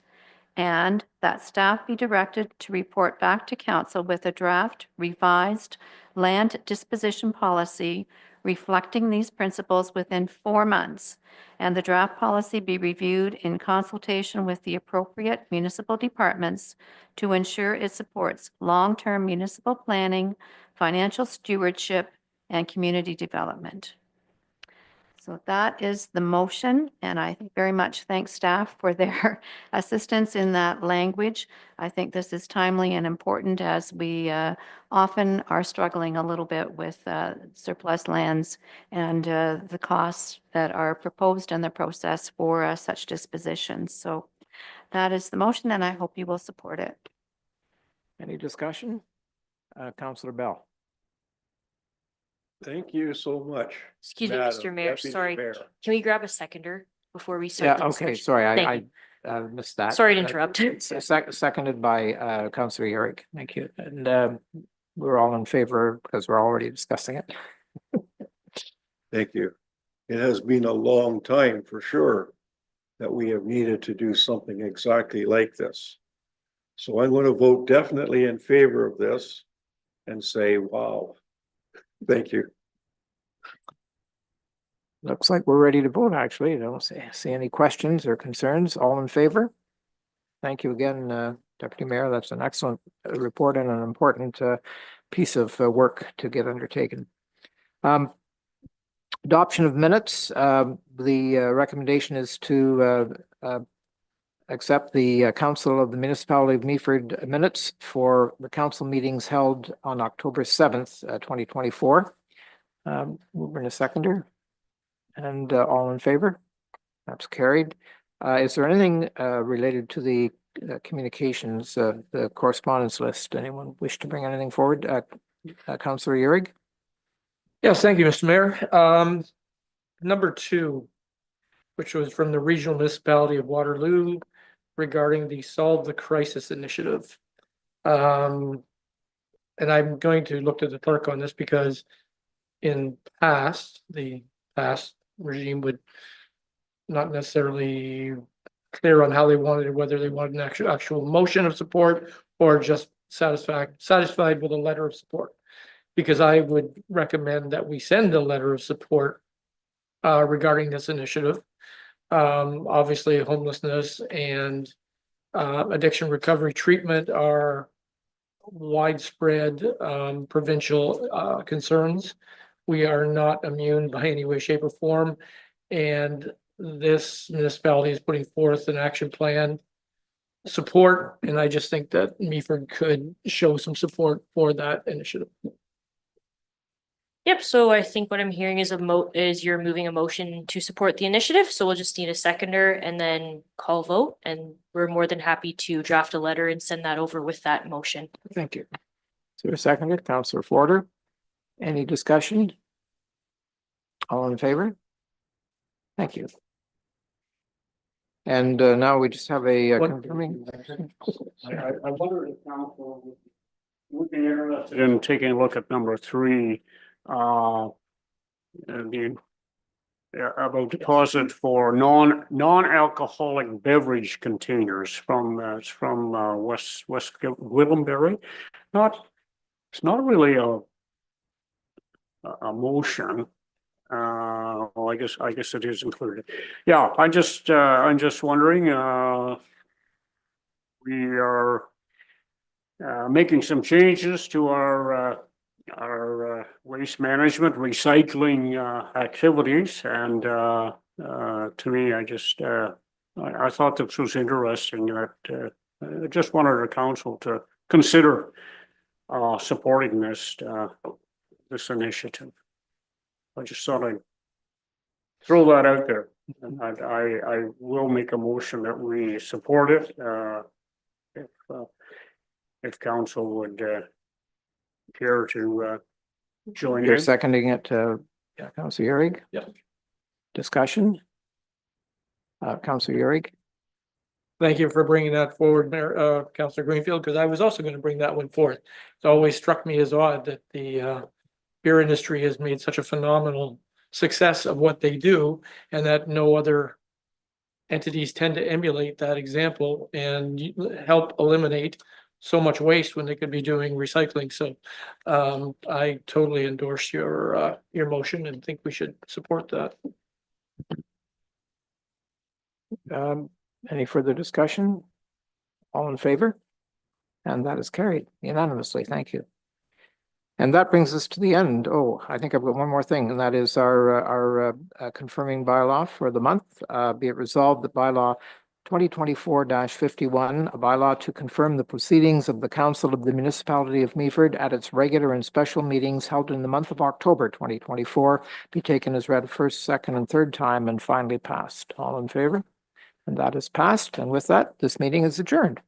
And that staff be directed to report back to council with a draft revised land disposition policy reflecting these principles within 4 months, and the draft policy be reviewed in consultation with the appropriate municipal departments to ensure it supports long-term municipal planning, financial stewardship, and community development. So that is the motion, and I very much thank staff for their assistance in that language. I think this is timely and important as we often are struggling a little bit with surplus lands and the costs that are proposed in the process for such dispositions. So that is the motion, and I hope you will support it. Any discussion? Councillor Bell. Thank you so much. Excuse me, Madam Mr. Mayor, Deputy sorry. Mayor. Can we grab a seconder before we start? Yeah, the okay, discussion? sorry, Thank I you. missed that. Sorry to interrupt. Seconded by Councillor Eric. Thank you. And we're all in favor because we're already discussing it. Thank you. It has been a long time for sure that we have needed to do something exactly like this. So I'm going to vote definitely in favor of this and say, wow, thank you. Looks like we're ready to vote, actually. I don't see any questions or concerns. All in favor? Thank you again, Deputy Mayor. That's an excellent report and an important piece of work to get undertaken. Adoption of minutes. The recommendation is to accept the Council of the Municipality of Meaford minutes for the council meetings held on October 7th, 2024. Mover and a seconder. And all in favor? That's carried. Is there anything related to the communications, the correspondence list? Anyone wish to bring anything forward? Councillor Urick? Yes, thank you, Mr. Mayor. Number 2, which was from the Regional Municipality of Waterloo regarding the Solve the Crisis initiative. And I'm going to look to the clerk on this because in the past regime would not necessarily clear on how they wanted it, whether they wanted an actual motion of support or just satisfied with a letter of support. Because I would recommend that we send a letter of support regarding this initiative. Obviously, homelessness and addiction recovery treatment are widespread provincial concerns. We are not immune by any way, shape, or form. And this municipality is putting forth an action plan support. And I just think that Meaford could show some support for that initiative. Yep, so I think what I'm hearing is you're moving a motion to support the initiative, so we'll just need a seconder and then call vote, and we're more than happy to draft a letter and send that over with that motion. Thank you. Is there a seconder? Councillor Forder? Any discussion? All in favor? Thank you. And now we just have a confirming. I wonder if council would be interested in taking a look at number 3. About deposit for non-alcoholic beverage containers from West Gwillimbury. It's not really a motion. Well, I guess it is included. Yeah, I'm just wondering. We are making some changes to our waste management, recycling activities, and to me, I thought this was interesting. That I just wanted the council to consider supporting this initiative. I just thought I'd throw that out there. And I will make a motion that we support it if council would care to join You're in. seconding it, Councillor Urick? Yeah. Discussion? Councillor Urick? Thank you for bringing that forward, Mayor, Councillor Greenfield, because I was also going to bring that one forth. It always struck me as odd that the beer industry has made such a phenomenal success of what they do, and that no other entities tend to emulate that example and help eliminate so much waste when they could be doing recycling. So I totally endorse your motion and think we should support that. Any further discussion? All in favor? And that is carried unanimously. Thank you. And that brings us to the end. Oh, I think I've got one more thing, and that is our confirming bylaw for the month. Be it resolved that bylaw 2024-51, a bylaw to confirm the proceedings of the Council of the Municipality of Meaford at its regular and special meetings held in the month of October 2024, be taken as read first, second, and third time and finally passed. All in favor? And that is passed. And with that, this meeting is adjourned.